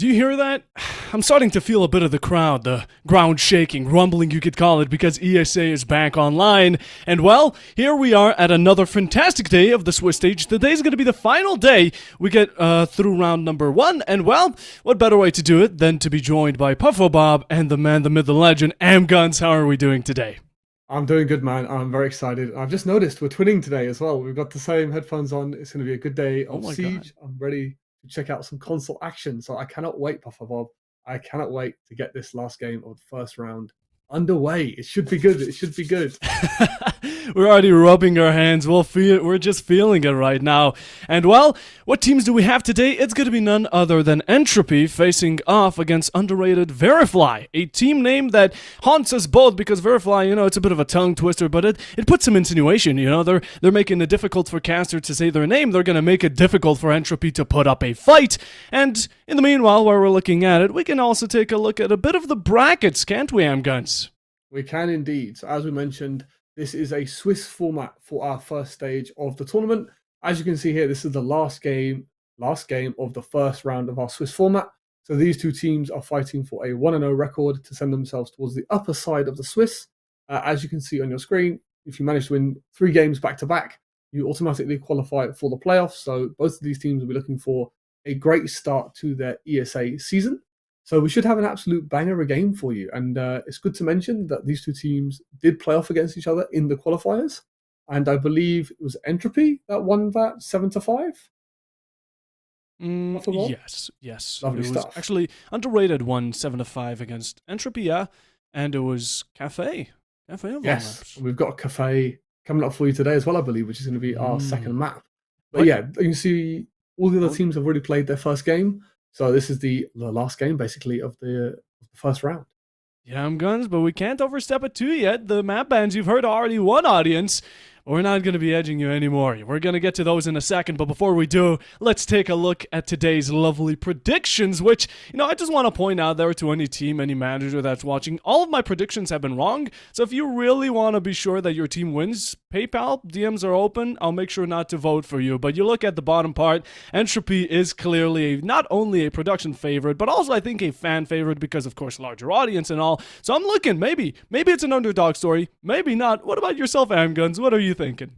Do you hear that? I'm starting to feel a bit of the crowd, the ground shaking, rumbling you could call it, because ESA is back online. And well, here we are at another fantastic day of the Swiss stage. Today's going to be the final day we get through round number 1. And well, what better way to do it than to be joined by Puffo Bob and the man, the myth, the legend, Amguns. How are we doing today? I'm doing good, man. I'm very excited. I've just noticed we're twinning today as well. We've got the same headphones on. It's going to be a good day Oh of my Siege. god. I'm ready to check out some console action. So I cannot wait, Puffer Bob. I cannot wait to get this last game of the first round underway. It should be good. It should be good. We're already rubbing our hands. We're just feeling it right now. And well, what teams do we have today? It's going to be none other than Entropy facing off against underrated Virifly, a team name that haunts us both because Virifly, it's a bit of a tongue twister, but it puts some insinuation. They're making it difficult for caster to say their name. They're going to make it difficult for Entropy to put up a fight. And in the meanwhile, while we're looking at it, we can also take a look at a bit of the brackets, can't we, Amguns? We can indeed. So as we mentioned, this is a Swiss format for our first stage of the tournament. As you can see here, this is the last game of the first round of our Swiss format. So these two teams are fighting for a 1-0 record to send themselves towards the upper side of the Swiss. As you can see on your screen, if you manage to win 3 games back-to-back, you automatically qualify for the playoffs. So both of these teams will be looking for a great start to their ESA season. So we should have an absolute banger of a game for you. And it's good to mention that these two teams did play off against each other in the qualifiers. And I believe it was Entropy that won that 7-5. Yes. Lovely it was stuff. Actually, underrated won 7-5 against Entropy, yeah. And it was Cafe. Cafe of Yes, we've got a Cafe coming up for you today as well, I believe, which is going to be our second map. But What? yeah, you can see all the other teams have already played their first game. So this is the last game, basically, of the first round. Yeah, Guns, but we can't overstep it too yet. The map bans you've heard already one audience. We're not going to be edging you anymore. We're going to get to those in a second, but before we do, let's take a look at today's lovely predictions, which, I just want to point out there to any team, any manager that's watching, all of my predictions have been wrong. So if you really want to be sure that your team wins, PayPal, DMs are open. I'll make sure not to vote for you. But you look at the bottom part, Entropy is clearly not only a production favorite, but also I think a fan favorite because, of course, larger audience and all. So I'm looking, maybe it's an underdog story, maybe not. What about yourself, Amguns? What are you thinking?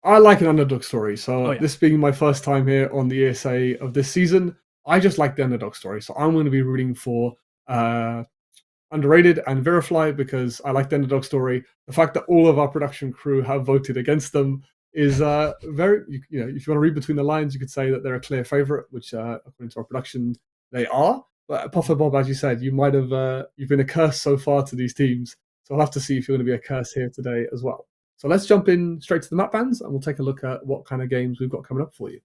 I like an underdog story. So yeah. This being my first time here on the ESA of this season, I just like the underdog story. So I'm going to be rooting for underrated and Virifly because I like the underdog story. The fact that all of our production crew have voted against them is very, if you want to read between the lines, you could say that they're a clear favorite, which according to our production, they are. But Puffer Bob, as you said, you might have you've been a curse so far to these teams. So I'll have to see if you're going to be a curse here today as well. So let's jump in straight to the map bans and we'll take a look at what kind of games we've got coming up for you.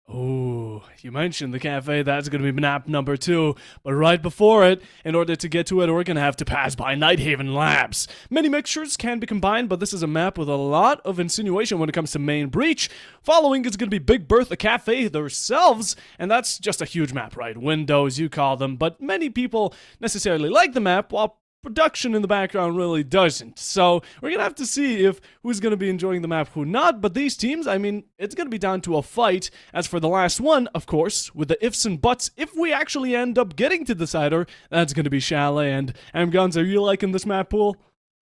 Oh, you mentioned the cafe. That's going to be map number 2. But right before it, in order to get to it, we're going to have to pass by Nighthaven Labs. Many mixtures can be combined, but this is a map with a lot of insinuation when it comes to main breach. Following is going to be Big Bertha Cafe themselves, and that's just a huge map, right? Windows, you call them. But many people necessarily like the map, while production in the background really doesn't. So we're going to have to see if who's going to be enjoying the map, who not. But these teams, it's going to be down to a fight. As for the last one, of course, with the ifs and buts, if we actually end up getting to decider, that's going to be Chalet. And Amguns, are you liking this map pool?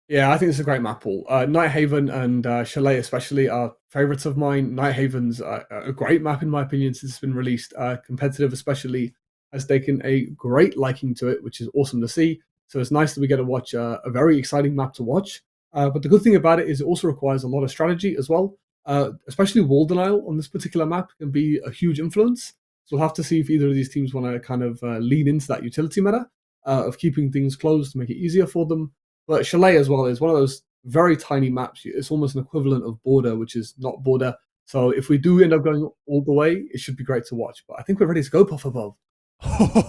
Yeah, I think it's a great map pool. Nighthaven and Chalet especially are favorites of mine. Nighthaven's a great map in my opinion since it's been released. Competitive especially has taken a great liking to it, which is awesome to see. So it's nice that we get to watch a very exciting map to watch. But the good thing about it is it also requires a lot of strategy as well. Especially wall denial on this particular map can be a huge influence. So we'll have to see if either of these teams want to kind of lean into that utility meta of keeping things closed to make it easier for them. But Chalet as well is one of those very tiny maps. It's almost an equivalent of Border, which is not Border. So if we do end up going all the way, it should be great to watch. But I think we're ready to go, Puff Above.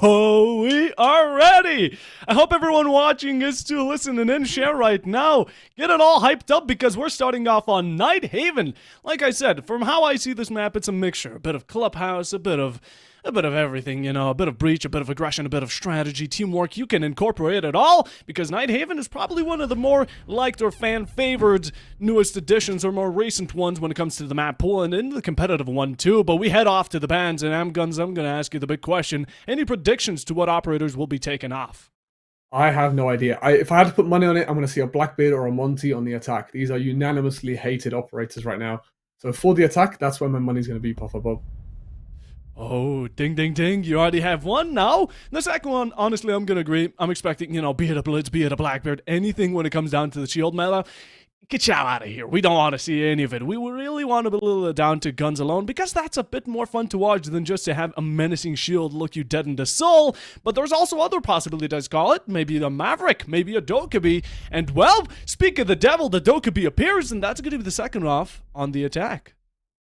Oh, we are ready! I hope everyone watching is too listening in, share right now. Get it all hyped up because we're starting off on Nighthaven. Like I said, from how I see this map, it's a mixture. A bit of Clubhouse, a bit of a bit of everything, you know, a bit of breach, a bit of aggression, a bit of strategy, teamwork. You can incorporate it all because Nighthaven is probably one of the more liked or fan-favored newest additions or more recent ones when it comes to the map pool and in the competitive one too. But we head off to the bans, and Amguns, I'm going to ask you the big question. Any predictions to what operators will be taken off? I have no idea. If I had to put money on it, I'm going to see a Blackbeard or a Monty on the attack. These are unanimously hated operators right now. So for the attack, that's where my money's going to be, Puffer Bob. Oh, ding, ding, ding. You already have one now? The second one, honestly, I'm going to agree. I'm expecting, you know, be it a Blitz, be it a Blackbeard, anything when it comes down to the shield meta. Get y'all out of here. We don't want to see any of it. We really want to whittle it down to guns alone because that's a bit more fun to watch than just to have a menacing shield look you dead in the soul. But there's also other possibilities, call it. Maybe a Maverick, maybe a Dokkaebi. And well, speak of the devil, the Dokkaebi appears, and that's going to be the second off on the attack.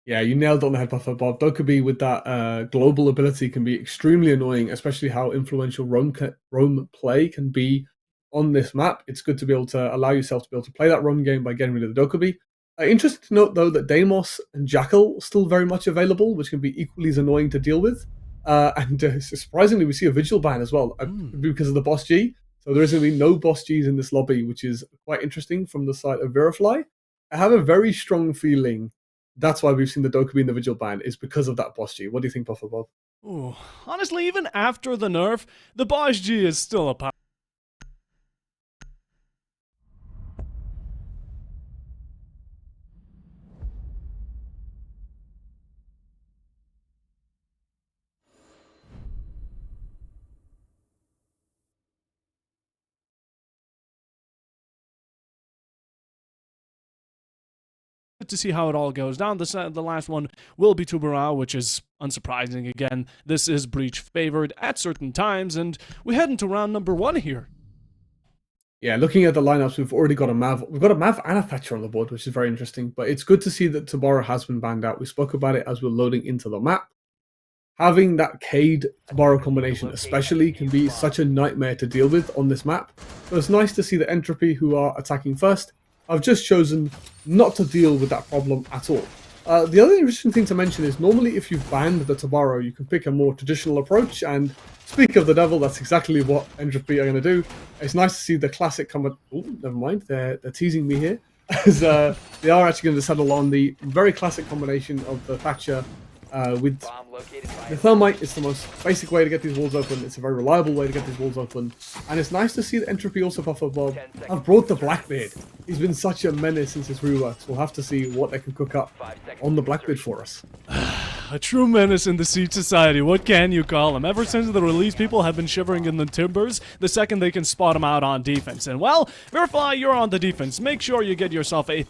Yeah, you nailed it on the head, Puffer Bob. Dokkaebi with that global ability can be extremely annoying, especially how influential roam play can be on this map. It's good to be able to allow yourself to be able to play that roam game by getting rid of the Dokkaebi. Interesting to note, though, that Deimos and Jackal are still very much available, which can be equally as annoying to deal with. Surprisingly, we see a Vigil ban as well, because of the Boss G. So there is going to be no Boss Gs in this lobby, which is quite interesting from the side of Virifly. I have a very strong feeling that's why we've seen the Dokkaebi and the Vigil ban, is because of that Boss G. What do you think, Puffer Bob? Ooh, honestly, even after the nerf, the Boss G is still a power. To see how it all goes down. The last one will be Tubarao, which is unsurprising again. This is Breach favored at certain times, and we head into round number 1 here. Yeah, looking at the lineups, we've already got a Mav. We've got a Mav and a Thatcher on the board, which is very interesting. But it's good to see that Tubarao has been banned out. We spoke about it as we're loading into the map. Having that Cade Tubarao combination especially can be such a nightmare to deal with on this map. So it's nice to see that Entropy, who are attacking first, I've just chosen not to deal with that problem at all. The other interesting thing to mention is normally if you've banned the Tubarao, you can pick a more traditional approach, and speak of the devil, that's exactly what Entropy are going to do. It's nice to see the classic come... Oh, never mind, they're teasing me here. As they are actually going to settle on the very classic combination of the Thatcher with the Thermite. It's the most basic way to get these walls open. It's a very reliable way to get these walls open. And it's nice to see that Entropy also, Puffer Bob, have brought the Blackbeard. He's been such a menace since his reworks. We'll have to see what they can cook up on the Blackbeard for us. A true menace in the Siege Society. What can you call him? Ever since the release, people have been shivering in the timbers the second they can spot him out on defense. And well, Virifly, you're on the defense. Make sure you get yourself a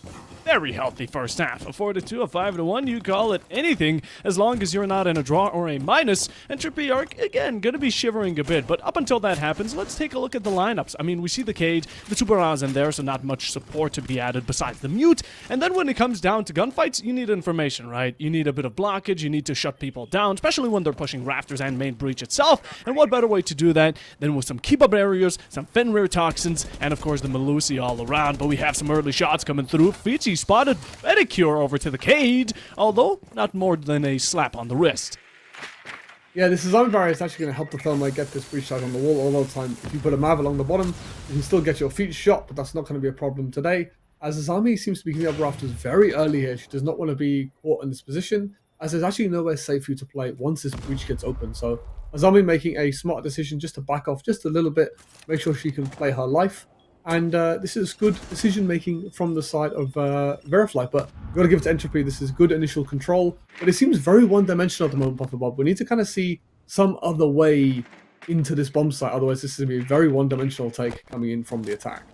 very healthy first half. A 4-2, a 5-1, you call it anything as long as you're not in a draw or a minus. Entropy are, again, going to be shivering a bit. But up until that happens, let's take a look at the lineups. I mean, we see the Cade, the Tubarao's in there, so not much support to be added besides the Mute. And then when it comes down to gunfights, you need information, right? You need a bit of blockage, you need to shut people down, especially when they're pushing Rafters and main breach itself. And what better way to do that than with some keep-up barriers, some Fenrir toxins, and of course the Melusi all around. But we have some early shots coming through. Fiji spotted Pedicure over to the Cade, although not more than a slap on the wrist. Yeah, this design barrier is actually going to help the Thermite get this breach shot on the wall all the time. If you put a Mav along the bottom, you can still get your feet shot, but that's not going to be a problem today. As Azami seems to be giving up Rafters very early here, she does not want to be caught in this position, as there's actually nowhere safe for you to play once this breach gets open. So Azami making a smart decision just to back off just a little bit, make sure she can play her life. And this is good decision-making from the side of Virifly, but we've got to give it to Entropy. This is good initial control, but it seems very one-dimensional at the moment, Puffer Bob. We need to kind of see some other way into this bomb site, otherwise this is going to be a very one-dimensional take coming in from the attack.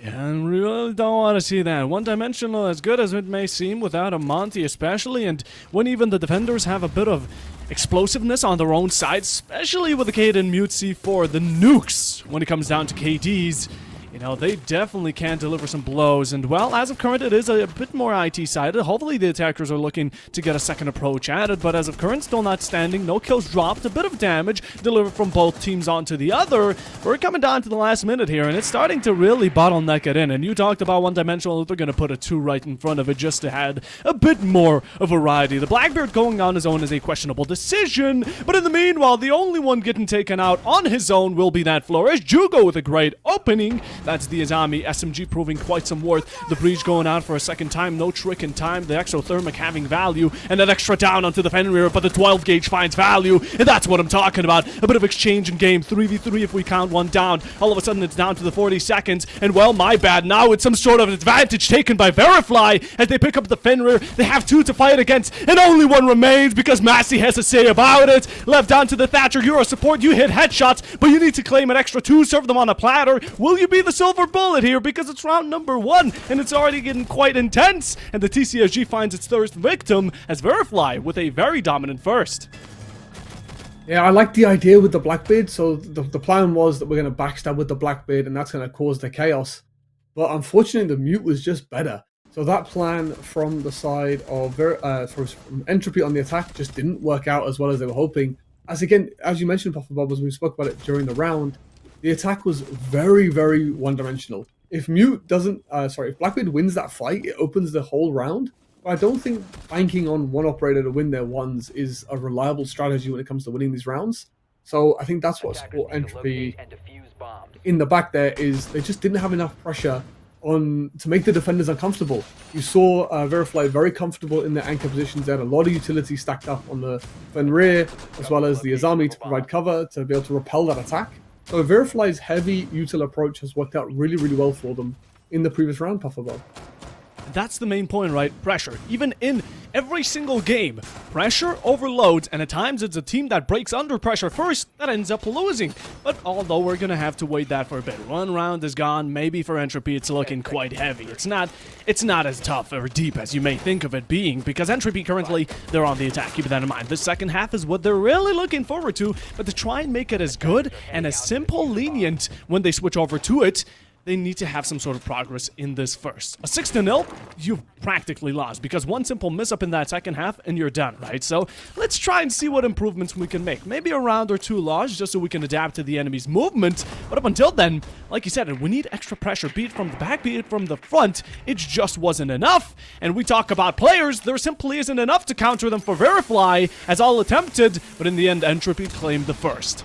Yeah, I really don't want to see that. One-dimensional, as good as it may seem, without a Monty especially, and when even the defenders have a bit of explosiveness on their own side, especially with the Cade and Mute C4, the nukes, when it comes down to KDs, You know, they definitely can deliver some blows, and well, as of current, it is a bit more IT-sided. Hopefully the attackers are looking to get a second approach at it, but as of current, still not standing. No kills dropped, a bit of damage delivered from both teams onto the other. We're coming down to the last minute here, and it's starting to really bottleneck it in, and you talked about one-dimensional. They're going to put a 2 right in front of it just to add a bit more of variety. The Blackbeard going on his own is a questionable decision, but in the meanwhile, the only one getting taken out on his own will be that Flourish. Jugo with a great opening. That's the Izami SMG proving quite some worth. The Breach going out for a second time. No trick in time. The Exothermic having value. And an extra down onto the Fenrir, but the 12 gauge finds value. And that's what I'm talking about. A bit of exchange in game. 3v3 if we count one down. All of a sudden it's down to the 40 seconds. And well, my bad. Now it's some sort of advantage taken by Virifly as they pick up the Fenrir. They have 2 to fight against. And only 1 remains because Massey has to say about it. Left down to the Thatcher. You're a support. You hit headshots, but you need to claim an extra 2. Serve them on a platter. Will you be the silver bullet here, because it's round number 1 and it's already getting quite intense, and the TCSG finds its first victim as Virifly with a very dominant first. Yeah, I like the idea with the Blackbeard. So the plan was that we're going to backstab with the Blackbeard and that's going to cause the chaos, but unfortunately the Mute was just better. So that plan from the side of from Entropy on the attack just didn't work out as well as they were hoping. As again, as you mentioned, Puffer Bob, as we spoke about it during the round, the attack was very, very one-dimensional. If if Blackbeard wins that fight, it opens the whole round. But I don't think banking on one operator to win their ones is a reliable strategy when it comes to winning these rounds. So I think that's what Entropy in the back there is. They just didn't have enough pressure on to make the defenders uncomfortable. You saw Virifly very comfortable in their anchor positions. They had a lot of utility stacked up on the Fenrir as well as the Izami to provide cover to be able to repel that attack. So Virifly's heavy util approach has worked out really, really well for them in the previous round, Puffer Bob. That's the main point, right? Pressure. Even in every single game, pressure overloads, and at times it's a team that breaks under pressure first that ends up losing. But although we're gonna have to wait that for a bit. 1 round is gone. Maybe for Entropy it's looking quite heavy. It's not as tough or deep as you may think of it being, because Entropy currently, they're on the attack. Keep that in mind. This second half is what they're really looking forward to, but to try and make it as good and as simple, lenient when they switch over to it, they need to have some sort of progress in this first. A 6-0, you've practically lost, because one simple miss up in that second half and you're done, right? So let's try and see what improvements we can make. Maybe a round or 2 lost just so we can adapt to the enemy's movement. But up until then, like you said, we need extra pressure, be it from the back, be it from the front. It just wasn't enough. And we talk about players, there simply isn't enough to counter them for Virifly, as all attempted, but in the end, Entropy claimed the first.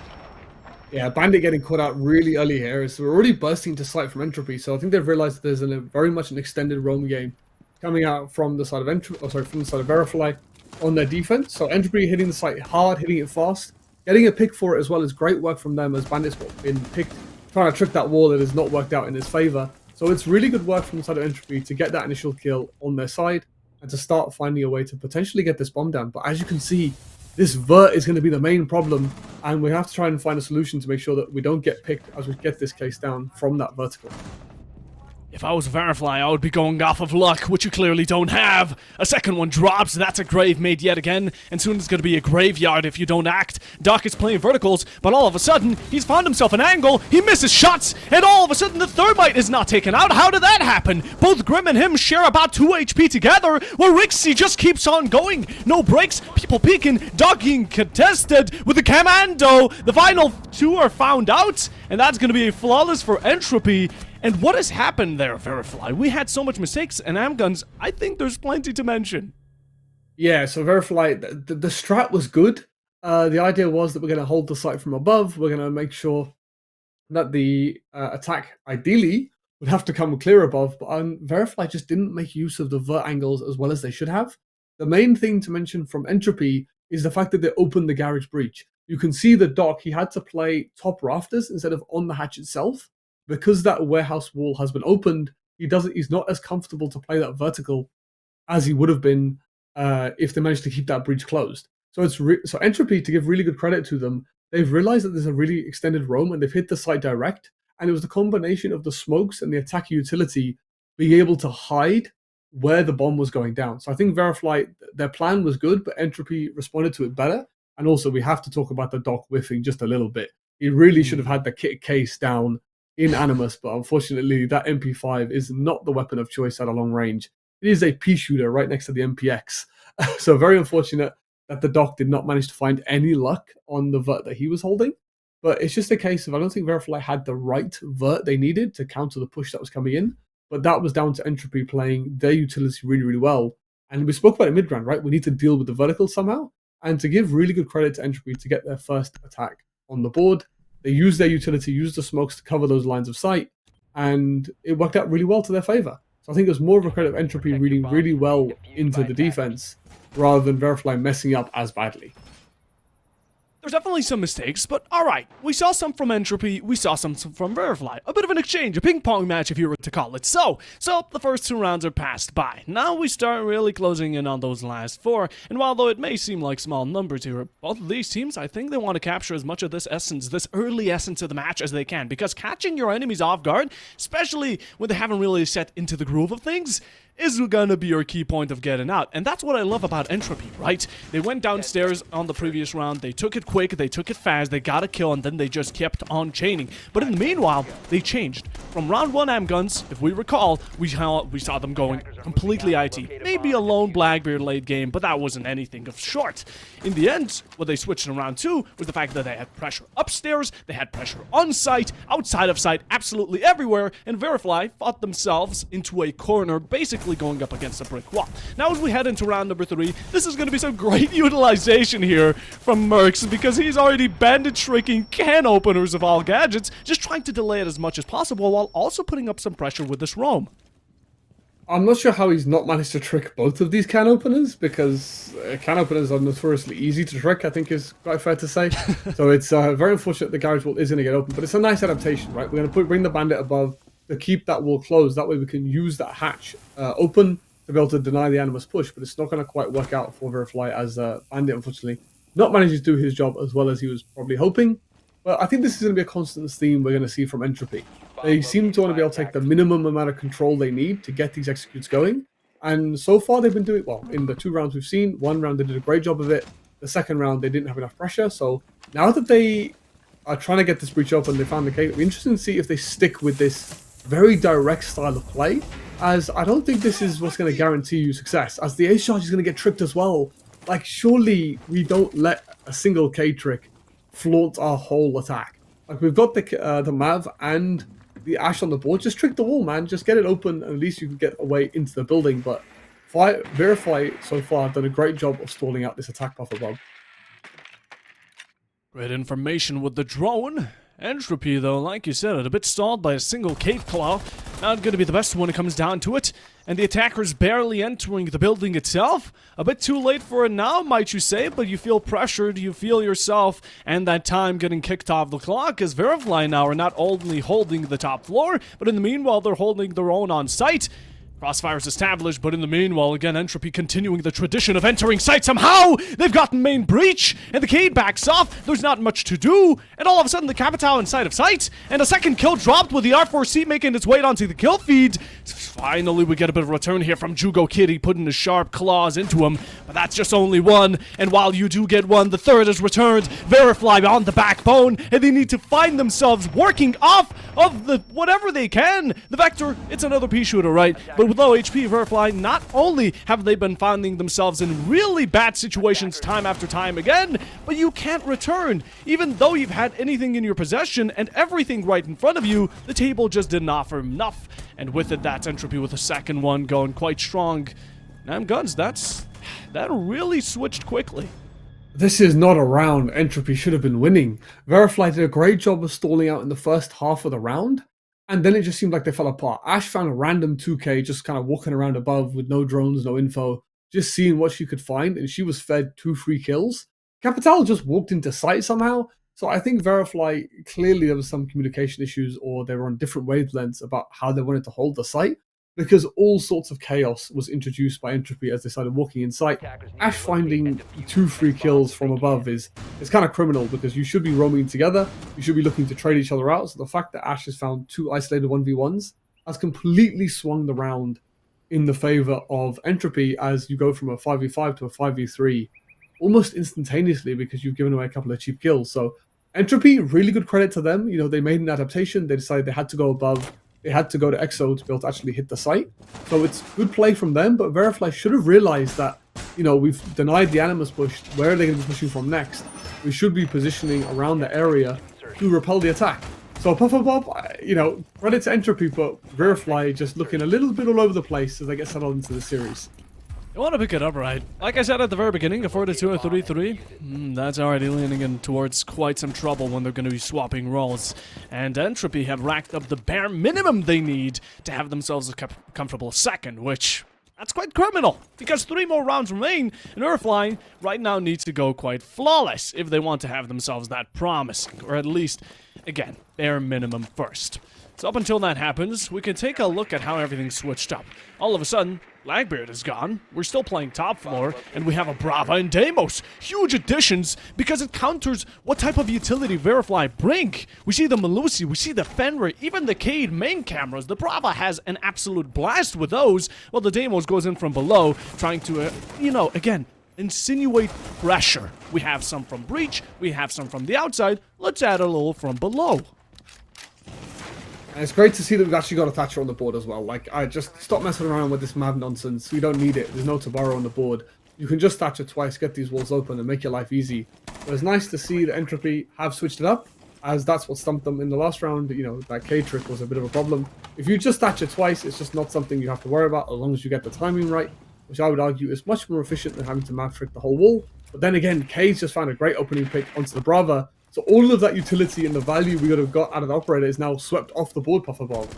Yeah, Bandit getting caught out really early here. So we're already bursting to sight from Entropy. So I think they've realized that there's very much an extended roam game coming out from the side of from the side of Virifly on their defense. So Entropy hitting the site hard, hitting it fast, getting a pick for it as well is great work from them, as Bandit's been picked, trying to trick that wall that has not worked out in his favor. So it's really good work from the side of Entropy to get that initial kill on their side and to start finding a way to potentially get this bomb down. But as you can see, this vert is going to be the main problem, and we have to try and find a solution to make sure that we don't get picked as we get this case down from that vertical. If I was Virifly, I would be going off of luck, which you clearly don't have. A second one drops, that's a grave made yet again, and soon it's going to be a graveyard if you don't act. Doc is playing verticals, but all of a sudden, he's found himself an angle, he misses shots, and all of a sudden the thermite is not taken out. How did that happen? Both Grim and him share about 2 HP together, while Rixie just keeps on going. No breaks, people peeking, Doc being contested with the commando. The final 2 are found out, and that's going to be a flawless for Entropy. And what has happened there, Virifly? We had so much mistakes and amguns. I think there's plenty to mention. Yeah, so Virifly, the strat was good. The idea was that we're going to hold the site from above. We're going to make sure that the attack, ideally, would have to come clear above. But Virifly just didn't make use of the vert angles as well as they should have. The main thing to mention from Entropy is the fact that they opened the garage breach. You can see the Doc, he had to play top rafters instead of on the hatch itself. Because that warehouse wall has been opened, he's not as comfortable to play that vertical as he would have been if they managed to keep that breach closed. So so Entropy, to give really good credit to them, they've realized that there's a really extended roam and they've hit the site direct. And it was the combination of the smokes and the attack utility being able to hide where the bomb was going down. So I think Virifly, their plan was good, but Entropy responded to it better. And also we have to talk about the Doc whiffing just a little bit. He really should have had the kit case down in Animus, but unfortunately that MP5 is not the weapon of choice at a long range. It is a pea shooter right next to the MPX. So very unfortunate that the doc did not manage to find any luck on the vert that he was holding. But it's just a case of I don't think Virifly had the right vert they needed to counter the push that was coming in. But that was down to Entropy playing their utility really, really well. And we spoke about it mid-round, right? We need to deal with the vertical somehow. And to give really good credit to Entropy to get their first attack on the board, they used their utility, used the smokes to cover those lines of sight, and it worked out really well to their favor. So I think it was more of a credit of Entropy reading really well into the defense rather than Virifly messing up as badly. There's definitely some mistakes, but alright. We saw some from Entropy, we saw some from Virifly. A bit of an exchange, a ping-pong match if you were to call it. So the first 2 rounds are passed by. Now we start really closing in on those last 4, and while though it may seem like small numbers here, both of these teams, I think they want to capture as much of this essence, this early essence of the match as they can, because catching your enemies off guard, especially when they haven't really set into the groove of things, is gonna be your key point of getting out. And that's what I love about Entropy, right? They went downstairs on the previous round, they took it quick, they took it fast, they got a kill, and then they just kept on chaining. But in the meanwhile, they changed. From round 1 AM guns, if we recall, we saw them going completely IT. Maybe a lone Blackbeard late game, but that wasn't anything of short. In the end, what they switched in round 2 was the fact that they had pressure upstairs, they had pressure on site, outside of site, absolutely everywhere, and Virifly fought themselves into a corner, basically going up against a brick wall. Now as we head into round number 3, this is going to be some great utilization here from Mercs, because he's already bandit shrinking can openers of all gadgets, just trying to delay it as much as possible while also putting up some pressure with this roam. I'm not sure how he's not managed to trick both of these can openers, because can openers are notoriously easy to trick, I think is quite fair to say. So it's very unfortunate the garage wall is going to get open, but it's a nice adaptation, right? We're going to bring the bandit above to keep that wall closed. That way we can use that hatch open to be able to deny the Animus push, but it's not going to quite work out for Virifly as bandit, unfortunately, not managing to do his job as well as he was probably hoping. But I think this is going to be a constant theme we're going to see from Entropy. They seem to want to be able to take the minimum amount of control they need to get these executes going. And so far they've been doing well. In the 2 rounds we've seen, 1 round they did a great job of it. The second round they didn't have enough pressure. So now that they are trying to get this breach open, they found the gate. It'll be interesting to see if they stick with this very direct style of play, as I don't think this is what's going to guarantee you success, as the ace charge is going to get tricked as well. Like, surely we don't let a single K trick flaunt our whole attack. Like, we've got the Mav and the Ash on the board. Just trick the wall, man. Just get it open, and at least you can get away into the building. But Virifly so far have done a great job of stalling out this attack path above. Great information with the drone. Entropy, though, like you said, a bit stalled by a single cave claw. Not going to be the best when it comes down to it. And the attacker's barely entering the building itself. A bit too late for it now, might you say, but you feel pressured, you feel yourself, and that time getting kicked off the clock, as Virifly now are not only holding the top floor, but in the meanwhile they're holding their own on site. Crossfire's established, but in the meanwhile, again, Entropy continuing the tradition of entering site somehow! They've gotten main breach, and the Cade backs off, there's not much to do, and all of a sudden the Capitao inside of sight, and a second kill dropped with the R4C making its way onto the kill feed. Finally, we get a bit of a return here from Jugo Kitty, putting his sharp claws into him, but that's just only 1, and while you do get 1, the third is returned. Virifly on the backbone, and they need to find themselves working off of the whatever they can. The Vector, it's another pea shooter, right? But with low HP, Virifly, not only have they been finding themselves in really bad situations time after time again, but you can't return. Even though you've had anything in your possession and everything right in front of you, the table just didn't offer enough. And with it, that's Entropy with the second one going quite strong. Nam Guns, that really switched quickly. This is not a round Entropy should have been winning. Virifly did a great job of stalling out in the first half of the round, and then it just seemed like they fell apart. Ash found a random 2K just kind of walking around above with no drones, no info, just seeing what she could find, and she was fed 2 free kills. Capital just walked into sight somehow, so I think Virifly, clearly there was some communication issues, or they were on different wavelengths about how they wanted to hold the site, because all sorts of chaos was introduced by Entropy as they started walking in sight. Ash finding 2 free kills from above is kind of criminal, because you should be roaming together, you should be looking to trade each other out, so the fact that Ash has found 2 isolated 1v1s has completely swung the round in the favor of Entropy, as you go from a 5v5 to a 5v3 almost instantaneously, because you've given away a couple of cheap kills. So Entropy, really good credit to them. You know, they made an adaptation. They decided they had to go above. They had to go to EXO to be able to actually hit the site. So it's good play from them, but Virifly should have realized that, you know, we've denied the Animus push. Where are they going to be pushing from next? We should be positioning around the area to repel the attack. So Puffer Bob, you know, credit to Entropy, but Virifly just looking a little bit all over the place as they get settled into the series. You want to pick it up, right? Like I said at the very beginning, a 4-2 or 3-3, that's already leaning in towards quite some trouble when they're going to be swapping roles. And Entropy have racked up the bare minimum they need to have themselves a comfortable second, which... that's quite criminal, because 3 more rounds remain, and Virifly right now needs to go quite flawless if they want to have themselves that promising, or at least, again, bare minimum first. So up until that happens, we can take a look at how everything's switched up. All of a sudden, Lagbeard is gone, we're still playing top floor, and we have a Brava and Deimos. Huge additions, because it counters what type of utility Virifly bring. We see the Melusi, we see the Fenrir, even the Cade main cameras. The Brava has an absolute blast with those, while the Deimos goes in from below, trying to, you know, again, insinuate pressure. We have some from breach, we have some from the outside, let's add a little from below. And it's great to see that we've actually got a Thatcher on the board as well. Like, I just stop messing around with this mad nonsense. We don't need it. There's no Tabaro on the board. You can just Thatcher twice, get these walls open, and make your life easy. But it's nice to see that Entropy have switched it up, as that's what stumped them in the last round. You know, that K trick was a bit of a problem. If you just Thatcher twice, it's just not something you have to worry about, as long as you get the timing right, which I would argue is much more efficient than having to map trick the whole wall. But then again, K's just found a great opening pick onto the Brava. So all of that utility and the value we would have got out of the operator is now swept off the board, Puffer Bob.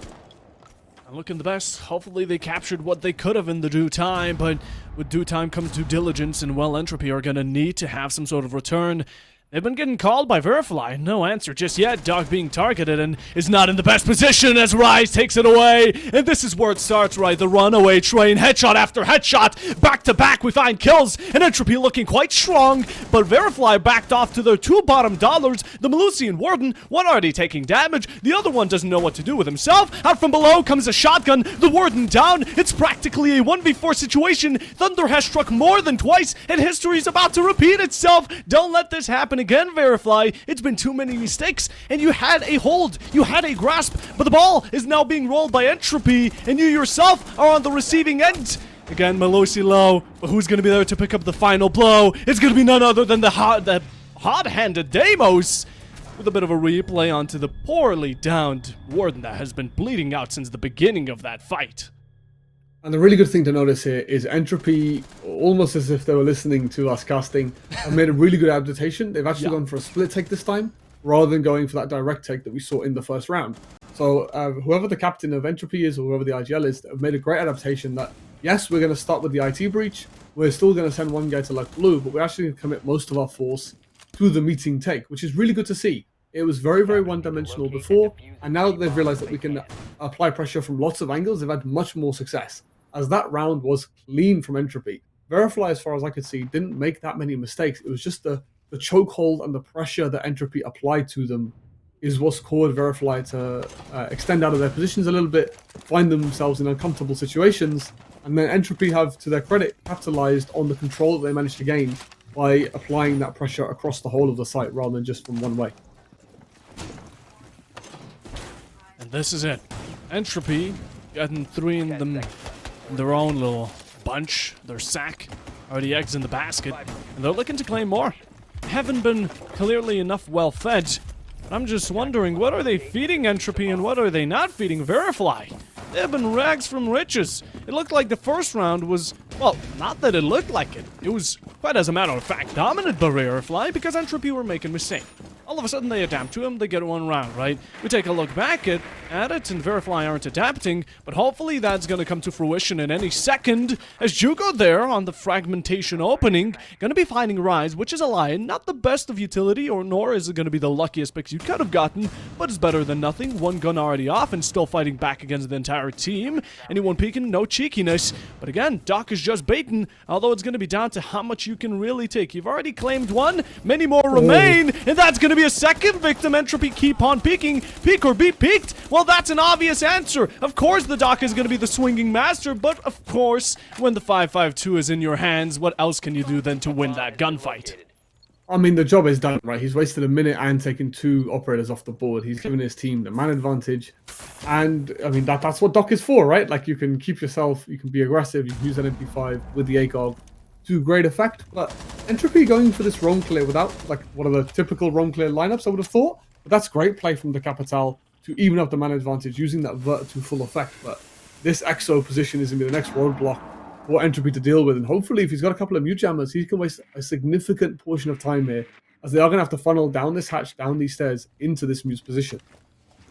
Looking the best. Hopefully they captured what they could have in the due time, but with due time comes due diligence, and well, Entropy are going to need to have some sort of return. They've been getting called by Virifly. No answer just yet. Dog being targeted and is not in the best position as Rise takes it away. And this is where it starts, right? The runaway train. Headshot after headshot. Back to back we find kills. And Entropy looking quite strong. But Virifly backed off to their 2 bottom dollars. The Melusi and Warden, one already taking damage. The other one doesn't know what to do with himself. Out from below comes a shotgun. The Warden down. It's practically a 1v4 situation. Thunder has struck more than twice. And history's about to repeat itself. Don't let this happen again, Virifly. It's been too many mistakes, and you had a hold, you had a grasp, but the ball is now being rolled by Entropy, and you yourself are on the receiving end. Again, Melusi low, but who's going to be there to pick up the final blow? It's going to be none other than the hot-handed Deimos, with a bit of a replay onto the poorly downed Warden that has been bleeding out since the beginning of that fight. And the really good thing to notice here is Entropy, almost as if they were listening to us casting, have made a really good adaptation. They've actually gone for a split take this time, rather than going for that direct take that we saw in the first round. So whoever the captain of Entropy is, or whoever the IGL is, have made a great adaptation that, yes, we're going to start with the IT breach, we're still going to send one guy to Luck Blue, but we're actually going to commit most of our force to the meeting take, which is really good to see. It was very, very one-dimensional before, and now that they've realized that we can apply pressure from lots of angles, they've had much more success, as that round was clean from Entropy. Virifly, as far as I could see, didn't make that many mistakes. It was just the chokehold and the pressure that Entropy applied to them is what's caused Virifly to extend out of their positions a little bit, find themselves in uncomfortable situations, and then Entropy have, to their credit, capitalized on the control that they managed to gain by applying that pressure across the whole of the site rather than just from one way. And this is it. Entropy getting 3 in them. Their own little bunch, their sack, already eggs in the basket, and they're looking to claim more. Haven't been clearly enough well fed. I'm just wondering, what are they feeding Entropy and what are they not feeding Virifly? They have been rags from riches. It looked like the first round was, well, not that it looked like it. It was, quite as a matter of fact, dominant by Virifly because Entropy were making mistakes. All of a sudden they adapt to him, they get 1 round, right? We take a look back at it, and Virifly aren't adapting, but hopefully that's going to come to fruition in any second, as Jugo there on the fragmentation opening, going to be finding Rise, which is a lie, not the best of utility, or nor is it going to be the luckiest picks you could have gotten, but it's better than nothing. 1 gun already off, and still fighting back against the entire team. Anyone peeking? No cheekiness. But again, Doc is just baiting, although it's going to be down to how much you can really take. You've already claimed 1, many more remain, and that's going to be a second victim. Entropy keep on peeking. Peek or be peeked? Well, that's an obvious answer. Of course the Doc is going to be the swinging master, but of course, when the 5.52 is in your hands, what else can you do than to win that gunfight? I mean, the job is done, right? He's wasted a minute and taken 2 operators off the board. He's given his team the man advantage. And, I mean, that's what Doc is for, right? Like, you can keep yourself, you can be aggressive, you can use an MP5 with the ACOG to great effect. But Entropy going for this roam clear without, like, one of the typical roam clear lineups, I would have thought. But that's great play from the Capital to even up the man advantage, using that vert to full effect. But this EXO position is going to be the next roadblock for Entropy to deal with, and hopefully if he's got a couple of mute jammers, he can waste a significant portion of time here, as they are going to have to funnel down this hatch, down these stairs, into this mute's position.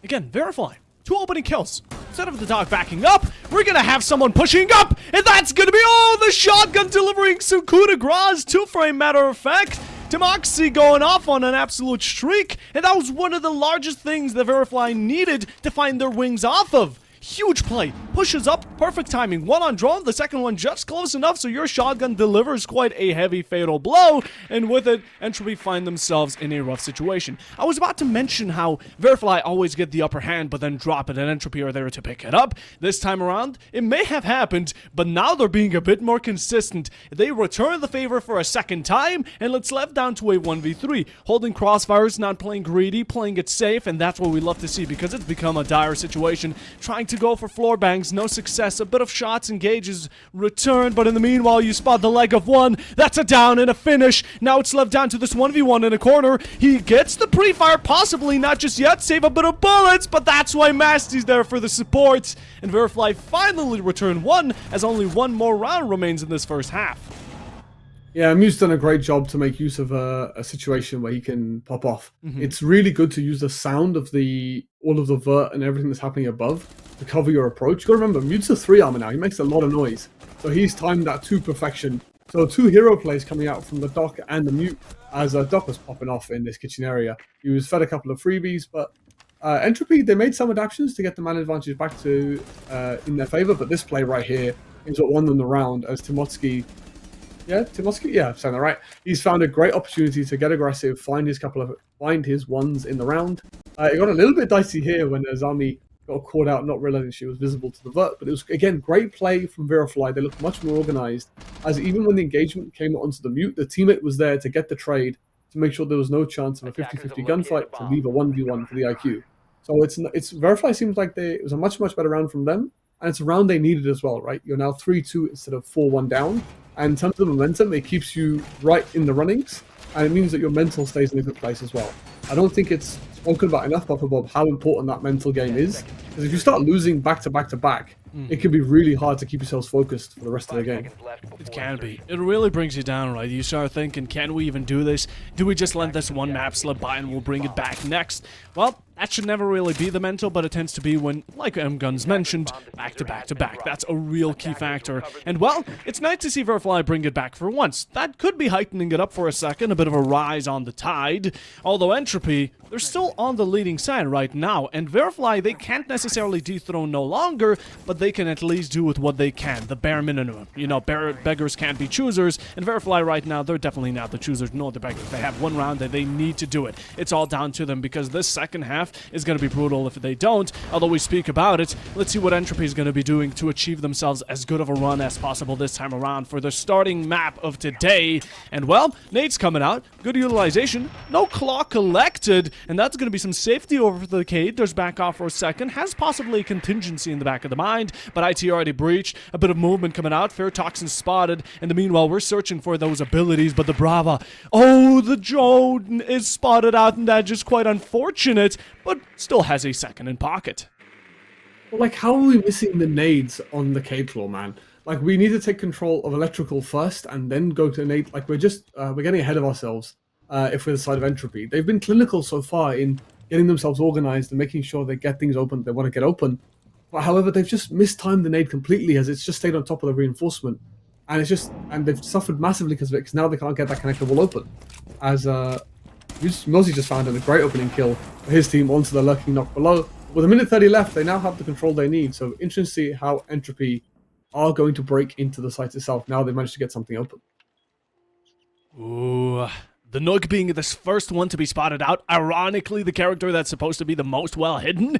Again, Virifly. 2 opening kills. Instead of the dog backing up, we're gonna have someone pushing up, and that's gonna be, oh, the shotgun delivering some coup de grace, 2-frame matter of fact. Timoxy going off on an absolute streak, and that was one of the largest things that Virifly needed to find their wings off of. Huge play, pushes up, perfect timing, 1 on drone, the second one just close enough so your shotgun delivers quite a heavy fatal blow, and with it, Entropy find themselves in a rough situation. I was about to mention how Virifly always get the upper hand but then drop it, and Entropy are there to pick it up. This time around, it may have happened, but now they're being a bit more consistent. They return the favor for a second time, and it's left down to a 1v3. Holding crossfires, not playing greedy, playing it safe, and that's what we love to see because it's become a dire situation. Trying to go for floor bangs, no success. A bit of shots, engages, returned, but in the meanwhile, you spot the leg of one. That's a down and a finish. Now it's left down to this 1v1 in a corner. He gets the pre-fire, possibly not just yet, save a bit of bullets, but that's why Masty's there for the support. And Virifly finally return 1, as only 1 more round remains in this first half. Yeah, Mute's done a great job to make use of a situation where he can pop off. It's really good to use the sound of all of the vert and everything that's happening above to cover your approach. You gotta remember, Mute's a 3 armor now. He makes a lot of noise. So he's timed that to perfection. So 2 hero plays coming out from the Doc and the Mute as Doc was popping off in this kitchen area. He was fed a couple of freebies, but Entropy, they made some adaptations to get the man advantage back to in their favor, but this play right here is what won them the round as Timotsky. Yeah, Timotsky? Yeah, I'm saying that right. He's found a great opportunity to get aggressive, find his ones in the round. It got a little bit dicey here when Azami got caught out, not realizing she was visible to the vert, but it was, again, great play from Virifly. They looked much more organized, as even when the engagement came onto the Mute, the teammate was there to get the trade, to make sure there was no chance of a 50-50 gunfight, to leave a 1v1 for the IQ. So it's Virifly seems like it was a much better round from them, and it's a round they needed as well, right? You're now 3-2 instead of 4-1 down. And in terms of the momentum, it keeps you right in the runnings, and it means that your mental stays in a good place as well. I don't think it's spoken about enough, Papa Bob, how important that mental game is. Because if you start losing back to back to back, it can be really hard to keep yourselves focused for the rest of the game. It can be. It really brings you down, right? You start thinking, can we even do this? Do we just let this one map slip by and we'll bring it back next? Well, that should never really be the mental, but it tends to be when, like M-Guns mentioned, back to back to back. That's a real key factor. And well, it's nice to see Virifly bring it back for once. That could be heightening it up for a second, a bit of a rise on the tide. Although Entropy, they're still on the leading side right now, and Virifly, they can't necessarily dethrone no longer, but they can at least do with what they can, the bare minimum. You know, beggars can't be choosers, and Virifly right now, they're definitely not the choosers nor the beggars. They have one round that they need to do it. It's all down to them, because this second half is going to be brutal if they don't. Although we speak about it, let's see what Entropy is going to be doing to achieve themselves as good of a run as possible this time around for the starting map of today. And well, Nate's coming out, good utilization, no claw collected, and that's going to be some safety over the Cade. There's back off for a second, has possibly a contingency in the back of the mind, but IT already breached, a bit of movement coming out, Fair Toxin spotted, and the meanwhile we're searching for those abilities, but the Brava, oh, the drone is spotted out, and that's just quite unfortunate, but still has a second in pocket. Well, like, how are we missing the nades on the Cade Claw, man? Like, we need to take control of electrical first and then go to nade. Like, we're getting ahead of ourselves if we're the side of Entropy. They've been clinical so far in getting themselves organized and making sure they get things open they want to get open. But however, they've just mistimed the nade completely, as it's just stayed on top of the reinforcement. And they've suffered massively because of it, because now they can't get that connector wall open. As Mosey just found a great opening kill for his team onto the lurking knock below. With a minute 30 left, they now have the control they need. So interesting to see how Entropy are going to break into the site itself now they managed to get something open. Ooh, the Nook being this first one to be spotted out. Ironically, the character that's supposed to be the most well hidden.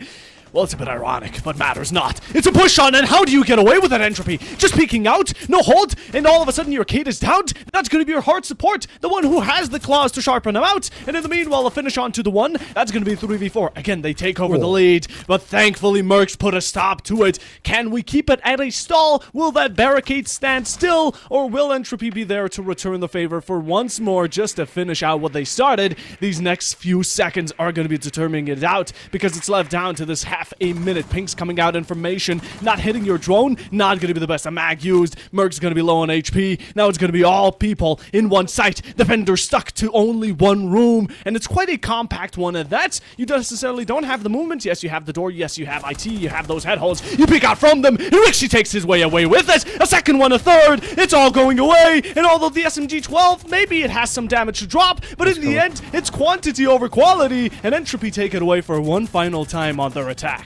Well, it's a bit ironic, but matters not. It's a push on, and how do you get away with that, Entropy? Just peeking out, no hold, and all of a sudden your Kate is downed? That's going to be your hard support, the one who has the claws to sharpen them out, and in the meanwhile, a finish onto the one, that's going to be 3v4. Again, they take over the lead, but thankfully Mercs put a stop to it. Can we keep it at a stall? Will that barricade stand still, or will Entropy be there to return the favor for once more just to finish out what they started? These next few seconds are going to be determining it out, because it's left down to this half a minute. Pink's coming out information, not hitting your drone, not going to be the best. A mag used, Merc's going to be low on HP. Now it's going to be all people in one site. Defender stuck to only one room, and it's quite a compact one at that. You necessarily don't have the movement. Yes, you have the door. Yes, you have IT. You have those head holes. You peek out from them, and Rixie takes his way away with it. A second one, a third. It's all going away, and although the SMG-12, maybe it has some damage to drop, but in the end, it's quantity over quality, and Entropy take it away for one final time on their attack.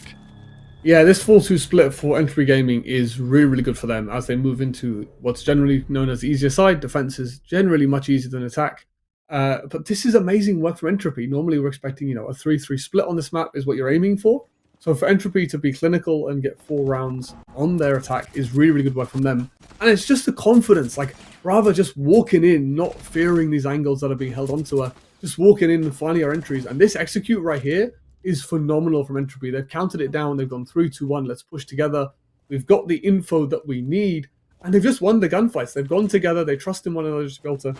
Yeah, this 4-2 split for Entropy Gaming is really, really good for them as they move into what's generally known as the easier side. Defense is generally much easier than attack. But this is amazing work from Entropy. Normally we're expecting, a 3-3 split on this map is what you're aiming for. So for Entropy to be clinical and get 4 rounds on their attack is really, really good work from them. And it's just the confidence, like rather just walking in, not fearing these angles that are being held onto her, just walking in and finding our entries. And this execute right here is phenomenal from Entropy. They've counted it down. They've gone 3-2-1. Let's push together. We've got the info that we need. And they've just won the gunfights. They've gone together. They trust in one another to be able to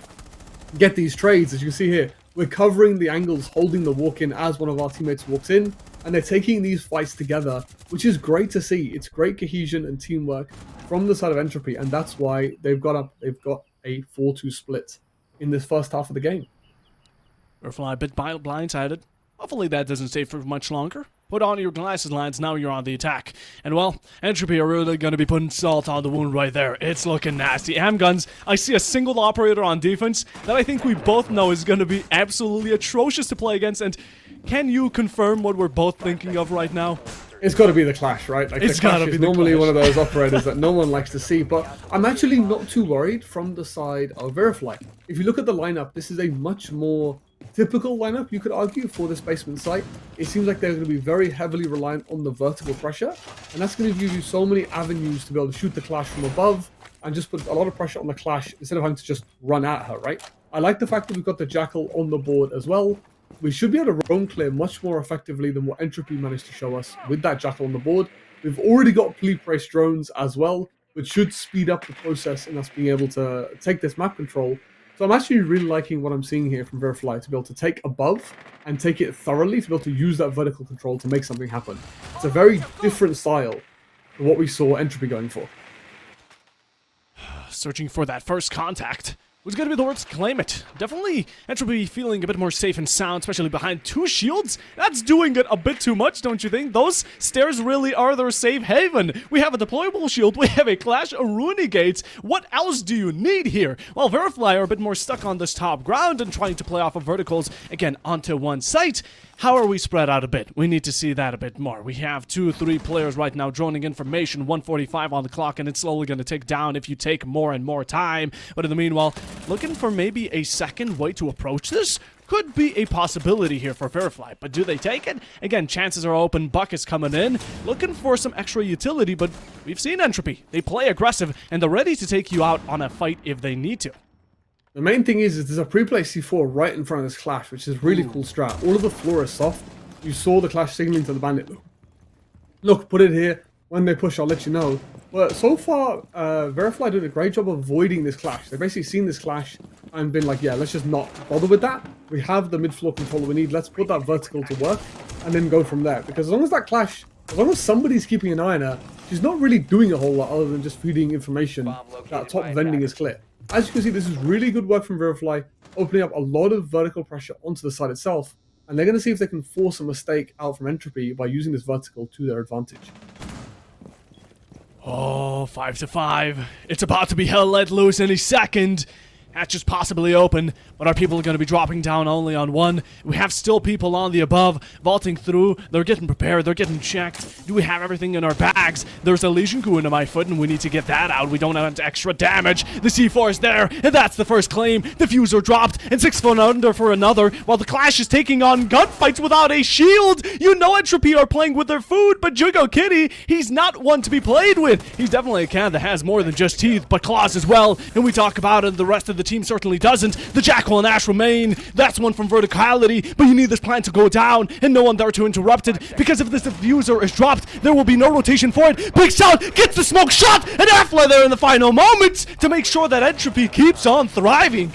get these trades. As you can see here, we're covering the angles, holding the walk-in as one of our teammates walks in. And they're taking these fights together, which is great to see. It's great cohesion and teamwork from the side of Entropy. And that's why they've got a 4-2 split in this first half of the game. Virifly a bit blindsided. Hopefully that doesn't stay for much longer. Put on your glasses, lads. Now you're on the attack. And, well, Entropy are really going to be putting salt on the wound right there. It's looking nasty. Guns. I see a single operator on defense that I think we both know is going to be absolutely atrocious to play against. And can you confirm what we're both thinking of right now? It's got to be the Clash, right? Like, it's the Clash is normally one of those operators that no one likes to see, but I'm actually not too worried from the side of Virifly. If you look at the lineup, this is a much more typical lineup, you could argue, for this basement site. It seems like they're going to be very heavily reliant on the vertical pressure, and that's going to give you so many avenues to be able to shoot the Clash from above and just put a lot of pressure on the Clash instead of having to just run at her, right? I like the fact that we've got the Jackal on the board as well. We should be able to roam clear much more effectively than what Entropy managed to show us with that Jackal on the board. We've already got pre-priced drones as well, which should speed up the process in us being able to take this map control. So I'm actually really liking what I'm seeing here from Virifly, to be able to take above and take it thoroughly, to be able to use that vertical control to make something happen. It's a very different style to what we saw Entropy going for. Searching for that first contact. Who's going to be the worst to claim it? Definitely Entropy feeling a bit more safe and sound, especially behind 2 shields. That's doing it a bit too much, don't you think? Those stairs really are their safe haven. We have a deployable shield, we have a Clash of Runegate. What else do you need here? Well, Virifly are a bit more stuck on this top ground and trying to play off of verticals, again, onto one site. How are we spread out a bit? We need to see that a bit more. We have 2-3 players right now droning information, 1:45 on the clock, and it's slowly going to tick down if you take more and more time. But in the meanwhile, looking for maybe a second way to approach this could be a possibility here for Virifly. But do they take it? Again, chances are open. Buck is coming in, looking for some extra utility, but we've seen Entropy. They play aggressive, and they're ready to take you out on a fight if they need to. The main thing is there's a pre-placed C4 right in front of this Clash, which is really cool strat. All of the floor is soft. You saw the Clash signaling to the bandit. Look, put it here. When they push, I'll let you know. But so far, Virifly did a great job of avoiding this Clash. They've basically seen this Clash and been like, yeah, let's just not bother with that. We have the mid-floor control that we need. Let's put that vertical to work and then go from there. Because as long as that Clash, as long as somebody's keeping an eye on her, she's not really doing a whole lot other than just feeding information that top vending is clear. As you can see, this is really good work from Virifly, opening up a lot of vertical pressure onto the site itself, and they're going to see if they can force a mistake out from Entropy by using this vertical to their advantage. Oh, 5-5. It's about to be hell let loose any second. Hatch is possibly open, but our people are going to be dropping down only on one. We have still people on the above, vaulting through. They're getting prepared. They're getting checked. Do we have everything in our bags? There's a Legion coup into my foot, and we need to get that out. We don't have extra damage. The C4 is there, and that's the first claim. Diffuser dropped, and 6 foot under for another, while the Clash is taking on gunfights without a shield. You know Entropy are playing with their food, but Jugo Kitty, he's not one to be played with. He's definitely a cat that has more than just teeth, but claws as well, and we talk about it, the rest of the team certainly doesn't. The Jackal and Ash remain. That's one from Verticality, but you need this plan to go down, and no one there to interrupt it, because if this diffuser is dropped, there will be no rotation for it. Big Sound gets the smoke shot, and Affla there in the final moments to make sure that Entropy keeps on thriving.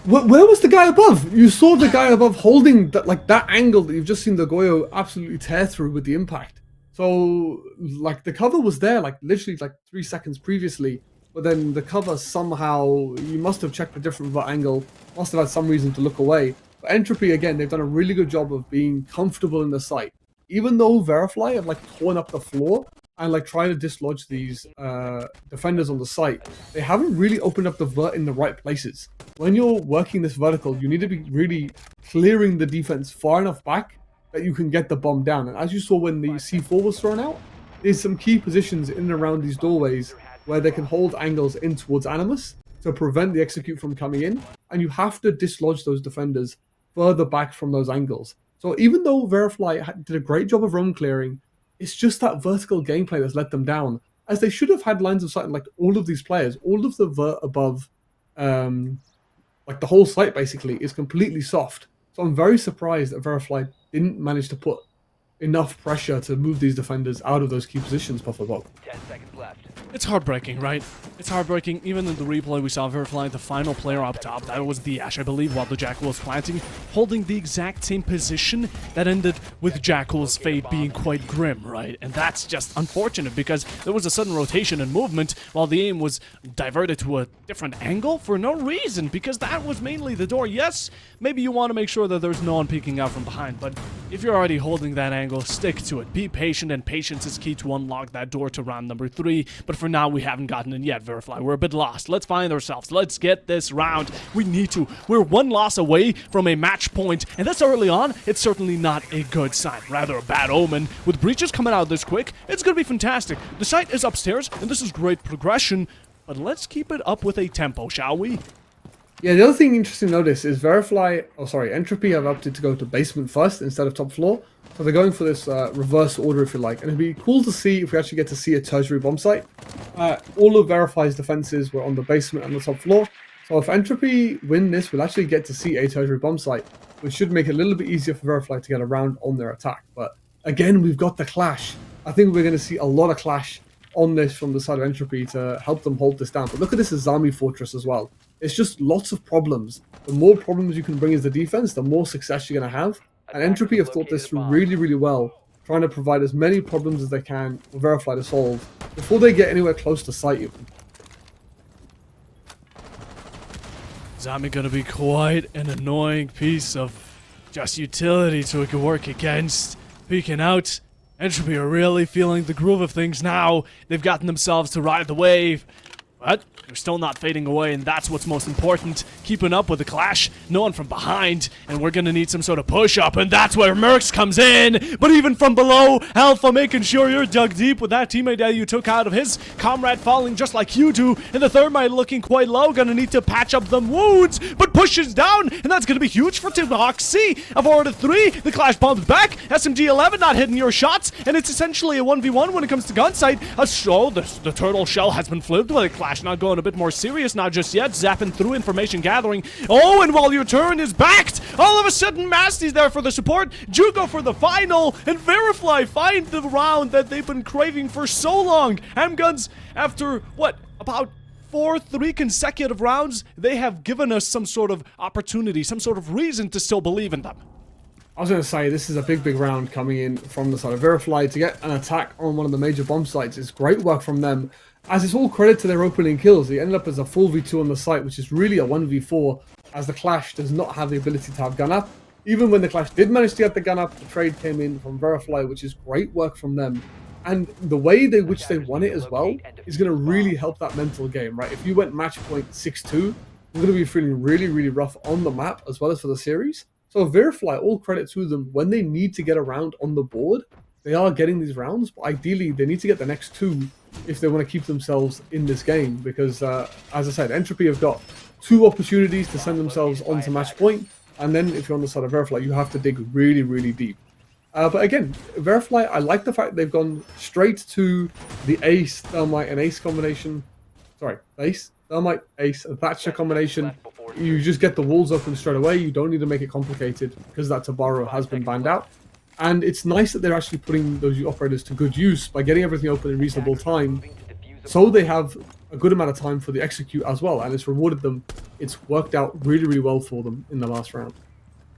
Where was the guy above? You saw the guy above holding that, like, that angle that you've just seen the Goyo absolutely tear through with the impact. So, like, the cover was there, like, literally, like, 3 seconds previously. But then the cover somehow, you must have checked a different angle, must have had some reason to look away. But Entropy, again, they've done a really good job of being comfortable in the site. Even though Virifly have, like, torn up the floor and, like, trying to dislodge these defenders on the site, they haven't really opened up the vert in the right places. When you're working this vertical, you need to be really clearing the defense far enough back that you can get the bomb down. And as you saw when the C4 was thrown out, there's some key positions in and around these doorways where they can hold angles in towards Animus to prevent the execute from coming in, and you have to dislodge those defenders further back from those angles. So even though Virifly did a great job of roam clearing, it's just that vertical gameplay that's let them down, as they should have had lines of sight, like all of these players, all of the vert above, like the whole site basically is completely soft. So I'm very surprised that Virifly didn't manage to put enough pressure to move these defenders out of those key positions, Puffer Bob. 10 seconds left. It's heartbreaking, right? It's heartbreaking. Even in the replay, we saw Virifly, the final player up top. That was the Ash, I believe, while the Jackal was planting, holding the exact same position that ended with Jackal's fate being quite grim, right? And that's just unfortunate because there was a sudden rotation and movement while the aim was diverted to a different angle for no reason, because that was mainly the door. Yes, maybe you want to make sure that there's no one peeking out from behind, but if you're already holding that angle, stick to it. Be patient, and patience is key to unlock that door to round number 3. But for now, we haven't gotten in yet, Virifly. We're a bit lost. Let's find ourselves. Let's get this round. We need to. We're one loss away from a match point, and this early on, it's certainly not a good sign. Rather a bad omen. With breaches coming out this quick, it's going to be fantastic. The site is upstairs, and this is great progression, but let's keep it up with a tempo, shall we? Yeah, the other thing interesting to notice is Entropy have opted to go to basement first instead of top floor. So they're going for this reverse order, if you like. And it'd be cool to see if we actually get to see a tertiary bomb site. All of Verifly's defenses were on the basement and the top floor. So if Entropy win this, we'll actually get to see a tertiary bomb site, which should make it a little bit easier for Virifly to get around on their attack. But again, we've got the Clash. I think we're going to see a lot of Clash on this from the side of Entropy to help them hold this down. But look at this Azami Fortress as well. It's just lots of problems. The more problems you can bring as the defense, the more success you're going to have. And Entropy have thought this through really, really well, trying to provide as many problems as they can for Virifly to solve before they get anywhere close to sight even. Zami gonna be quite an annoying piece of just utility to work against. Peeking out. Entropy are really feeling the groove of things now. They've gotten themselves to ride the wave. But they're still not fading away, and that's what's most important. Keeping up with the Clash, no one from behind, and we're gonna need some sort of push-up, and that's where Mercs comes in. But even from below, Alpha making sure you're dug deep with that teammate that you took out of his comrade falling just like you do, and the Thermite looking quite low, gonna need to patch up them wounds, but pushes down, and that's gonna be huge for Team Hoxie. Avoided 3, the Clash bombs back, SMG-11 not hitting your shots, and it's essentially a 1v1 when it comes to gunsight. So the turtle shell has been flipped with a Clash not going a bit more serious, not just yet, zapping through information gathering. Oh, and while your turn is backed, all of a sudden Masty's there for the support, Jugo for the final, and Virifly find the round that they've been craving for so long. Handguns, after, what, about 3 consecutive rounds, they have given us some sort of opportunity, some sort of reason to still believe in them. I was going to say, this is a big round coming in from the side of Virifly to get an attack on one of the major bomb sites. It's great work from them, as it's all credit to their opening kills. They ended up as a 4v2 on the site, which is really a 1v4, as the Clash does not have the ability to have gun up. Even when the Clash did manage to get the gun up, the trade came in from Virifly, which is great work from them. And the way which they won it as well is going to really help that mental game, right? If you went match point 6-2, we're going to be feeling really, really rough on the map as well as for the series. So Virifly, all credit to them, when they need to get around on the board, they are getting these rounds, but ideally they need to get the next two if they want to keep themselves in this game, because as I said, Entropy have got 2 opportunities to send themselves onto match point, and then if you're on the side of Virifly, you have to dig really, really deep. But again, Virifly, I like the fact they've gone straight to the Ace, Thermite, and Ace combination. Sorry, Ace, Thermite, Ace, and Thatcher combination. You just get the walls open straight away. You don't need to make it complicated because that Tabaro has been banned out. And it's nice that they're actually putting those operators to good use by getting everything open in reasonable time, so they have a good amount of time for the execute as well, and it's rewarded them. It's worked out really, really well for them in the last round.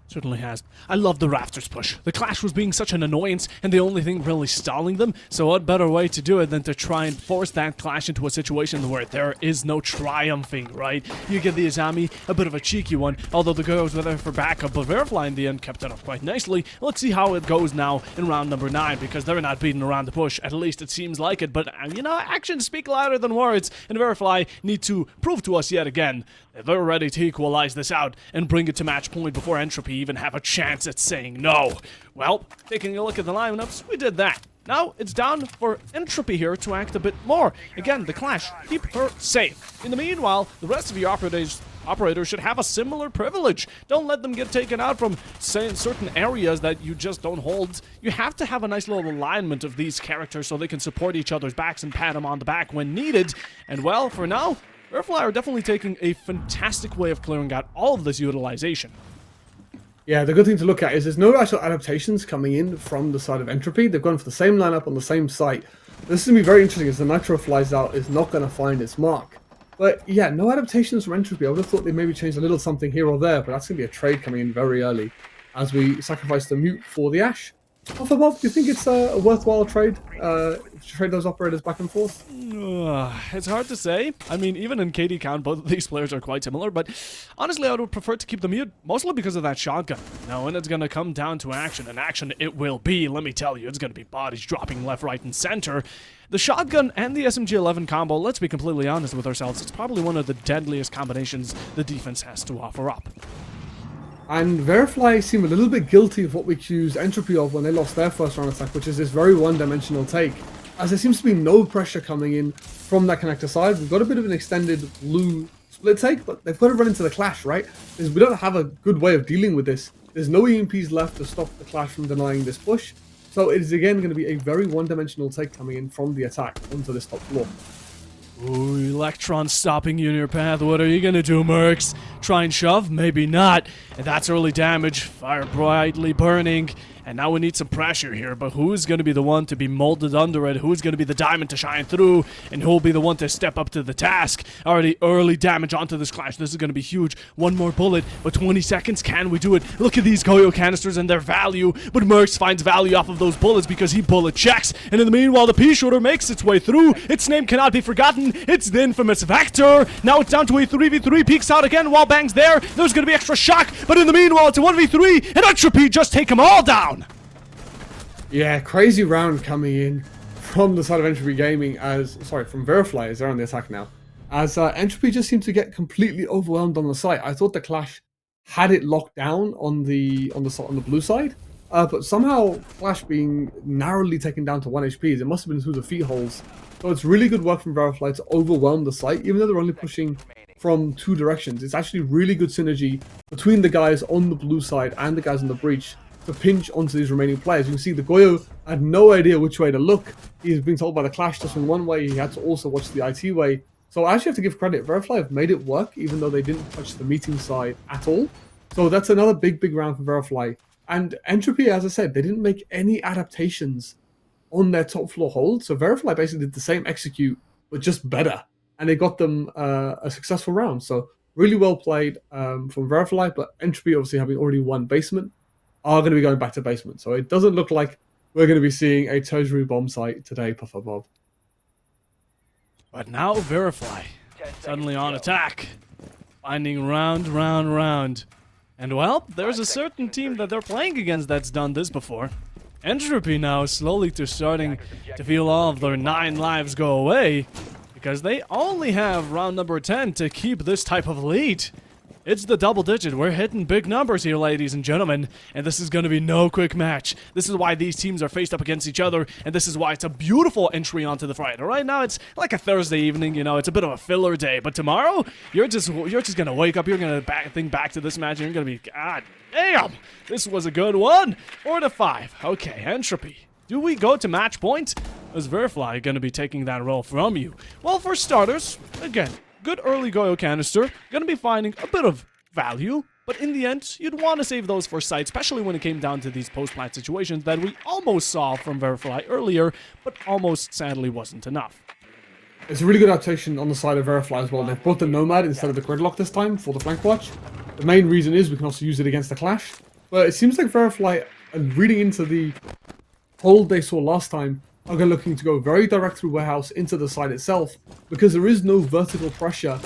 Certainly has. I love the Rafters push. The Clash was being such an annoyance and the only thing really stalling them, so what better way to do it than to try and force that Clash into a situation where there is no triumphing, right? You give the Izami a bit of a cheeky one, although the girls were there for backup, but Virifly in the end kept it up quite nicely. Let's see how it goes now in round number 9, because they're not beating around the push, at least it seems like it, but you know, actions speak louder than words, and Virifly need to prove to us yet again that they're ready to equalize this out and bring it to match point before Entropy even have a chance at saying no. Well, taking a look at the lineups, we did that. Now it's down for Entropy here to act a bit more. Again, the Clash, keep her safe. In the meanwhile, the rest of your operators should have a similar privilege. Don't let them get taken out from certain areas that you just don't hold. You have to have a nice little alignment of these characters so they can support each other's backs and pat them on the back when needed. And well, for now, Virifly are definitely taking a fantastic way of clearing out all of this utilization. Yeah, the good thing to look at is there's no actual adaptations coming in from the side of Entropy. They've gone for the same lineup on the same site. This is going to be very interesting as the Nitro flies out is not going to find its mark. But yeah, no adaptations from Entropy. I would have thought they maybe changed a little something here or there, but that's going to be a trade coming in very early as we sacrifice the Mute for the Ash. For Bob, do you think it's a worthwhile trade to trade those operators back and forth? It's hard to say. I mean, even in KD count, both of these players are quite similar, but honestly, I would prefer to keep the Mute, mostly because of that shotgun. Now, when it's going to come down to action, and action it will be, let me tell you, it's going to be bodies dropping left, right, and center. The shotgun and the SMG-11 combo, let's be completely honest with ourselves, it's probably one of the deadliest combinations the defense has to offer up. And Virifly seem a little bit guilty of what we accused Entropy of when they lost their first round attack, which is this very one-dimensional take. As there seems to be no pressure coming in from that connector side. We've got a bit of an extended blue split take, but they've got to run into the Clash, right? Because we don't have a good way of dealing with this. There's no EMPs left to stop the Clash from denying this push. So it is again going to be a very one-dimensional take coming in from the attack onto this top floor. Ooh, Electron stopping you in your path. What are you gonna do, Mercs? Try and shove? Maybe not. And that's early damage. Fire brightly burning. And now we need some pressure here, but who's going to be the one to be molded under it? Who's going to be the diamond to shine through? And who'll be the one to step up to the task? Already early damage onto this Clash. This is going to be huge. One more bullet, but 20 seconds. Can we do it? Look at these Goyo canisters and their value. But Mercs finds value off of those bullets because he bullet checks. And in the meanwhile, the Pea-Shooter makes its way through. Its name cannot be forgotten. It's the infamous Vector. Now it's down to a 3v3. Peeks out again. Wall bangs there. There's going to be extra shock. But in the meanwhile, it's a 1v3. And Entropy just take them all down. Yeah, crazy round coming in from the side of Entropy Gaming from Virifly as they're on the attack now. As Entropy just seemed to get completely overwhelmed on the site. I thought the Clash had it locked down on the blue side, but somehow Clash being narrowly taken down to 1 HPs, it must have been through the feet holes. So it's really good work from Virifly to overwhelm the site, even though they're only pushing from 2 directions. It's actually really good synergy between the guys on the blue side and the guys on the breach to pinch onto these remaining players. You can see the Goyo had no idea which way to look. He's been told by the Clash to swing one way. He had to also watch the IT way. So I actually have to give credit. Virifly have made it work, even though they didn't touch the meeting side at all. So that's another big round for Virifly. And Entropy, as I said, they didn't make any adaptations on their top floor hold. So Virifly basically did the same execute, but just better. And it got them a successful round. So really well played from Virifly, but Entropy obviously having already won basement, are going to be going back to basement. So it doesn't look like we're going to be seeing a tertiary bomb site today, Puffer Bob. But now Virifly, suddenly on attack, finding round. And well, there's a certain team that they're playing against that's done this before. Entropy now slowly starting to feel all of their 9 lives go away, because they only have round number 10 to keep this type of lead. It's the double digit. We're hitting big numbers here, ladies and gentlemen, and this is going to be no quick match. This is why these teams are faced up against each other, and this is why it's a beautiful entry onto the Friday. Right now, it's like a Thursday evening, you know, it's a bit of a filler day, but tomorrow, you're just going to wake up, you're going to think back to this match, and you're going to be, God damn, this was a good one. 4-5. Okay, Entropy. Do we go to match point? Is Virifly going to be taking that role from you? Well, for starters, again, good early Goyo canister, gonna be finding a bit of value, but in the end, you'd want to save those for sight, especially when it came down to these post-plant situations that we almost saw from Virifly earlier, but almost sadly wasn't enough. It's a really good adaptation on the side of Virifly as well. They've brought the Nomad instead of the Gridlock this time for the flank watch. The main reason is we can also use it against the Clash, but it seems like Virifly, and reading into the hold they saw last time, are looking to go very direct through warehouse into the side itself, because there is no vertical pressure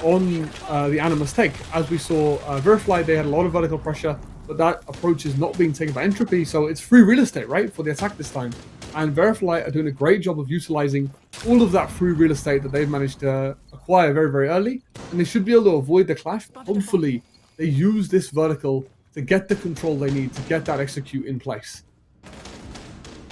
on the Animus take. As we saw Virifly, they had a lot of vertical pressure, but that approach is not being taken by Entropy, so it's free real estate, right, for the attack this time. And Virifly are doing a great job of utilizing all of that free real estate that they've managed to acquire very, very early, and they should be able to avoid the clash. Hopefully, they use this vertical to get the control they need to get that execute in place.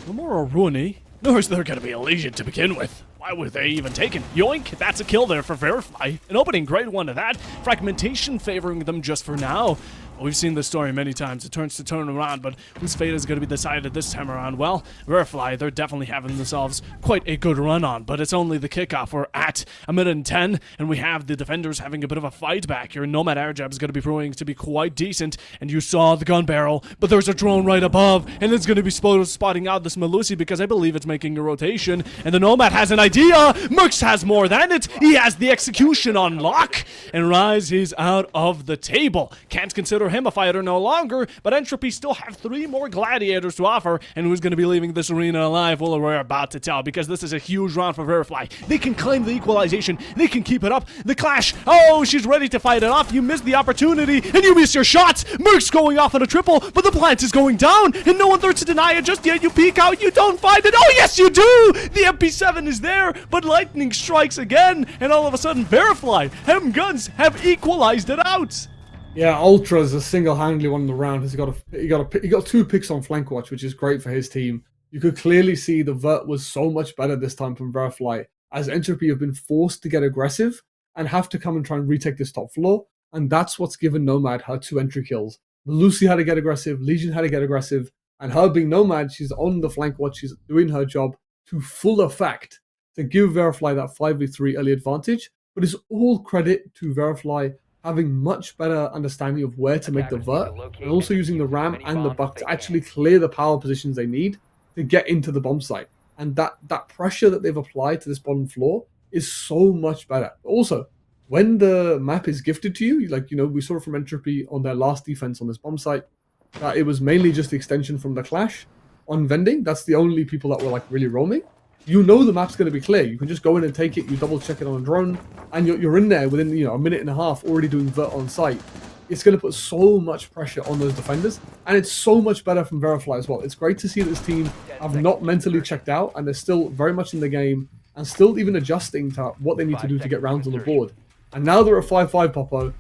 No more Aruni, nor is there going to be a Legion to begin with. Why were they even taken? Yoink! That's a kill there for Virifly. An opening great one to that. Fragmentation favoring them just for now. We've seen this story many times. It turns to turn around, but whose fate is going to be decided this time around? Well, Virifly, they're definitely having themselves quite a good run on, but it's only the kickoff. We're at 1:10, and we have the defenders having a bit of a fight back here. Nomad Air Jab is going to be proving to be quite decent, and you saw the gun barrel, but there's a drone right above, and it's going to be spotting out this Melusi because I believe it's making a rotation, and the Nomad has an idea. Mercs has more than it. He has the execution on lock, and Rise is out of the table. Can't consider him a fighter no longer, but Entropy still have 3 more gladiators to offer, and who's going to be leaving this arena alive? Well, we're about to tell, because this is a huge round for Virifly. They can claim the equalization, they can keep it up. The clash, oh, she's ready to fight it off. You missed the opportunity, and you missed your shots. Merc's going off on a triple, but the plant is going down, and no one there to deny it just yet. You peek out, you don't find it. Oh, yes, you do! The MP7 is there, but lightning strikes again, and all of a sudden, Virifly, hem guns have equalized it out. Yeah, Ultra's a single-handedly won the round. He got 2 picks on flank watch, which is great for his team. You could clearly see the vert was so much better this time from Virifly, as Entropy have been forced to get aggressive and have to come and try and retake this top floor, and that's what's given Nomad her 2 entry kills. Lucy had to get aggressive, Legion had to get aggressive, and her being Nomad, she's on the flank watch, she's doing her job to full effect to give Virifly that 5v3 early advantage, but it's all credit to Virifly having much better understanding of where to make the vert, and also using the ram and the buck to actually clear the power positions they need to get into the bomb site. And that pressure that they've applied to this bottom floor is so much better. Also, when the map is gifted to you, like, you know, we saw it from Entropy on their last defense on this bomb site, that it was mainly just the extension from the Clash on vending. That's the only people that were like really roaming. You know the map's going to be clear. You can just go in and take it, you double check it on a drone, and you're in there within, you know, a minute and a half already doing vert on site. It's going to put so much pressure on those defenders, and it's so much better from Virifly as well. It's great to see that this team have not mentally checked out, and they're still very much in the game, and still even adjusting to what they need to do to get rounds on the board. And now they're at 5-5 Popo.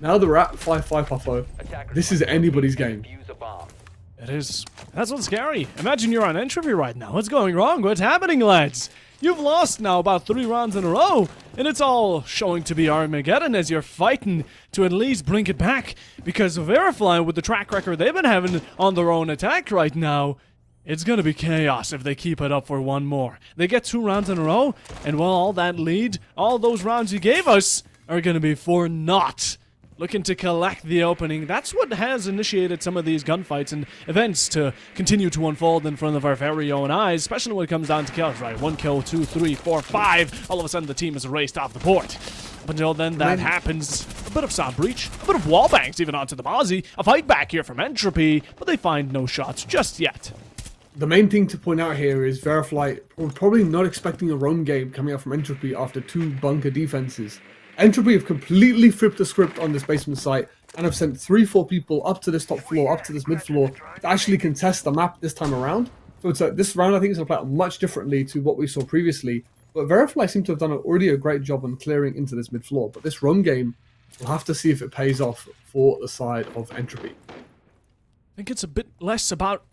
Now they're at 5-5 Popo. This is anybody's game. It is. That's what's scary. Imagine you're on Entropy right now. What's going wrong? What's happening, lads? You've lost now about 3 rounds in a row, and it's all showing to be Armageddon as you're fighting to at least bring it back, because Virifly, with the track record they've been having on their own attack right now, it's gonna be chaos if they keep it up for 1 more. They get 2 rounds in a row, and well, all that lead, all those rounds you gave us, are gonna be for naught. Looking to collect the opening. That's what has initiated some of these gunfights and events to continue to unfold in front of our very own eyes, especially when it comes down to kills, right? 1 kill, 2, 3, 4, 5. All of a sudden, the team is erased off the board. Up until then, that happens. A bit of sound breach, a bit of wall banks even onto the Mozzie. A fight back here from Entropy, but they find no shots just yet. The main thing to point out here is Virifly were probably not expecting a roam game coming out from Entropy after 2 bunker defenses. Entropy have completely flipped the script on this basement site and have sent 3-4 people up to this top floor, up to this mid floor, to actually contest the map this time around. So it's this round I think is going to play out much differently to what we saw previously, But Virifly seem to have done already a great job on clearing into this mid floor. But this run game, we'll have to see if it pays off for the side of Entropy. I think it's a bit less about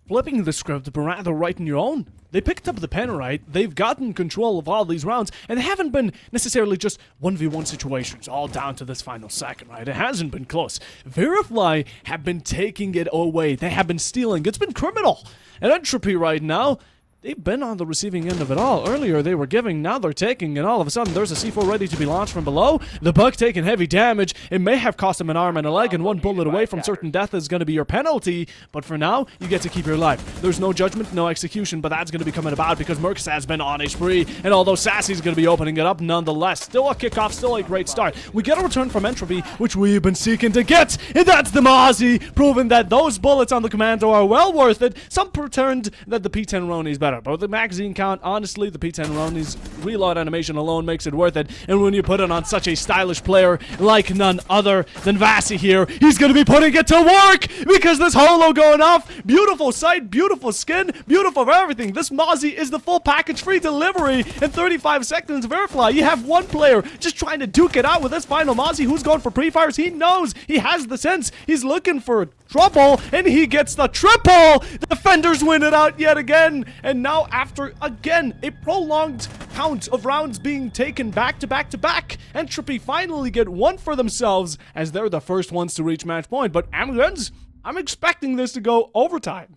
flipping the script, but rather writing your own. They picked up the pen, right? They've gotten control of all these rounds, and they haven't been necessarily just 1v1 situations all down to this final second, right? It hasn't been close. Virifly have been taking it away. They have been stealing. It's been criminal. And Entropy right now, they've been on the receiving end of it all. Earlier they were giving, now they're taking, and all of a sudden there's a C4 ready to be launched from below. The Buck taking heavy damage. It may have cost him an arm and a leg, and one bullet away from certain death is going to be your penalty. But for now, you get to keep your life. There's no judgment, no execution, but that's going to be coming about because Mercs has been on a spree, and although Sassy's going to be opening it up nonetheless, still a kickoff, still a great start. We get a return from Entropy, which we've been seeking to get, and that's the Mozzie, proving that those bullets on the Commando are well worth it. Some pretend that the P10 Roni's better, but with the magazine count, honestly, the P10 Roni's reload animation alone makes it worth it. And when you put it on such a stylish player like none other than Vasi here, he's going to be putting it to work because this holo going off, beautiful sight, beautiful skin, beautiful everything. This Mozzie is the full package, free delivery in 35 seconds. Virifly, you have one player just trying to duke it out with this final Mozzie who's going for pre-fires. He knows, he has the sense, he's looking for trouble, and he gets the triple. The defenders win it out yet again, and now after again a prolonged count of rounds being taken back to back to back, Entropy finally get one for themselves as they're the first ones to reach match point. But I'm expecting this to go overtime.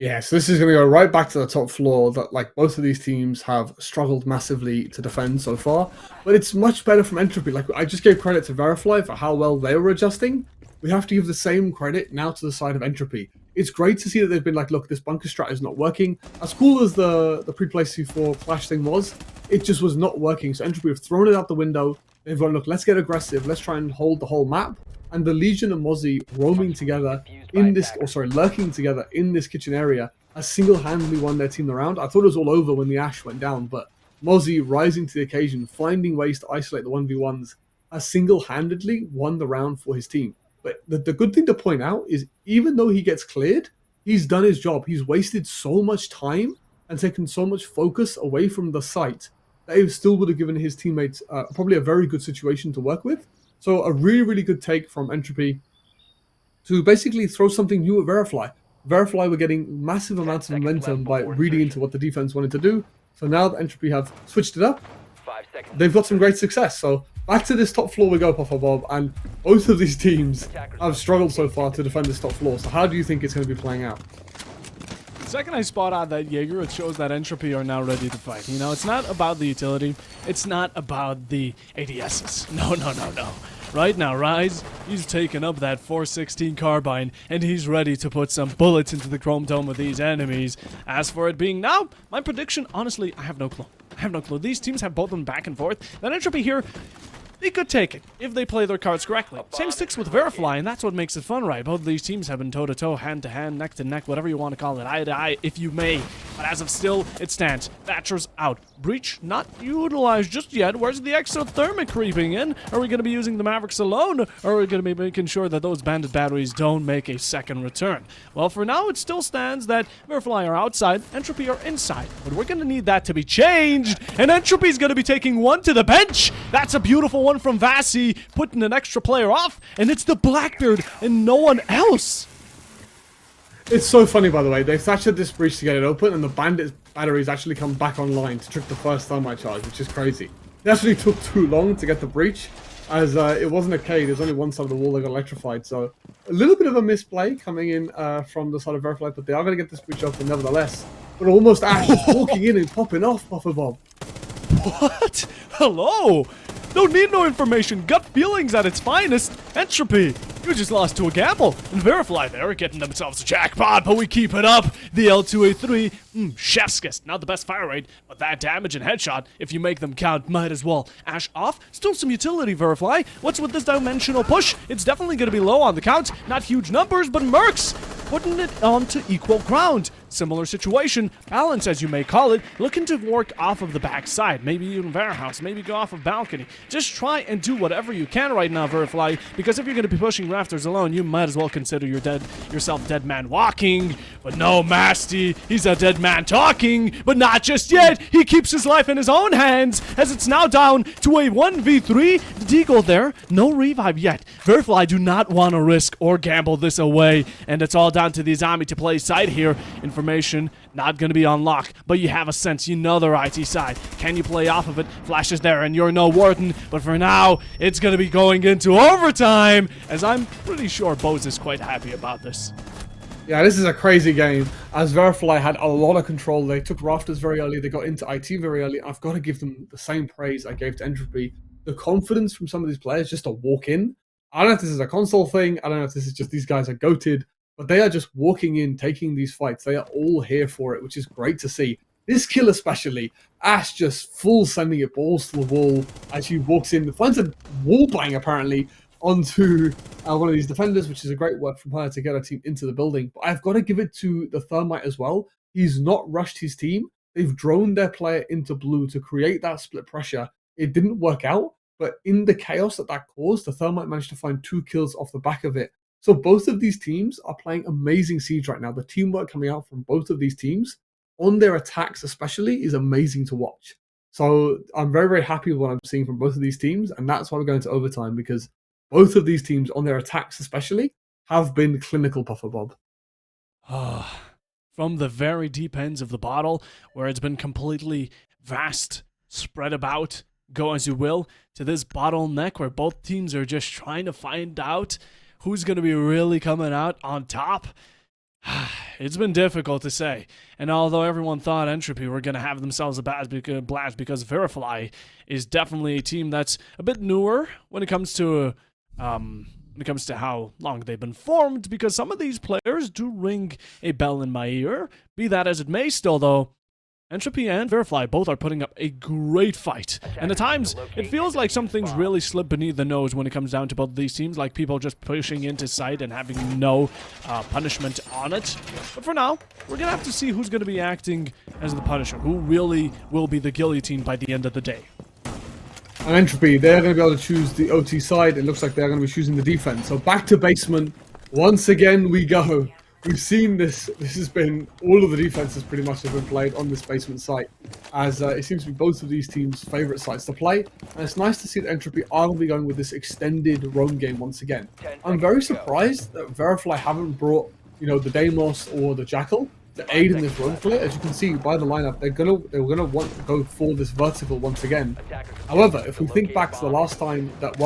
Yes, this is going to go right back to the top floor that like both of these teams have struggled massively to defend so far. But it's much better from Entropy. Like I just gave credit to Virifly for how well they were adjusting. We have to give the same credit now to the side of Entropy. It's great to see that they've been like, look, this bunker strat is not working. As cool as the pre-place C4 flash thing was, it just was not working. So Entropy have thrown it out the window. They've gone, look, let's get aggressive. Let's try and hold the whole map. And the Legion and Mozzie roaming together in this, lurking together in this kitchen area has single-handedly won their team the round. I thought it was all over when the Ash went down, but Mozzie rising to the occasion, finding ways to isolate the 1v1s, has single-handedly won the round for his team. But the good thing to point out is even though he gets cleared, he's done his job. He's wasted so much time and taken so much focus away from the site that he still would have given his teammates probably a very good situation to work with. So a really, really good take from Entropy to basically throw something new at Virifly. Virifly were getting massive amounts of momentum by reading into what the defense wanted to do. So now that Entropy have switched it up, they've got some great success. So back to this top floor we go, Puffer Bob, and both of these teams have struggled so far to defend this top floor. So how do you think it's going to be playing out? The second I spot out that Jaeger, it shows that Entropy are now ready to fight. You know, it's not about the utility. It's not about the ADSs. No. Right now, Rise, he's taken up that 416 carbine, and he's ready to put some bullets into the chrome dome of these enemies. As for it being now, my prediction, honestly, I have no clue. These teams have both been back and forth. That Entropy here, they could take it if they play their cards correctly. Same sticks with Virifly, and that's what makes it fun, right? Both of these teams have been toe-to-toe, hand-to-hand, neck-to-neck, whatever you want to call it, eye-to-eye, if you may. But as of still, it stands. Thatcher's out. Breach not utilized just yet. Where's the exothermic creeping in? Are we going to be using the Mavericks alone? Or are we going to be making sure that those bandit batteries don't make a second return? Well, for now, it still stands that Virifly are outside, Entropy are inside. But we're going to need that to be changed. And Entropy's going to be taking one to the bench. That's a beautiful one from Vasi, putting an extra player off. And it's the Blackbeard and no one else. It's so funny, by the way. They thatchered this breach to get it open, and the bandit batteries actually come back online to trick the first thermite charge, which is crazy. It actually took too long to get the breach, as it wasn't a K. There's only one side of the wall that got electrified, so a little bit of a misplay coming in from the side of Virifly, but they are going to get this breach open nevertheless. But almost Ash walking in and popping off, Puffer Bob. What? Hello? Don't need no information. Gut feelings at its finest. Entropy, you just lost to a gamble. And Virifly, they're getting themselves a jackpot, but we keep it up. The L2A3, chef's kiss. Not the best fire rate, but that damage and headshot, if you make them count, might as well. Ash off, still some utility, Virifly. What's with this dimensional push? It's definitely going to be low on the count. Not huge numbers, but Mercs putting it onto equal ground. similar situation, balance as you may call it, looking to work off of the backside, maybe even warehouse, maybe go off of balcony. Just try and do whatever you can right now, Virifly, because if you're going to be pushing rafters alone, you might as well consider yourself dead man walking. But no, Masty, he's a dead man talking, but not just yet. He keeps his life in his own hands, as it's now down to a 1v3. The deagle there, no revive yet. Virifly do not want to risk or gamble this away, and it's all down to the Izami to play side here. Information not going to be on lock, but you have a sense, you know the IT side. Can you play off of it? Flash is there, and you're no Wharton, but for now, it's going to be going into overtime, as I'm pretty sure Bose is quite happy about this. Yeah, this is a crazy game, as Virifly had a lot of control. They took rafters very early, they got into IT very early. I've got to give them the same praise I gave to Entropy. The confidence from some of these players just to walk in. I don't know if this is a console thing, I don't know if this is just these guys are goated, but they are just walking in, taking these fights. They are all here for it, which is great to see. This kill especially, Ash just full sending it balls to the wall as she walks in, finds a wall bang apparently onto one of these defenders, which is a great work from her to get her team into the building. But I've got to give it to the Thermite as well. He's not rushed his team. They've droned their player into blue to create that split pressure. It didn't work out, but in the chaos that caused, the Thermite managed to find 2 kills off the back of it. So both of these teams are playing amazing Siege right now. The teamwork coming out from both of these teams, on their attacks especially, is amazing to watch. So I'm very, very happy with what I'm seeing from both of these teams, and that's why we're going to overtime, because both of these teams, on their attacks especially, have been clinical, Puffer Bob. From the very deep ends of the bottle, where it's been completely vast, spread about, go as you will, to this bottleneck where both teams are just trying to find out who's going to be really coming out on top. It's been difficult to say. And although everyone thought Entropy were going to have themselves a blast because Virifly is definitely a team that's a bit newer when it comes to how long they've been formed, because some of these players do ring a bell in my ear. Be that as it may, still though, Entropy and Virifly both are putting up a great fight. And at times, it feels like some things really slip beneath the nose when it comes down to both of these teams, like people just pushing into sight and having no punishment on it. But for now, we're going to have to see who's going to be acting as the Punisher, who really will be the guillotine by the end of the day. And Entropy, they're going to be able to choose the OT side. It looks like they're going to be choosing the defense. So back to basement. Once again, we go. We've seen this. This has been all of the defenses pretty much have been played on this basement site, as it seems to be both of these teams' favorite sites to play. And it's nice to see that Entropy are going to be going with this extended roam game once again. I'm very surprised that Virifly haven't brought, the Deimos or the Jackal to aid in this roam clear. As you can see by the lineup, they're gonna want to go for this vertical once again. However, if we think back to the last time that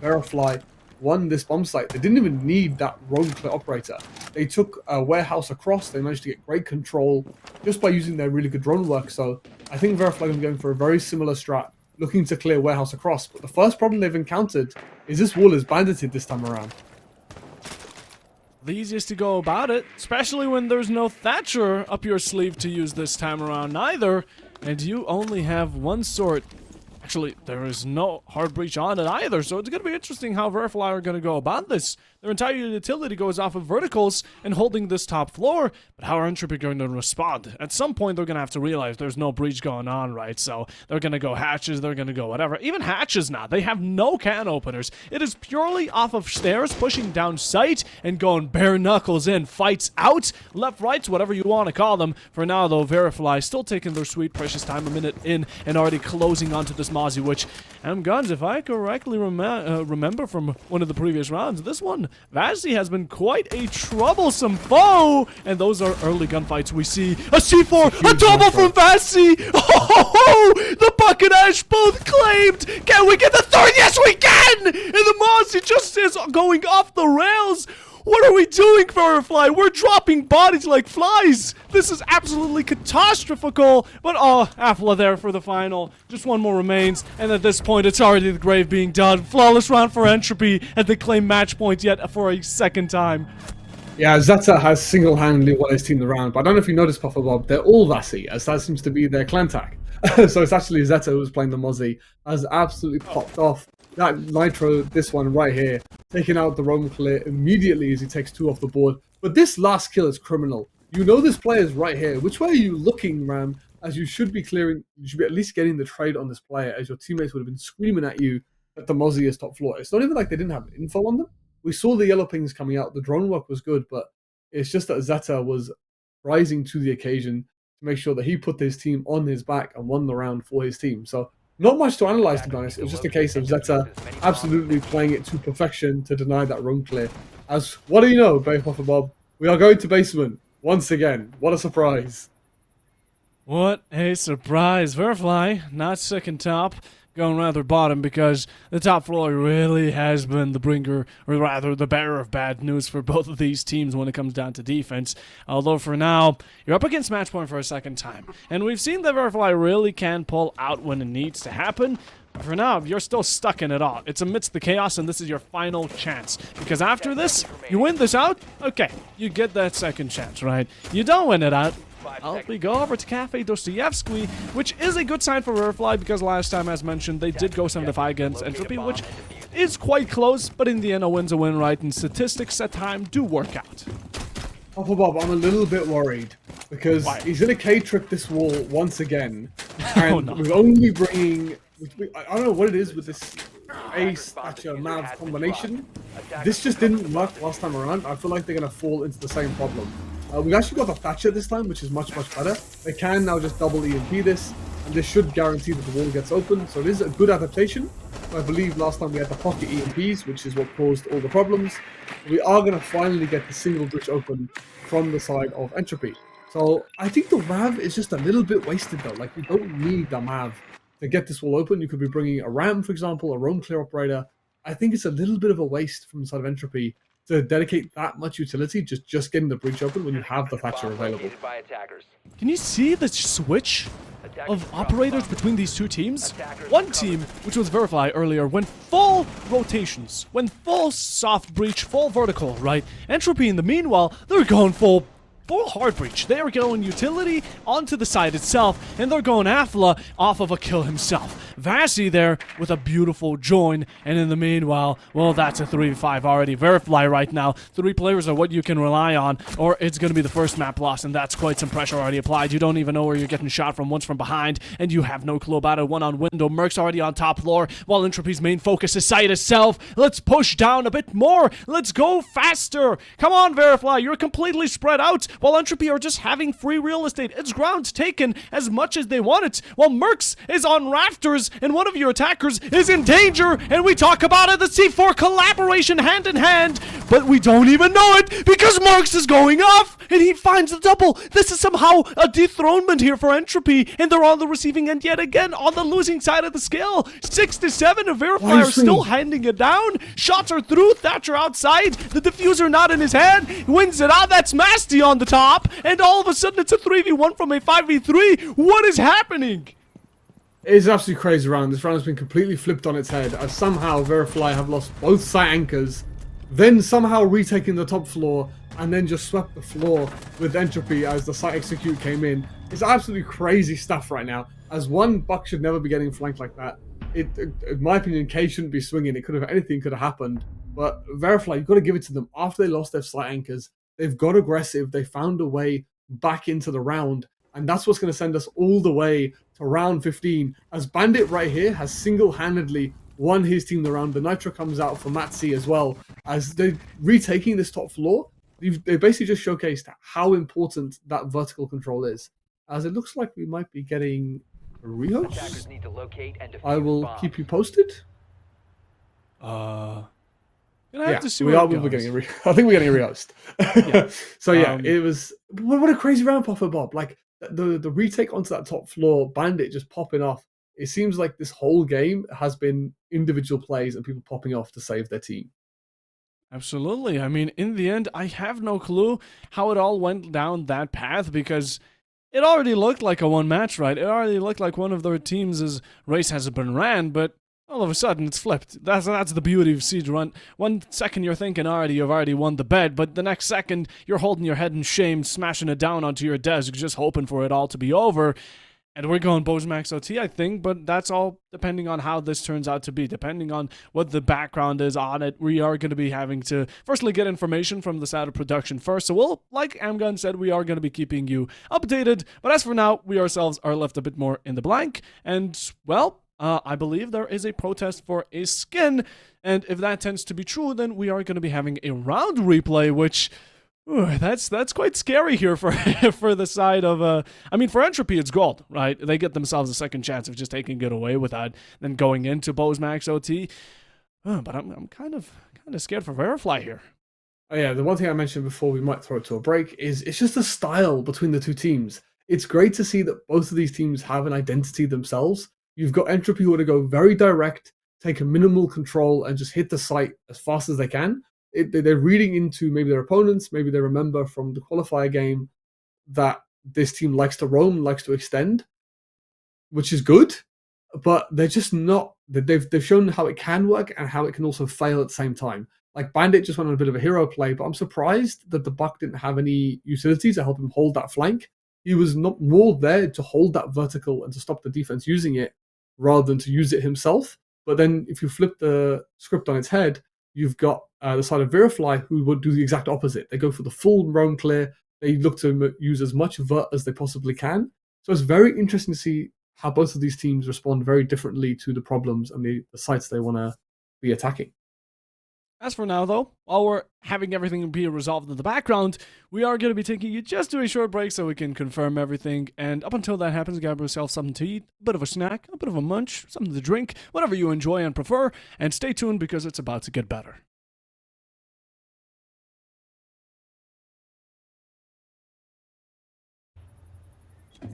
Virifly won this bomb site, they didn't even need that roam clear operator. They took a warehouse across. They managed to get great control just by using their really good drone work. So I think Virifly is going for a very similar strat, looking to clear warehouse across. But the first problem they've encountered is this wall is bandited this time around. The easiest to go about it, especially when there's no Thatcher up your sleeve to use this time around either, and you only have one sort. Actually, there is no hard breach on it either, so it's going to be interesting how Virifly are going to go about this. Their entire utility goes off of verticals and holding this top floor, but how are Entropy going to respond? At some point, they're going to have to realize there's no breach going on, right? So they're going to go hatches, they're going to go whatever. Even hatches now, they have no can openers. It is purely off of stairs, pushing down sight and going bare knuckles in. Fights out, left, rights, whatever you want to call them. For now, though, Virifly still taking their sweet, precious time, a minute in, and already closing onto this Mozzie, which, guns, if I correctly remember from one of the previous rounds, this one, Vazzy has been quite a troublesome foe, and those are early gunfights. We see a C4, a double from Vazzy. Oh, the Buck and Ash both claimed. Can we get the third? Yes, we can. And the Mozzie just is going off the rails. What are we doing, Virifly? We're dropping bodies like flies. This is absolutely catastrophical. But Afla there for the final. Just one more remains. And at this point, it's already the grave being done. Flawless round for Entropy as they claim match point yet for a second time. Yeah, Zeta has single-handedly won his team the round. But I don't know if you noticed, Puffer Bob, they're all Vasi, as that seems to be their clan tag. So it's actually Zeta who was playing the Mozzie. Has absolutely popped off. That Nitro, this one right here, taking out the roam clear immediately as he takes 2 off the board. But this last kill is criminal. You know this player is right here. Which way are you looking, Ram? As you should be clearing, you should be at least getting the trade on this player, as your teammates would have been screaming at you that the Mozzie is top floor. It's not even like they didn't have info on them. We saw the yellow pings coming out. The drone work was good, but it's just that Zeta was rising to the occasion to make sure that he put his team on his back and won the round for his team. So not much to analyze, to be honest. It was just a case of Zeta absolutely playing it to perfection to deny that run clear. As what do you know, Bay Puffer Bob? We are going to basement once again. What a surprise! What a surprise. Virifly, not second top, going rather bottom because the top floor really has been the bringer, or rather the bearer of bad news for both of these teams when it comes down to defense. Although for now, you're up against match point for a second time. And we've seen that Virifly really can pull out when it needs to happen. But for now, you're still stuck in it all. It's amidst the chaos, and this is your final chance. Because after this, you win this out, okay, you get that second chance, right? You don't win it out, we go over to Cafe Dostoevsky, which is a good sign for Virifly because last time, as mentioned, they did go 7-5 against Entropy, which is quite close, but in the end, a win's a win, right? And statistics at time do work out. Papa Bob, I'm a little bit worried because he's going to K-trick this wall once again, and we're only bringing. I don't know what it is with this Ace Thatcher Mav combination. This just didn't work last time around. I feel like they're going to fall into the same problem. We've actually got the Thatcher this time, which is much better. They can now just double EMP this, and this should guarantee that the wall gets open. So it is a good adaptation. I believe last time we had the pocket EMPs, which is what caused all the problems. We are going to finally get the single ditch open from the side of Entropy. So I think the Mav is just a little bit wasted though. Like, you don't need the Mav to get this wall open. You could be bringing a Ram, for example, a roam clear operator. I think it's a little bit of a waste from the side of Entropy to dedicate that much utility just getting the breach open when you have the Thatcher available. Can you see the switch of operators between these two teams? One team, which was Virifly earlier, went full rotations, went full soft breach, full vertical, right? Entropy, in the meanwhile, they're going full hard breach. They are going utility onto the side itself, and they're going Afla off of a kill himself. Vasi there with a beautiful join, and in the meanwhile, well, that's a 3-5 already. Virifly right now, 3 players are what you can rely on, or it's going to be the first map loss, and that's quite some pressure already applied. You don't even know where you're getting shot from once from behind, and you have no clue about it. One on window, Merc's already on top floor, while Entropy's main focus is site itself. Let's push down a bit more. Let's go faster. Come on, Virifly, you're completely spread out, while Entropy are just having free real estate. It's ground taken as much as they want it, while Mercs is on rafters, and one of your attackers is in danger, and we talk about it, the C4 collaboration hand in hand, but we don't even know it, because Mercs is going off, and he finds the double. This is somehow a dethronement here for Entropy, and they're on the receiving end yet again, on the losing side of the scale. 6-7, and Virifly are still handing it down. Shots are through, Thatcher outside, the diffuser not in his hand, wins it out. That's Masty on the top, and all of a sudden it's a 3v1 from a 5v3. What is happening? It's an absolutely crazy round. This round has been completely flipped on its head, as somehow Virifly have lost both site anchors, then somehow retaking the top floor, and then just swept the floor with Entropy as the site execute came in. It's absolutely crazy stuff right now, as one Buck should never be getting flanked like that. In my opinion, K shouldn't be swinging. Anything could have happened, but Virifly, you've got to give it to them. After they lost their site anchors, they've got aggressive. They found a way back into the round, and that's what's going to send us all the way to round 15, as Bandit right here has single-handedly won his team the round. The Nitro comes out for Matsi as well, as they're retaking this top floor. They basically just showcased how important that vertical control is, as it looks like we might be getting a rehost. I will keep you posted. Yeah, we're getting I think we're getting a rehost. Yeah. So yeah, it was what a crazy round, Puffer Bob. Like the retake onto that top floor, Bandit just popping off. It seems like this whole game has been individual plays and people popping off to save their team. Absolutely. I mean, in the end, I have no clue how it all went down that path, because it already looked like a one-match, right? It already looked like one of their teams' race has been ran, but all of a sudden it's flipped. That's the beauty of Siege Run. 1 second you're thinking you've already won the bet, but the next second you're holding your head in shame, smashing it down onto your desk, just hoping for it all to be over. And we're going Bo's Max OT, I think, but that's all depending on how this turns out to be, depending on what the background is on it. We are going to be having to firstly get information from the side of production first. So we'll, like Amgun said, we are going to be keeping you updated. But as for now, we ourselves are left a bit more in the blank. And, well, I believe there is a protest for a skin. And if that tends to be true, then we are going to be having a round replay, which... Ooh, that's quite scary here for for the side of I mean, for Entropy it's gold, right? They get themselves a second chance of just taking it away without then going into Bo's Max OT. But I'm kind of scared for Virifly here. Oh yeah, the one thing I mentioned before we might throw it to a break is it's just the style between the two teams. It's great to see that both of these teams have an identity themselves. You've got Entropy who want to go very direct, take a minimal control, and just hit the site as fast as they can. They're reading into maybe their opponents, maybe they remember from the qualifier game that this team likes to roam, likes to extend, which is good, but they're just not. They've shown how it can work and how it can also fail at the same time. Like Bandit just went on a bit of a hero play, but I'm surprised that the Buck didn't have any utility to help him hold that flank. He was not more there to hold that vertical and to stop the defense using it rather than to use it himself. But then if you flip the script on its head, you've got the side of Virifly who would do the exact opposite. They go for the full roam clear. They look to use as much vert as they possibly can. So it's very interesting to see how both of these teams respond very differently to the problems and the sites they want to be attacking. As for now, though, while we're having everything be resolved in the background, we are going to be taking you just to a short break so we can confirm everything. And up until that happens, grab yourself something to eat, a bit of a snack, a bit of a munch, something to drink, whatever you enjoy and prefer. And stay tuned because it's about to get better.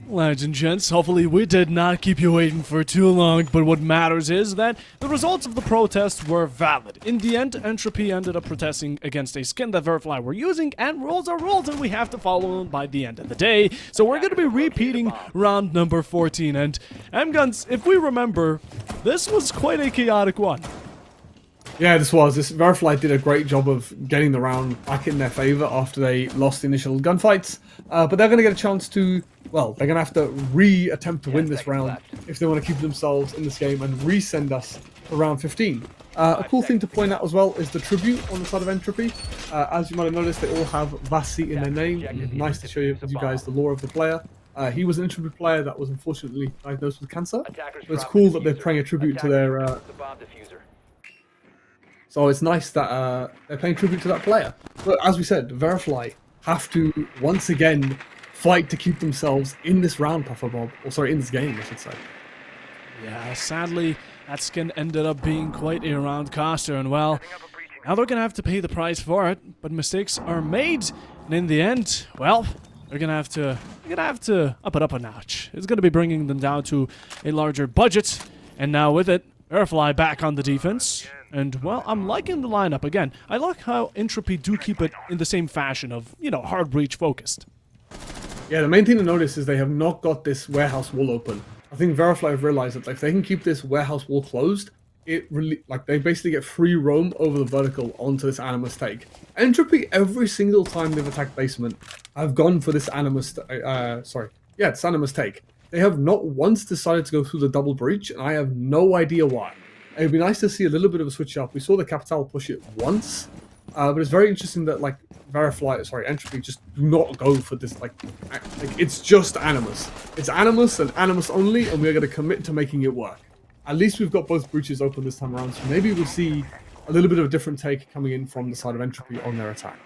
Lads and gents, hopefully we did not keep you waiting for too long, but what matters is that the results of the protests were valid. In the end, Entropy ended up protesting against a skin that Virifly were using, and rules are rules, and we have to follow them by the end of the day. So we're going to be repeating round number 14, and M-Guns, if we remember, this was quite a chaotic one. Yeah, this Virifly did a great job of getting the round back in their favor after they lost the initial gunfights. But they're going to get a chance to, well, they're going to have to re-attempt to win this round if they want to keep themselves in this game and resend us to round 15. A cool thing to point out as well is the tribute on the side of Entropy. As you might have noticed, they all have Vasi in their name. Nice to show you guys the lore of the player. He was an Entropy player that was unfortunately diagnosed with cancer. But it's cool that they're paying a tribute to their... So it's nice that they're paying tribute to that player. But as we said, Virifly have to, once again, fight to keep themselves in this round, Puffer Bob. Or sorry, in this game, I should say. Yeah, sadly, that skin ended up being quite a round coster, and well, now they're going to have to pay the price for it, but mistakes are made, and in the end, well, they're going to have to up it up a notch. It's going to be bringing them down to a larger budget, and now with it, Virifly back on the defense. And, well, I'm liking the lineup. Again, I like how Entropy do keep it in the same fashion of, you know, hard breach focused. Yeah, the main thing to notice is they have not got this warehouse wall open. I think Virifly have realized that if they can keep this warehouse wall closed, it really, like, they basically get free roam over the vertical onto this Animus take. Entropy, every single time they've attacked basement, have gone for this Animus, this Animus take. They have not once decided to go through the double breach, and I have no idea why. It would be nice to see a little bit of a switch up. We saw the Capital push it once, but it's very interesting that like Entropy just do not go for this. Like it's just Animus. It's Animus and Animus only, and we're going to commit to making it work. At least we've got both breaches open this time around, so maybe we'll see a little bit of a different take coming in from the side of Entropy on their attack.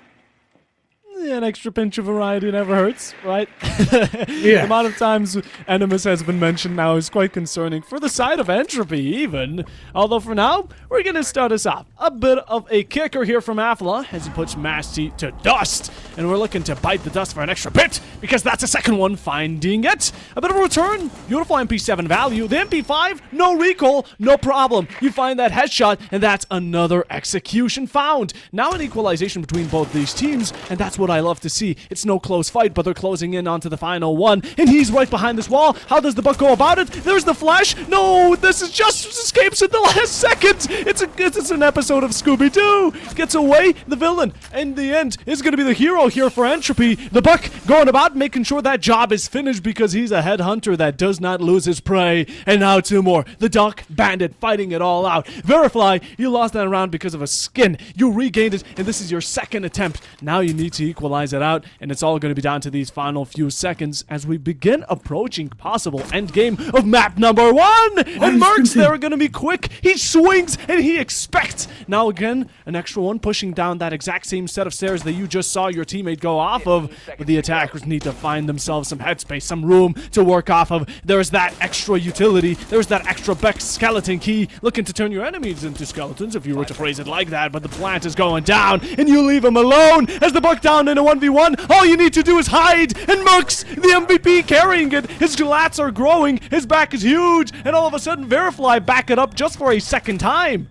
Yeah, an extra pinch of variety never hurts, right? The amount of times Animus has been mentioned now is quite concerning for the side of Entropy, even. Although for now, we're going to start us off. A bit of a kicker here from Afla as he puts Masty to dust. And we're looking to bite the dust for an extra bit, because that's a second one finding it. A bit of a return, beautiful MP7 value. The MP5, no recall, no problem. You find that headshot, and that's another execution found. Now an equalization between both these teams, and that's what I I love to see. It's no close fight, but they're closing in onto the final one, and he's right behind this wall. How does the Buck go about it? There's the flash. No, this is just escapes in the last second. It's an episode of Scooby-Doo. Gets away. The villain, in the end, is going to be the hero here for Entropy. The Buck going about making sure that job is finished because he's a headhunter that does not lose his prey. And now two more. The Duck Bandit fighting it all out. Virifly, you lost that round because of a skin. You regained it, and this is your second attempt. Now you need to equalize it out, and it's all going to be down to these final few seconds as we begin approaching possible endgame of map number 1. And Mercs, they're going to be quick. He swings, and he expects. Now again, an extra one pushing down that exact same set of stairs that you just saw your teammate go off of. But the attackers need to find themselves some headspace, some room to work off of. There's that extra utility. There's that extra Beck skeleton key looking to turn your enemies into skeletons, if you were to phrase it like that. But the plant is going down, and you leave him alone as the Buck down in a 1v1. All you need to do is hide, and Mercs, the MVP, carrying it. His lats are growing, his back is huge, and all of a sudden Virifly back it up just for a second time.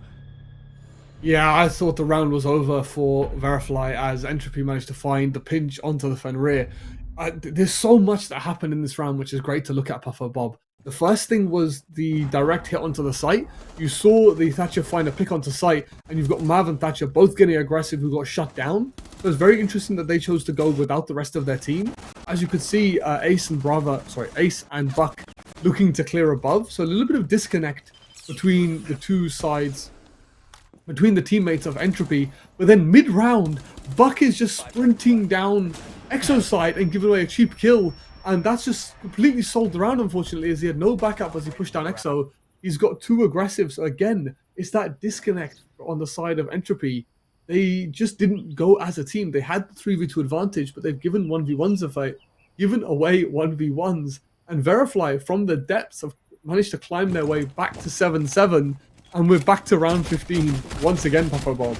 Yeah, I thought the round was over for Virifly as Entropy managed to find the pinch onto the Fenrir. There's so much that happened in this round, which is great to look at, Puffer Bob. The first thing was the direct hit onto the site. You saw the Thatcher find a pick onto site, and you've got Mav and Thatcher both getting aggressive who got shut down. So it's very interesting that they chose to go without the rest of their team. As you could see, Ace and Buck looking to clear above. So a little bit of disconnect between the two sides, between the teammates of Entropy. But then mid-round, Buck is just sprinting down Exo side and giving away a cheap kill. And that's just completely sold around, unfortunately, as he had no backup as he pushed down Exo. He's got too aggressive. So again, it's that disconnect on the side of Entropy. They just didn't go as a team. They had the 3v2 advantage, but they've given 1v1s a fight, given away 1v1s. And Virifly, from the depths, have managed to climb their way back to 7-7. And we're back to round 15 once again, Papa Bob.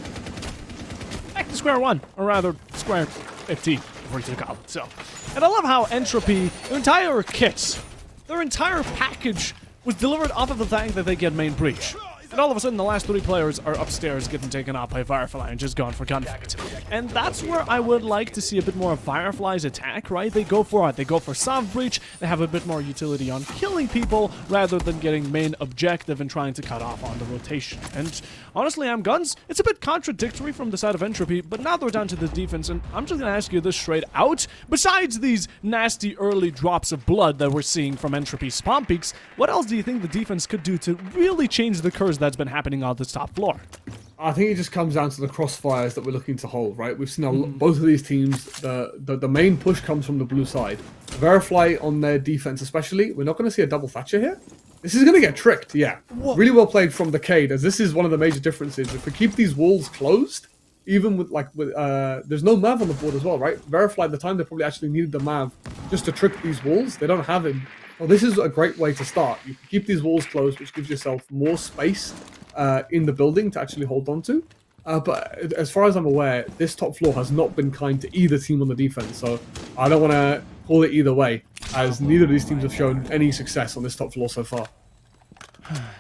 Back to square one, or rather, square 15, before you call it. So, and I love how Entropy, their entire kit, their entire package was delivered off of the fact that they get main breach. And all of a sudden, the last 3 players are upstairs getting taken out by Virifly and just going for gunfight. And that's where I would like to see a bit more of Virifly's attack, right? They go for it. They go for soft breach. They have a bit more utility on killing people rather than getting main objective and trying to cut off on the rotation. And honestly, Guns, it's a bit contradictory from the side of Entropy, but now they're down to the defense, and I'm just going to ask you this straight out. Besides these nasty early drops of blood that we're seeing from Entropy's spawn peaks, what else do you think the defense could do to really change the curse that's been happening on this top floor? I think it just comes down to the crossfires that we're looking to hold, right? We've seen both of these teams, the main push comes from the blue side. Virifly on their defense especially, we're not going to see a double Thatcher here. This is going to get tricked, yeah. Whoa. Really well played from the Cade, as this is one of the major differences. If we keep these walls closed, even with, there's no Mav on the board as well, right? Virifly, at the time, they probably actually needed the Mav just to trick these walls. They don't have him. Well, this is a great way to start. You can keep these walls closed, which gives yourself more space in the building to actually hold on to. But as far as I'm aware, this top floor has not been kind to either team on the defense, so I don't want to call it either way, as neither of these teams have shown any success on this top floor so far.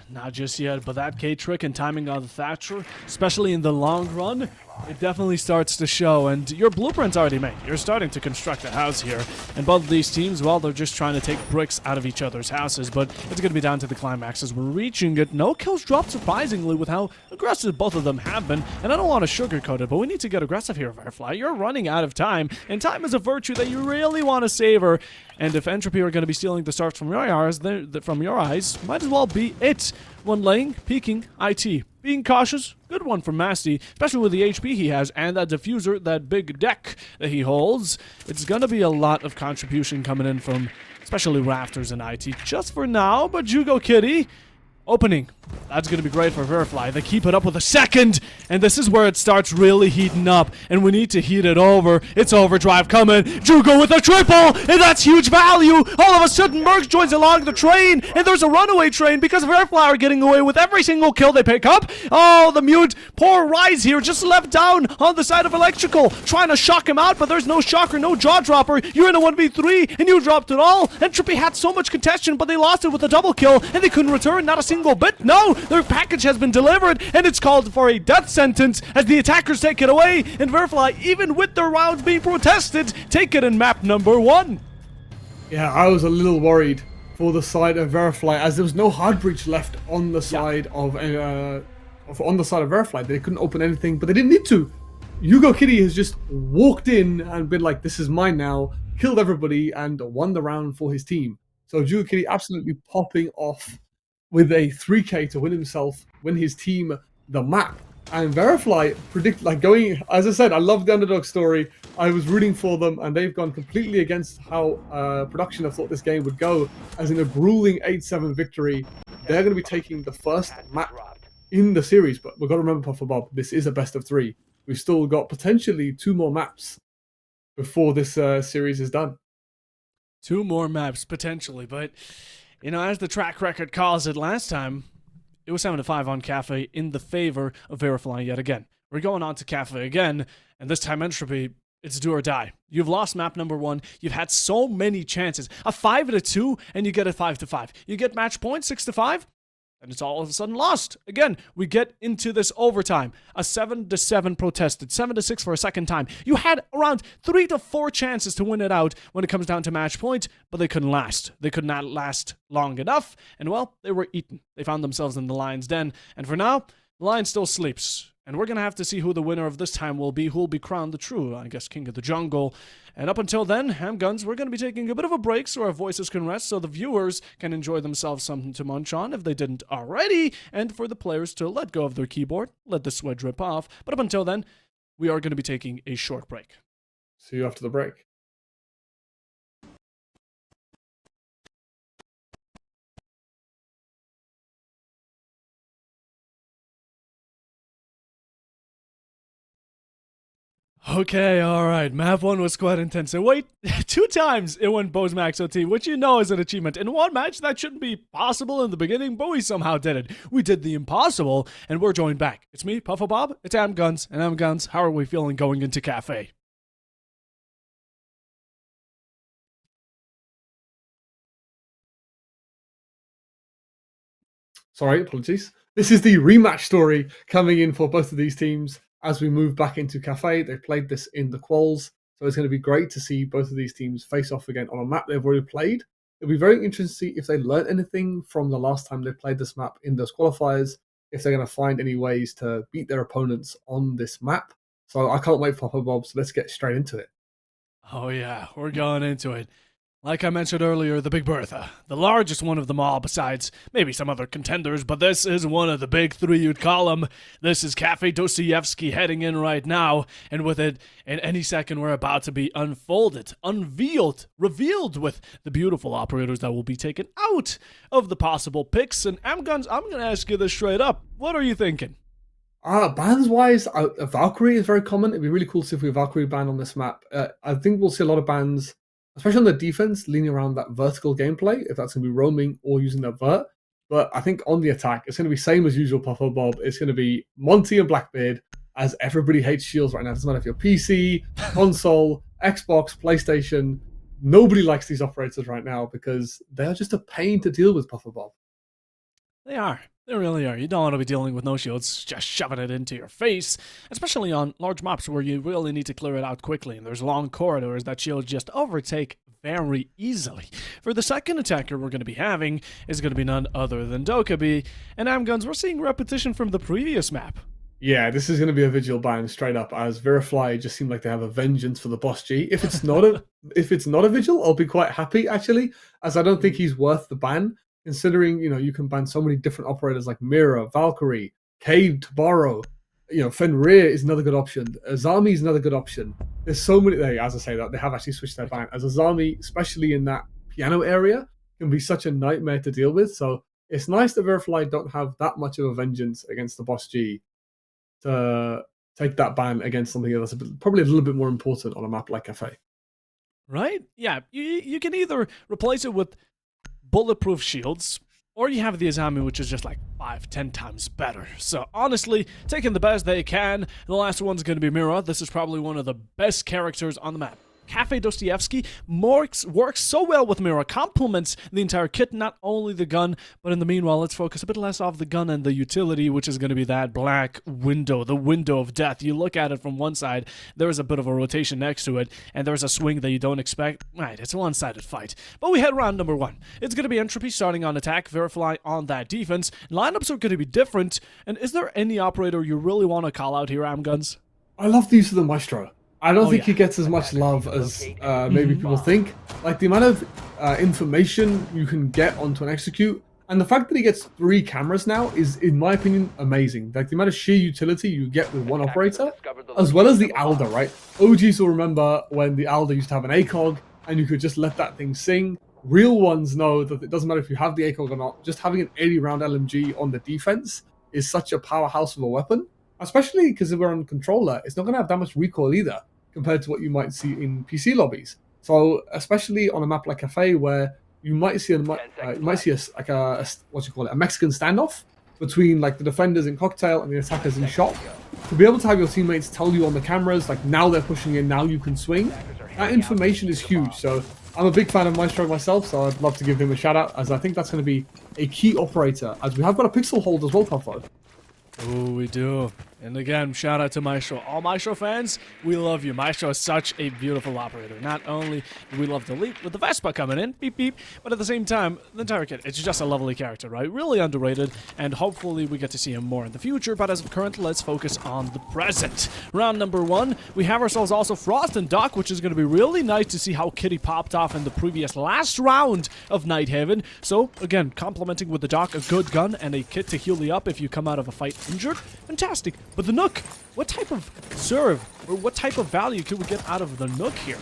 Not just yet, but that K-trick and timing on the Thatcher, especially in the long run, it definitely starts to show, and your blueprint's already made. You're starting to construct a house here, and both of these teams, well, they're just trying to take bricks out of each other's houses, but it's going to be down to the climax as we're reaching it. No kills dropped, surprisingly, with how aggressive both of them have been, and I don't want to sugarcoat it, but we need to get aggressive here, Virifly. You're running out of time, and time is a virtue that you really want to savor, and if Entropy are going to be stealing the stars from your eyes, might as well be it. One lane, peeking, IT. Being cautious, good one from Masty, especially with the HP he has and that diffuser, that big deck that he holds. It's going to be a lot of contribution coming in from especially Rafters and IT just for now, but Jugo Kitty, opening. That's going to be great for Virifly. They keep it up with a second, and this is where it starts really heating up, and we need to heat it over. It's overdrive coming. Jugo with a triple, and that's huge value. All of a sudden, Mercs joins along the train, and there's a runaway train because Virifly are getting away with every single kill they pick up. Oh, the mute, poor Rise here, just left down on the side of Electrical, trying to shock him out, but there's no shocker, no jaw dropper. You're in a 1v3, and you dropped it all. Entropy had so much contention, but they lost it with a double kill, and they couldn't return. Not a single single bit. No, their package has been delivered, and it's called for a death sentence as the attackers take it away, and Virifly, even with their rounds being protested, take it in map number 1. Yeah, I was a little worried for the side of Virifly, as there was no hard breach left on the side of Virifly. They couldn't open anything, but they didn't need to. Hugo Kitty has just walked in and been like, "This is mine now," killed everybody, and won the round for his team. So Hugo Kitty absolutely popping off with a 3K to win his team the map. And Virifly going, as I said, I love the underdog story. I was rooting for them, and they've gone completely against how production have thought this game would go, as in a grueling 8-7 victory. They're going to be taking the first map in the series, but we've got to remember, Puffer Bob, this is a best of 3. We've still got potentially 2 more maps before this series is done. 2 more maps, potentially, but, as the track record calls it last time, it was 7-5 on Cafe in the favor of Virifly yet again. We're going on to Cafe again, and this time Entropy, it's do or die. You've lost map number 1. You've had so many chances. A 5-2, and you get a 5-5. You get match point 6-5, and it's all of a sudden lost. Again, we get into this overtime. A 7-7 protested, 7-6 for a second time. You had around 3 to 4 chances to win it out when it comes down to match point, but they couldn't last. They could not last long enough, and well, they were eaten. They found themselves in the Lion's Den, and for now, the Lion still sleeps. And we're going to have to see who the winner of this time will be, who will be crowned the true, I guess, King of the Jungle. And up until then, Handguns, we're going to be taking a bit of a break so our voices can rest, so the viewers can enjoy themselves something to munch on if they didn't already, and for the players to let go of their keyboard, let the sweat drip off. But up until then, we are going to be taking a short break. See you after the break. Okay, alright, map 1 was quite intense. And wait, 2 times it went Bo's Max OT, which is an achievement. In one match, that shouldn't be possible in the beginning, but we somehow did it. We did the impossible, and we're joined back. It's me, Puffa Bob, it's Amguns, and Amguns, how are we feeling going into Cafe? Sorry, apologies. This is the rematch story coming in for both of these teams as we move back into Cafe. They played this in the quals, so it's going to be great to see both of these teams face off again on a map they've already played. It'll be very interesting to see if they learned anything from the last time they played this map in those qualifiers, if they're going to find any ways to beat their opponents on this map. So I can't wait for Papa Bob, so let's get straight into it. Oh yeah, we're going into it. Like I mentioned earlier, the Big Bertha, the largest one of them all besides maybe some other contenders, but this is one of the big 3 you'd call them. This is Cafe Dostoevsky heading in right now, and with it, in any second we're about to be revealed with the beautiful operators that will be taken out of the possible picks. And Amguns, I'm going to ask you this straight up. What are you thinking? Bans-wise, Valkyrie is very common. It'd be really cool to see if we have Valkyrie ban on this map. I think we'll see a lot of bans, especially on the defense, leaning around that vertical gameplay, if that's going to be roaming or using that vert. But I think on the attack, it's going to be same as usual, Puffer Bob. It's going to be Monty and Blackbeard, as everybody hates shields right now. It doesn't matter if you're PC, console, Xbox, PlayStation. Nobody likes these operators right now because they are just a pain to deal with, Puffer Bob. They are. They really are. You don't want to be dealing with no shields, just shoving it into your face, especially on large maps where you really need to clear it out quickly, and there's long corridors that shields just overtake very easily. For the second attacker we're going to be having is going to be none other than Dokkaebi, and Amguns, we're seeing repetition from the previous map. Yeah, this is going to be a Vigil ban straight up, as Virifly just seemed like they have a vengeance for the Boss G. If it's not a Vigil, I'll be quite happy actually, as I don't think he's worth the ban. Considering, you can ban so many different operators like Mira, Valkyrie, Cade to borrow. Fenrir is another good option. Azami is another good option. There's so many, as I say that, they have actually switched their ban. As Azami, especially in that piano area, can be such a nightmare to deal with. So it's nice that Virifly don't have that much of a vengeance against the Boss G to take that ban against something that's probably a little bit more important on a map like Cafe. Right? Yeah, you can either replace it with bulletproof shields, or you have the Azami, which is just like 5-10 times better. So honestly, taking the best they can. The last one's going to be Mira. This is probably one of the best characters on the map. Cafe Dostoevsky works so well with Mira, complements the entire kit, not only the gun, but in the meanwhile, let's focus a bit less off the gun and the utility, which is going to be that black window, the window of death. You look at it from one side, there is a bit of a rotation next to it, and there's a swing that you don't expect. Right, it's a one-sided fight. But we hit round number 1. It's going to be Entropy starting on attack, Virifly on that defense. Lineups are going to be different, and is there any operator you really want to call out here, Amguns? I love the use of the Maestro. I don't think he gets as much love as maybe people think. Like, the amount of information you can get onto an execute, and the fact that he gets 3 cameras now is, in my opinion, amazing. Like, the amount of sheer utility you get with one operator, as well as the Alder, right? OGs will remember when the Alder used to have an ACOG, and you could just let that thing sing. Real ones know that it doesn't matter if you have the ACOG or not, just having an 80-round LMG on the defense is such a powerhouse of a weapon. Especially because if we're on controller, it's not going to have that much recoil either, compared to what you might see in PC lobbies. So, especially on a map like Cafe, where you might see a what you call it, a Mexican standoff between like the defenders in Cocktail and the attackers in Shop. To be able to have your teammates tell you on the cameras, like, now they're pushing in, now you can swing, that information is huge. So I'm a big fan of Maestro myself, so I'd love to give him a shout out, as I think that's going to be a key operator, as we have got a pixel hold as well, Puffo. Oh, we do. And again, shout out to Maestro. All Maestro fans, we love you. Maestro is such a beautiful operator. Not only do we love the leap with the Vespa coming in, beep beep, but at the same time, the entire kit, it's just a lovely character, right? Really underrated, and hopefully we get to see him more in the future, but as of current, let's focus on the present. Round number 1, we have ourselves also Frost and Doc, which is going to be really nice to see how Kitty popped off in the previous last round of Nighthaven. So, again, complementing with the Doc, a good gun and a kit to heal you up if you come out of a fight injured. Fantastic. But the Nook, what type of serve or what type of value could we get out of the Nook here?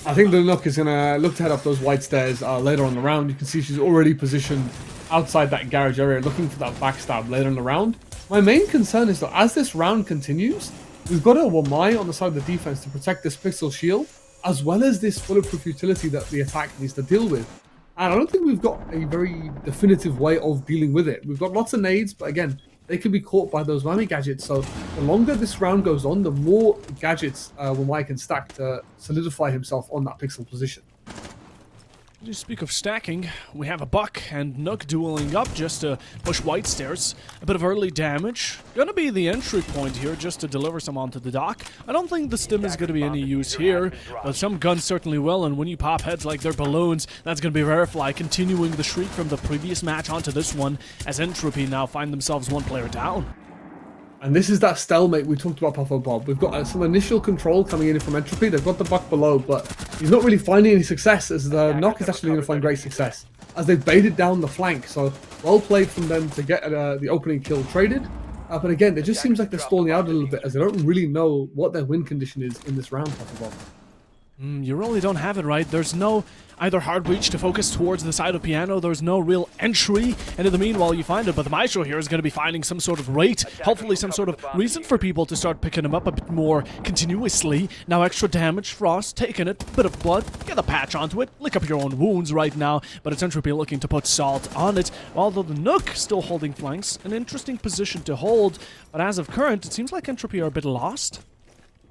I think the Nook is going to look to head up those white stairs later on the round. You can see she's already positioned outside that garage area, looking for that backstab later in the round. My main concern is that as this round continues, we've got a Wamai on the side of the defense to protect this pixel shield, as well as this bulletproof utility that the attack needs to deal with. And I don't think we've got a very definitive way of dealing with it. We've got lots of nades, but again, they can be caught by those whammy gadgets. So the longer this round goes on, the more gadgets Wamai can stack to solidify himself on that pixel position. You speak of stacking, we have a Buck and Nook dueling up just to push white stairs. A bit of early damage. Gonna be the entry point here just to deliver some onto the Dock. I don't think the stim is gonna be any use here, but some guns certainly will, and when you pop heads like they're balloons, that's gonna be Virifly continuing the streak from the previous match onto this one, as Entropy now find themselves 1 player down. And this is that stalemate we talked about, Puffo Bob. We've got some initial control coming in from Entropy. They've got the Buck below, but he's not really finding any success, as the Knock is actually going to find great success, as they've baited down the flank. So well played from them to get the opening kill traded. But again, it just seems like they're stalling out a little bit, as they don't really know what their win condition is in this round, Puffo Bob. You really don't have it right. There's no either hard reach to focus towards the side of piano. There's no real entry, and in the meanwhile you find it. But the Maestro here is going to be finding some sort of rate, hopefully some sort of reason for people to start picking him up a bit more continuously. Now extra damage, Frost taking it, bit of blood, get a patch onto it, lick up your own wounds right now, but it's Entropy looking to put salt on it, although the Nook still holding flanks, an interesting position to hold, but as of current, it seems like Entropy are a bit lost.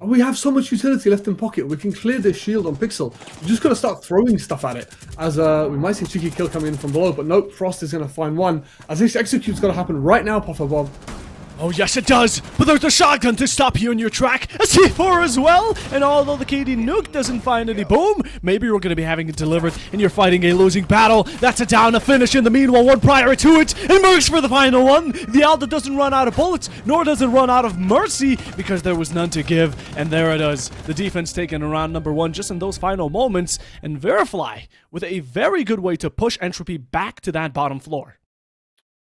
We have so much utility left in pocket. We can clear this shield on Pixel. We're just going to start throwing stuff at it. As we might see a cheeky kill coming in from below, but nope, Frost is going to find one. As this execute's going to happen right now, Puffer Bob. Oh yes it does, but there's a shotgun to stop you in your track, a C4 as well, and although the KD nuke doesn't find any boom, maybe we're going to be having it delivered and you're fighting a losing battle. That's a down, a finish in the meanwhile, one prior to it, and Mercs for the final one. The Alda doesn't run out of bullets, nor does it run out of mercy, because there was none to give, and there it is. The defense taken around number 1 just in those final moments, and Virifly with a very good way to push Entropy back to that bottom floor.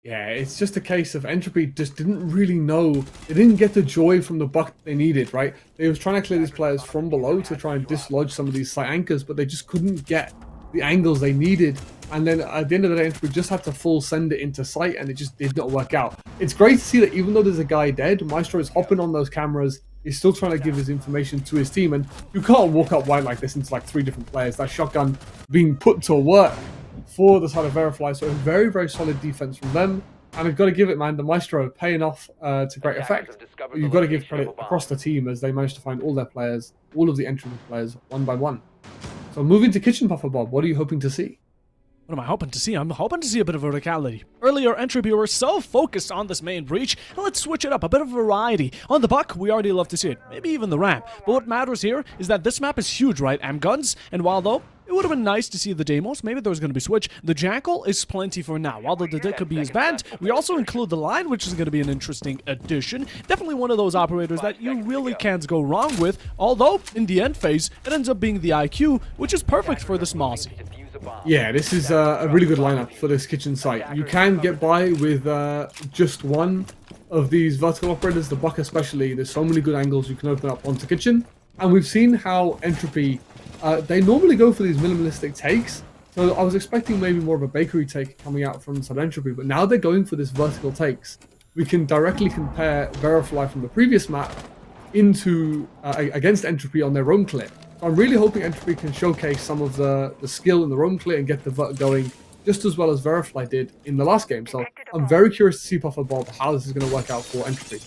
Yeah, it's just a case of Entropy just didn't really know. They didn't get the joy from the buck they needed, right? They was trying to clear these players from below to try and dislodge some of these site anchors, but they just couldn't get the angles they needed. And then at the end of the day, Entropy just had to full send it into sight, and it just did not work out. It's great to see that even though there's a guy dead, Maestro is hopping on those cameras. He's still trying to give his information to his team, and you can't walk up wide like this into like 3 different players. That shotgun being put to work for the side of Virifly, so a very, very solid defense from them. And I've got to give it, man, the Maestro paying off to great effect. You've got to give credit across the team as they managed to find all their players, all of the Entropy players, one by one. So moving to Kitchen Puffer Bob, what are you hoping to see? What am I hoping to see? I'm hoping to see a bit of verticality. Earlier, Entropy were so focused on this main breach, and let's switch it up, a bit of variety. On the buck, we already love to see it, maybe even the ramp. But what matters here is that this map is huge, right? Guns, and while though, it would have been nice to see the Deimos, maybe there was going to be switch. The Jackal is plenty for now. While the Dick could be his band, we also include the Line, which is going to be an interesting addition. Definitely one of those operators that you really can't go wrong with, although, in the end phase, it ends up being the IQ, which is perfect for the Smalsy. Yeah, this is a really good lineup for this kitchen site. You can get by with just one of these vertical operators, the buck especially. There's so many good angles you can open up onto kitchen. And we've seen how Entropy, they normally go for these minimalistic takes. So I was expecting maybe more of a bakery take coming out from Sub Entropy, but now they're going for this vertical takes. We can directly compare Virifly from the previous map into against Entropy on their roam clear. I'm really hoping Entropy can showcase some of the skill in the roam clear and get the vert going just as well as Virifly did in the last game. So I'm very curious to see Puffer Bob how this is going to work out for Entropy.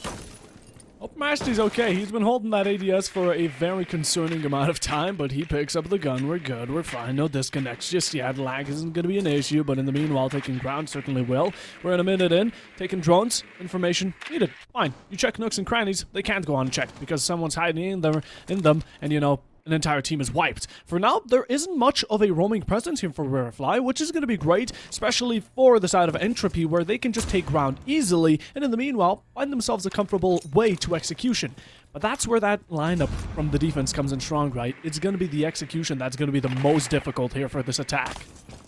Hope Masty's okay. He's been holding that ADS for a very concerning amount of time, but he picks up the gun. We're good. We're fine. No disconnects just yet. Lag isn't going to be an issue, but in the meanwhile, taking ground certainly will. We're in a minute in. Taking drones. Information needed. Fine. You check nooks and crannies. They can't go unchecked because someone's hiding in them, and you know, an entire team is wiped. For now, there isn't much of a roaming presence here for Virifly, which is going to be great, especially for the side of Entropy, where they can just take ground easily, and in the meanwhile, find themselves a comfortable way to execution. But that's where that lineup from the defense comes in strong, right? It's going to be the execution that's going to be the most difficult here for this attack.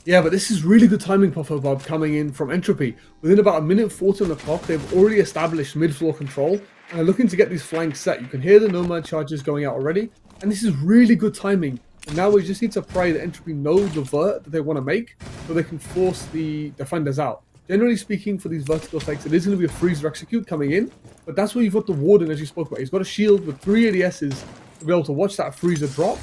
Yeah, but this is really good timing, Puffer Bob, coming in from Entropy. Within about a minute 40 on the clock, they've already established mid-floor control, and are looking to get these flanks set. You can hear the Nomad charges going out already, and this is really good timing. And now we just need to pray that Entropy know the vert that they want to make, so they can force the defenders out. Generally speaking, for these vertical takes, it is going to be a freezer execute coming in, but that's where you've got the Warden, as you spoke about. He's got a shield with 3 ADSs to be able to watch that freezer drop.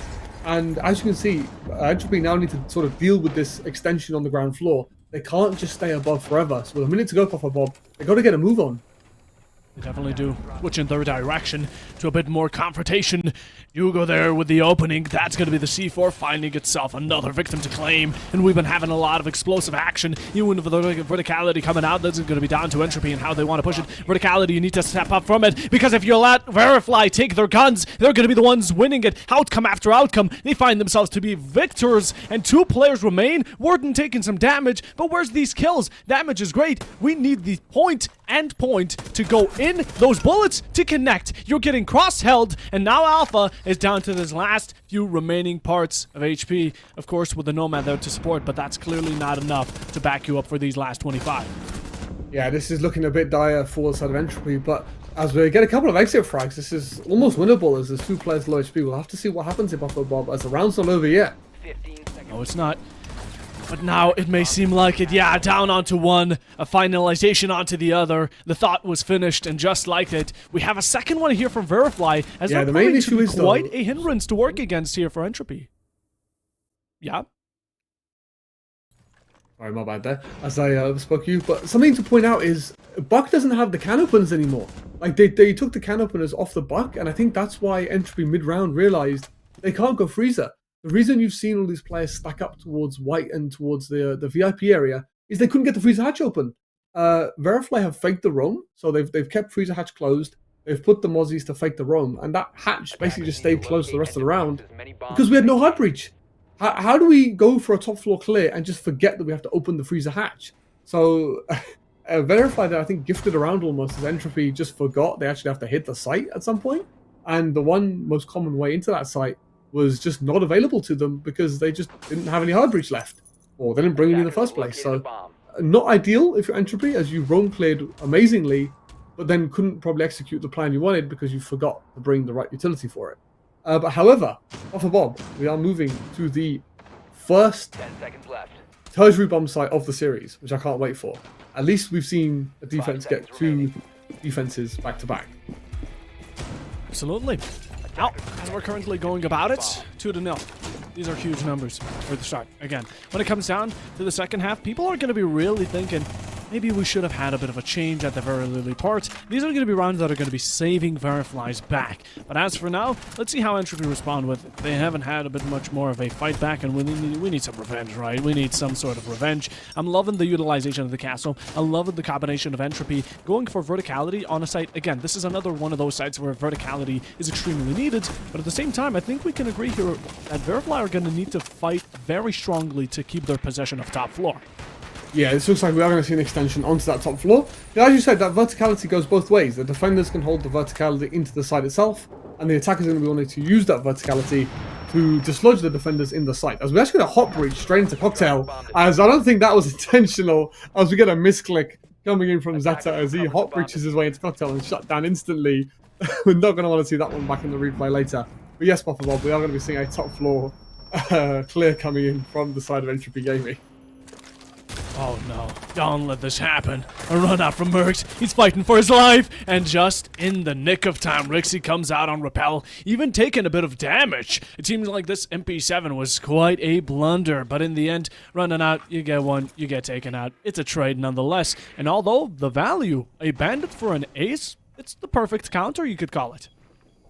And as you can see, Entropy now need to sort of deal with this extension on the ground floor. They can't just stay above forever. So with a minute to go, Puffer Bob, they got to get a move on. They definitely do. Switch in their direction to a bit more confrontation. You go there with the opening. That's going to be the C4 finding itself another victim to claim. And we've been having a lot of explosive action. Even with the verticality coming out, this is going to be down to Entropy and how they want to push it. Verticality, you need to step up from it. Because if you let Virifly take their guns, they're going to be the ones winning it. Outcome after outcome, they find themselves to be victors. And 2 players remain. Warden taking some damage. But where's these kills? Damage is great. We need the point to go in, those bullets to connect. You're getting cross-held, and now Alpha is down to this last few remaining parts of HP. Of course, with the Nomad there to support, but that's clearly not enough to back you up for these last 25. Yeah, this is looking a bit dire for the side of Entropy, but as we get a couple of exit frags, this is almost winnable as there's 2 players low HP. We'll have to see what happens in Puffer Bob as the round's not over yet. No, it's not. But now it may seem like it. Yeah, down onto one, a finalization onto the other. The thought was finished, and just like it, we have a second one here from Virifly, as yeah, the main issue is quite a hindrance to work against here for Entropy. Yeah. Sorry, my bad there, as I spoke you. But something to point out is Buck doesn't have the can openers anymore. Like they took the can openers off the Buck, and I think that's why Entropy mid-round realized they can't go freezer. The reason you've seen all these players stack up towards white and towards the VIP area is they couldn't get the freezer hatch open. Virifly have faked the roam, so they've kept freezer hatch closed. They've put the Mozzies to fake the roam, and that hatch basically just stayed closed for the rest of the round because we had no hard breach. How do we go for a top floor clear and just forget that we have to open the freezer hatch? So Virifly there, I think, gifted around almost as Entropy just forgot they actually have to hit the site at some point, and the one most common way into that site was just not available to them because they just didn't have any hard breach left, or they didn't bring it in the first place. So not ideal if you're Entropy, as you roam cleared amazingly, but then couldn't probably execute the plan you wanted because you forgot to bring the right utility for it. But however, Puffer Bob, we are moving to the first 10 seconds left. tertiary bomb site of the series, which I can't wait for. At least we've seen a defense get 2 defenses back to back. Absolutely. Now, as we're currently going about it, 2-0. These are huge numbers for the start. Again, when it comes down to the second half, people are going to be really thinking, maybe we should have had a bit of a change at the very early part. These are going to be rounds that are going to be saving Virifly's back. But as for now, let's see how Entropy respond with it. They haven't had a bit much more of a fight back, and we need some revenge, right? We need some sort of revenge. I'm loving the utilization of the castle. I'm loving the combination of Entropy going for verticality on a site. Again, this is another one of those sites where verticality is extremely needed, but at the same time, I think we can agree here that Virifly are going to need to fight very strongly to keep their possession of top floor. Yeah, it looks like we are going to see an extension onto that top floor. Yeah, as you said, that verticality goes both ways. The defenders can hold the verticality into the site itself, and the attackers are going to be wanting to use that verticality to dislodge the defenders in the site. As we actually get a hot breach straight into Cocktail, as I don't think that was intentional, as we get a misclick coming in from Zeta as he hot breaches his way into Cocktail and shut down instantly. We're not going to want to see that one back in the replay later. But yes, Papa Bob, we are going to be seeing a top floor clear coming in from the side of Entropy Gaming. Oh no, don't let this happen. A run out from Mercs, he's fighting for his life, and just in the nick of time, Rixie comes out on Repel, even taking a bit of damage. It seems like this MP7 was quite a blunder, but in the end, running out, you get one, you get taken out. It's a trade nonetheless, and although the value, a bandit for an ace, it's the perfect counter, you could call it.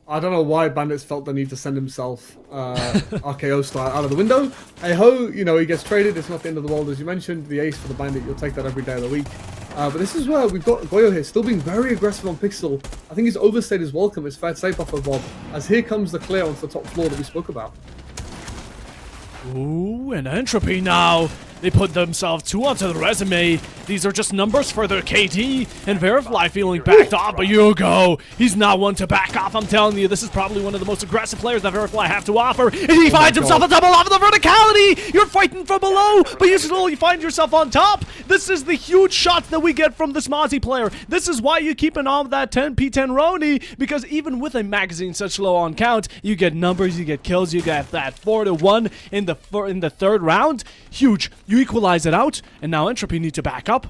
I don't know why Bandits felt the need to send himself RKO style out of the window. Hey ho, you know, he gets traded. It's not the end of the world, as you mentioned. The ace for the Bandit, you'll take that every day of the week. But this is where we've got Goyo here, still being very aggressive on Pixel. I think he's overstayed his welcome, it's fair to say, Papa Bob, as here comes the clear onto the top floor that we spoke about. Ooh, and Entropy now. They put themselves 2 onto the resume. These are just numbers for their KD. And Virifly feeling backed off, but Yugo, he's not one to back off. I'm telling you, this is probably one of the most aggressive players that Virifly have to offer. And he finds himself a double off of the verticality. You're fighting from below, but you slowly find yourself on top. This is the huge shot that we get from this Mozzie player. This is why you keep an eye on that 10p10 Roni, because even with a magazine such low on count, you get numbers, you get kills, you get that 4-1 in the third round. Huge. You equalize it out, and now Entropy need to back up.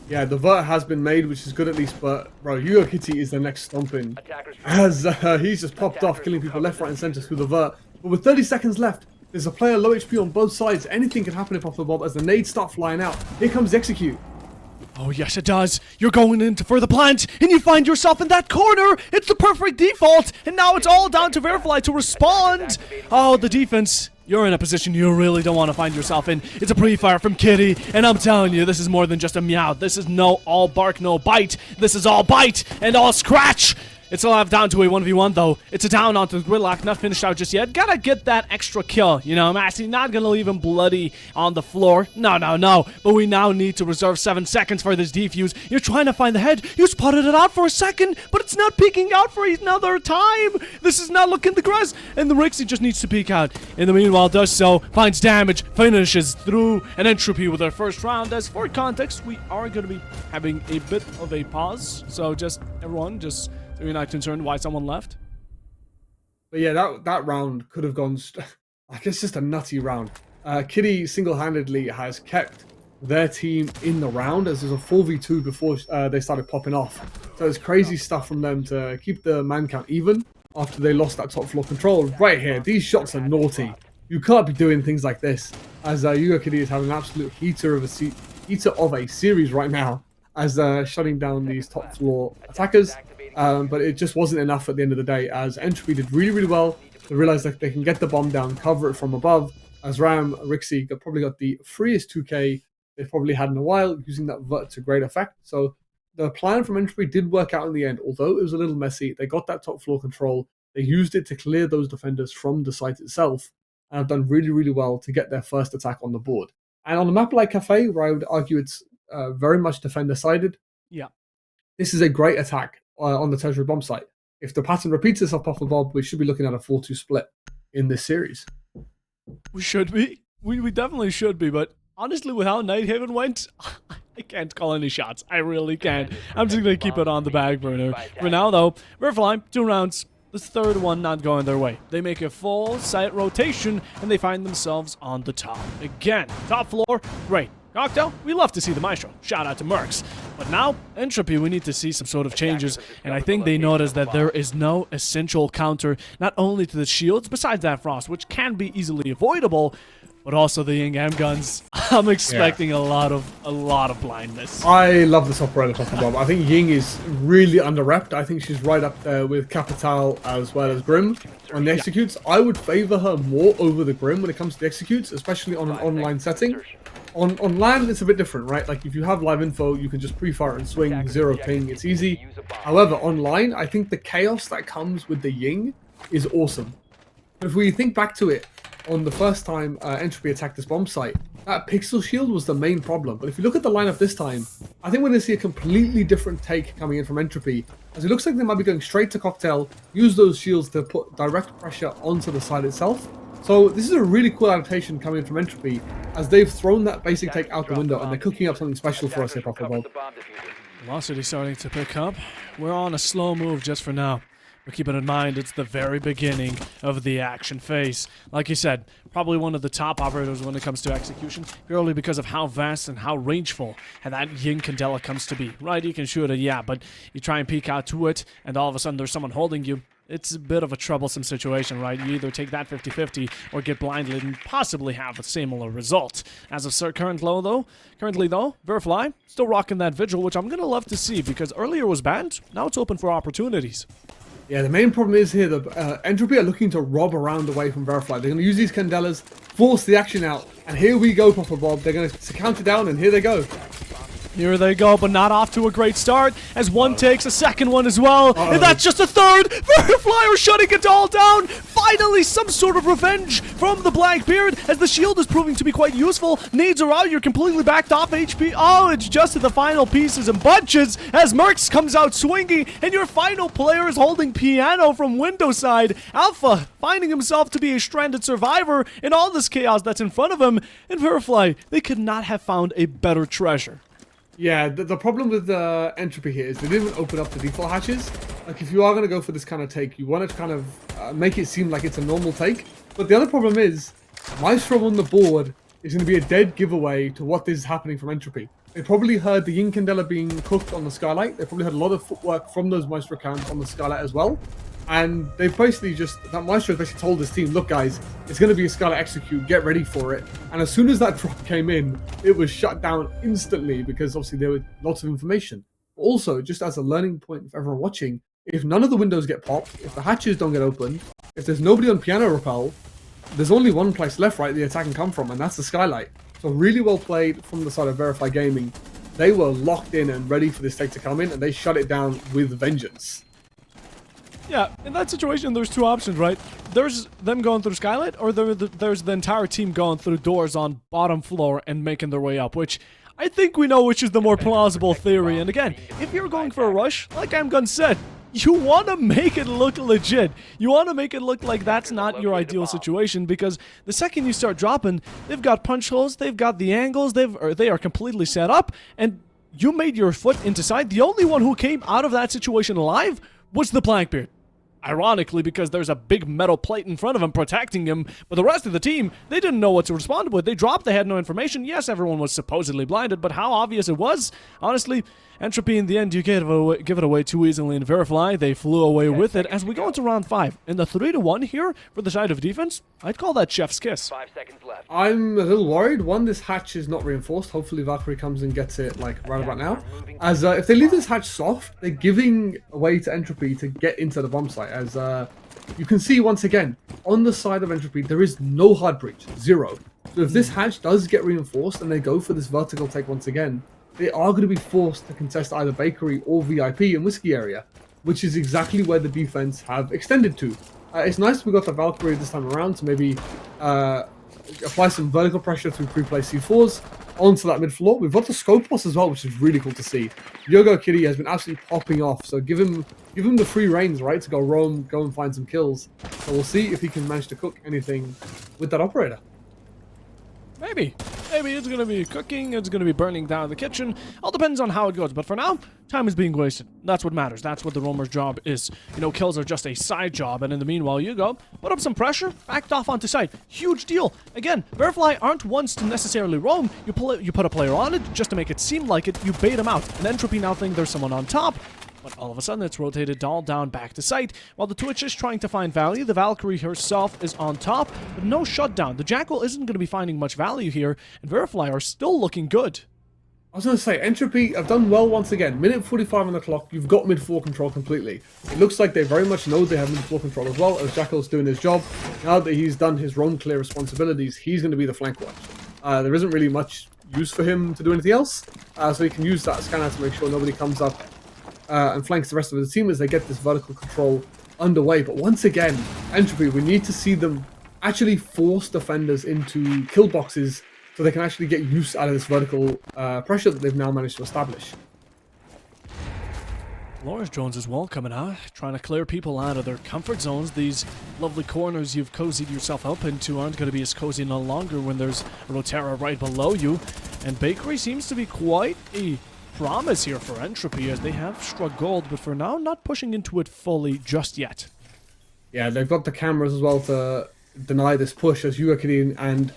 Yeah, the vert has been made, which is good at least, but bro, Yugo Kitty is the next stomping. As he's just popped off, killing people left, right, and center through the vert. But with 30 seconds left, there's a player low HP on both sides. Anything can happen if off the Bob as the nades start flying out. Here comes the execute. Oh, yes, it does. You're going into for the plant, and you find yourself in that corner. It's the perfect default, and now it's all down to Virifly to respond. Oh, the defense. You're in a position you really don't want to find yourself in. It's a pre-fire from Kitty, and I'm telling you, this is more than just a meow. This is no all bark, no bite. This is all bite and all scratch. It's all down to a 1v1, though. It's a down onto the gridlock, not finished out just yet. Gotta get that extra kill, you know, Massey. Not gonna leave him bloody on the floor. No, no, no. But we now need to reserve 7 seconds for this defuse. You're trying to find the head. You spotted it out for a second, but it's not peeking out for another time. This is not looking the grass, and the Rixie just needs to peek out. In the meanwhile, does so, finds damage, finishes through an Entropy with our first round. As for context, we are gonna be having a bit of a pause. So just, everyone, just... So you're not concerned why someone left? But yeah, that round could have gone... I guess just a nutty round. Kitty single-handedly has kept their team in the round as there's a 4v2 before they started popping off. So it's crazy stuff from them to keep the man count even after they lost that top floor control. Right here, these shots are naughty. You can't be doing things like this. As Yugo Kitty is having an absolute heater of a series right now as shutting down these top floor attackers. But it just wasn't enough at the end of the day, as Entropy did really, really well. They realized that they can get the bomb down, cover it from above, as Ram, Rixie probably got the freest 2k they've probably had in a while, using that vert to great effect. So the plan from Entropy did work out in the end, although it was a little messy. They got that top floor control. They used it to clear those defenders from the site itself, and have done really, really well to get their first attack on the board. And on a map like Cafe, where I would argue it's very much defender-sided, yeah, this is a great attack on the Treasury Bomb site. If the pattern repeats itself, Papa Bob, we should be looking at a 4-2 split in this series. We should be. We definitely should be, but honestly, with how Nighthaven went, I can't call any shots. I really can't. I'm just going to keep it on the back burner. For now, though, Virifly, 2 rounds. The third one not going their way. They make a full site rotation, and they find themselves on the top. Again, top floor, great. Cocktail, we love to see the Maestro. Shout out to Mercs. But now, Entropy, we need to see some sort of changes, and I think they notice that there is no essential counter, not only to the shields, besides that Frost, which can be easily avoidable, but also the Ying M guns. I'm expecting a lot of blindness. I love this operator, Papa Bob. I think Ying is really under-repped. I think she's right up there with Capital as well as Grim on the executes. I would favor her more over the Grim when it comes to the executes, especially on an online setting. On LAN, it's a bit different, right? Like, if you have live info, you can just pre-fire and swing, 0 ping, it's easy. However, online, I think the chaos that comes with the Ying is awesome. If we think back to it, on the first time Entropy attacked this bomb site, that pixel shield was the main problem. But if you look at the lineup this time, I think we're going to see a completely different take coming in from Entropy, as it looks like they might be going straight to Cocktail, use those shields to put direct pressure onto the site itself. So this is a really cool adaptation coming from Entropy, as they've thrown that basic take out the window and they're cooking up something special for us here, Papa Bob. Velocity starting to pick up. We're on a slow move just for now. But keeping in mind, it's the very beginning of the action phase. Like you said, probably one of the top operators when it comes to execution, purely because of how vast and how rangeful and that Ying Candela comes to be. Right, you can shoot it, yeah, but you try and peek out to it, and all of a sudden there's someone holding you. It's a bit of a troublesome situation, right? You either take that 50-50 or get blinded and possibly have a similar result. As of currently though, Virifly still rocking that Vigil, which I'm going to love to see because earlier was banned, now it's open for opportunities. Yeah, the main problem is here that Entropy are looking to rob around away from Virifly. They're going to use these Candelas, force the action out, and here we go, Papa Bob. They're going to count it down, and here they go. Here they go, but not off to a great start, as one takes a second one as well, and that's just a third! Virifly are shutting it all down! Finally, some sort of revenge from the Blackbeard, as the shield is proving to be quite useful. Nades are out, you're completely backed off HP. Oh, it's just at the final pieces and bunches, as Mercs comes out swinging, and your final player is holding Piano from window side. Alpha finding himself to be a stranded survivor in all this chaos that's in front of him, and Virifly, they could not have found a better treasure. Yeah, the problem with Entropy here is they didn't open up the default hatches. Like, if you are going to go for this kind of take, you want to kind of make it seem like it's a normal take. But the other problem is, Maestro on the board is going to be a dead giveaway to what is happening from Entropy. They probably heard the Ying Candela being cooked on the Skylight. They probably had a lot of footwork from those Maestro accounts on the Skylight as well. And they basically that Maestro basically told his team, look guys, it's going to be a Skylight execute, get ready for it. And as soon as that drop came in, it was shut down instantly because obviously there was lots of information. Also, just as a learning point for everyone watching, if none of the windows get popped, if the hatches don't get opened, if there's nobody on Piano Rappel, there's only one place left, right, the attack can come from, and that's the Skylight. So really well played from the side of Virifly Gaming. They were locked in and ready for this take to come in, and they shut it down with vengeance. Yeah, in that situation, there's two options, right? There's them going through Skylight, or there's the entire team going through doors on bottom floor and making their way up, which I think we know which is the more plausible theory. And again, if you're going for a rush, like Amgun said, you want to make it look legit. You want to make it look like that's not your ideal situation, because the second you start dropping, they've got punch holes, they've got the angles, they are completely set up, and you made your foot into sight. The only one who came out of that situation alive was the Blackbeard. Ironically, because there's a big metal plate in front of him protecting him, but the rest of the team, they didn't know what to respond with. They dropped, they had no information. Yes, everyone was supposedly blinded, but how obvious it was? Honestly, Entropy in the end, you give it away too easily in Virifly. They flew away with it. As we go into round 5, in the 3-1 here for the side of defense, I'd call that chef's kiss. 5 seconds left. I'm a little worried. One, this hatch is not reinforced. Hopefully Valkyrie comes and gets it like right about now. As if they leave this hatch soft, they're giving away to Entropy to get into the bomb site. As you can see once again, on the side of Entropy, there is no hard breach, 0. So if this hatch does get reinforced and they go for this vertical take once again, they are going to be forced to contest either Bakery or VIP in Whiskey area, which is exactly where the defense have extended to. It's nice we got the Valkyrie this time around to maybe apply some vertical pressure through pre-placed C4s onto that mid floor. We've got the Scope Boss as well, which is really cool to see. Yogo Kitty has been absolutely popping off, so give him the free reins, right, to go roam, go and find some kills. So we'll see if he can manage to cook anything with that operator. Maybe it's going to be cooking, it's going to be burning down the kitchen. All depends on how it goes. But for now, time is being wasted. That's what matters. That's what the roamer's job is. You know, kills are just a side job. And in the meanwhile, you go, put up some pressure, backed off onto site. Huge deal. Again, Virifly aren't ones to necessarily roam. You put a player on it just to make it seem like it. You bait them out. And Entropy now think there's someone on top. But all of a sudden, it's rotated all down back to site. While the Twitch is trying to find value, the Valkyrie herself is on top, but no shutdown. The Jackal isn't going to be finding much value here, and Virifly are still looking good. I was going to say, Entropy have done well once again. Minute 45 on the clock, you've got mid-4 control completely. It looks like they very much know they have mid-4 control as well, as Jackal's doing his job. Now that he's done his roam clear responsibilities, he's going to be the flank watch. There isn't really much use for him to do anything else, so he can use that scanner to make sure nobody comes up and flanks the rest of the team as they get this vertical control underway. But once again, Entropy, we need to see them actually force defenders into kill boxes so they can actually get use out of this vertical pressure that they've now managed to establish. Lawrence Jones as well coming out, trying to clear people out of their comfort zones. These lovely corners you've cozied yourself up into aren't going to be as cozy no longer when there's a Rotera right below you. And Bakery seems to be quite a promise here for Entropy, as they have struck gold, but for now not pushing into it fully just yet. Yeah, they've got the cameras as well to deny this push, as Yuakidin and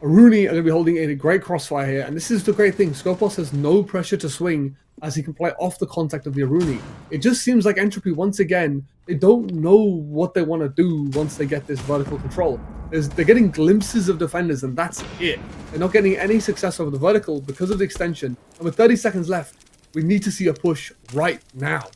Aruni are going to be holding in a great crossfire here, and this is the great thing. Skopos has no pressure to swing as he can play off the contact of the Aruni. It just seems like Entropy, once again, they don't know what they want to do once they get this vertical control. They're getting glimpses of defenders, and that's it. They're not getting any success over the vertical because of the extension. And with 30 seconds left, we need to see a push right now.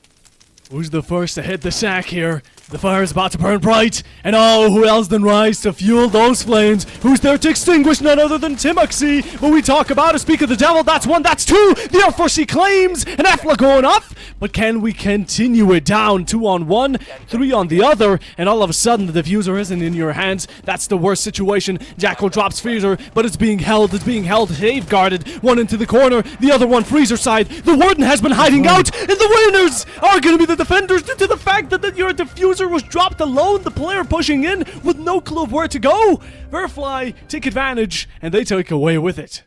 Who's the first to hit the sack here? The fire is about to burn bright, and oh, who else than Rise to fuel those flames? Who's there to extinguish none other than Timoxy? When we talk about a Speak of the Devil, that's one, that's two! The Air claims, an Efla going up, but can we continue it down? 2 on 1, 3 on the other, and all of a sudden the diffuser isn't in your hands. That's the worst situation. Jackal drops Freezer, but it's being held, safeguarded. One into the corner, the other one Freezer side. The Warden has been hiding out, and the winners are going to be the defenders due to the fact that your diffuser was dropped alone, the player pushing in with no clue of where to go. Virifly take advantage, and they take away with it.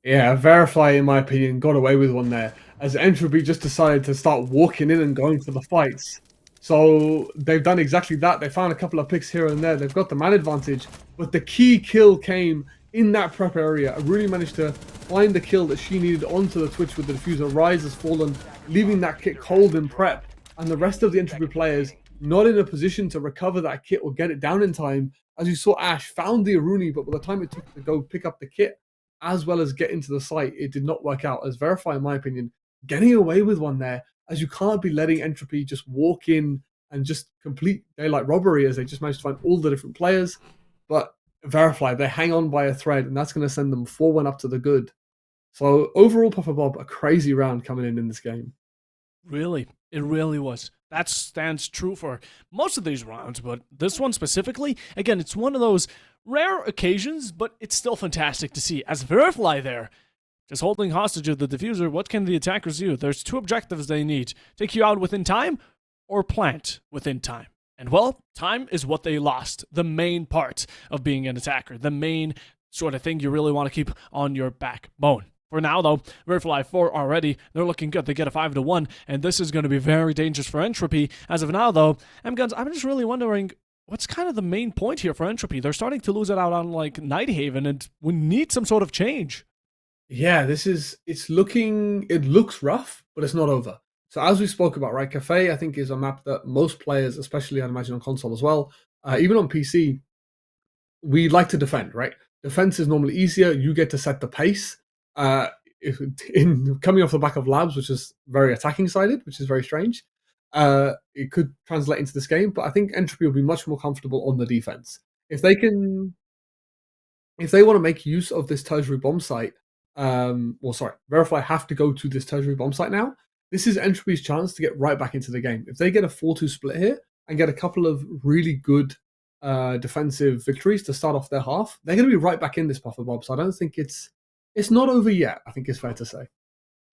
Yeah, Virifly, in my opinion, got away with one there, as Entropy just decided to start walking in and going for the fights. So they've done exactly that. They found a couple of picks here and there. They've got the man advantage, but the key kill came in that prep area. Aruni managed to find the kill that she needed onto the Twitch with the diffuser. Rise has fallen, leaving that kit cold in prep, and the rest of the Entropy players not in a position to recover that kit or get it down in time. As you saw, Ash found the Aruni, but by the time it took to go pick up the kit, as well as get into the site, it did not work out. As Virifly, in my opinion, getting away with one there, as you can't be letting Entropy just walk in and just complete daylight robbery, as they just managed to find all the different players. But Virifly, they hang on by a thread, and that's going to send them 4-1 up to the good. So overall, Papa Bob, a crazy round coming in this game. Really, it really was. That stands true for most of these rounds, but this one specifically, again, it's one of those rare occasions, but it's still fantastic to see. As Virifly there, just holding hostage of the diffuser, what can the attackers do? There's 2 objectives they need. Take you out within time, or plant within time. And well, time is what they lost. The main part of being an attacker. The main sort of thing you really want to keep on your backbone. For now, though, Virifly 4 already, they're looking good. They get a 5-1, and this is going to be very dangerous for Entropy. As of now, though, I'm just really wondering, what's kind of the main point here for Entropy? They're starting to lose it out on, like, Nighthaven, and we need some sort of change. Yeah, it looks rough, but it's not over. So as we spoke about, right, Cafe, I think, is a map that most players, especially I'd imagine on console as well, even on PC, we like to defend, right? Defense is normally easier. You get to set the pace. In coming off the back of Labs, which is very attacking sided, which is very strange, it could translate into this game. But I think Entropy will be much more comfortable on the defense if they want to make use of this tertiary bomb site. Virifly have to go to this tertiary bomb site now. This is Entropy's chance to get right back into the game. If they get a 4-2 split here and get a couple of really good defensive victories to start off their half, they're going to be right back in this Puffer Bob. So I don't think it's not over yet, I think it's fair to say.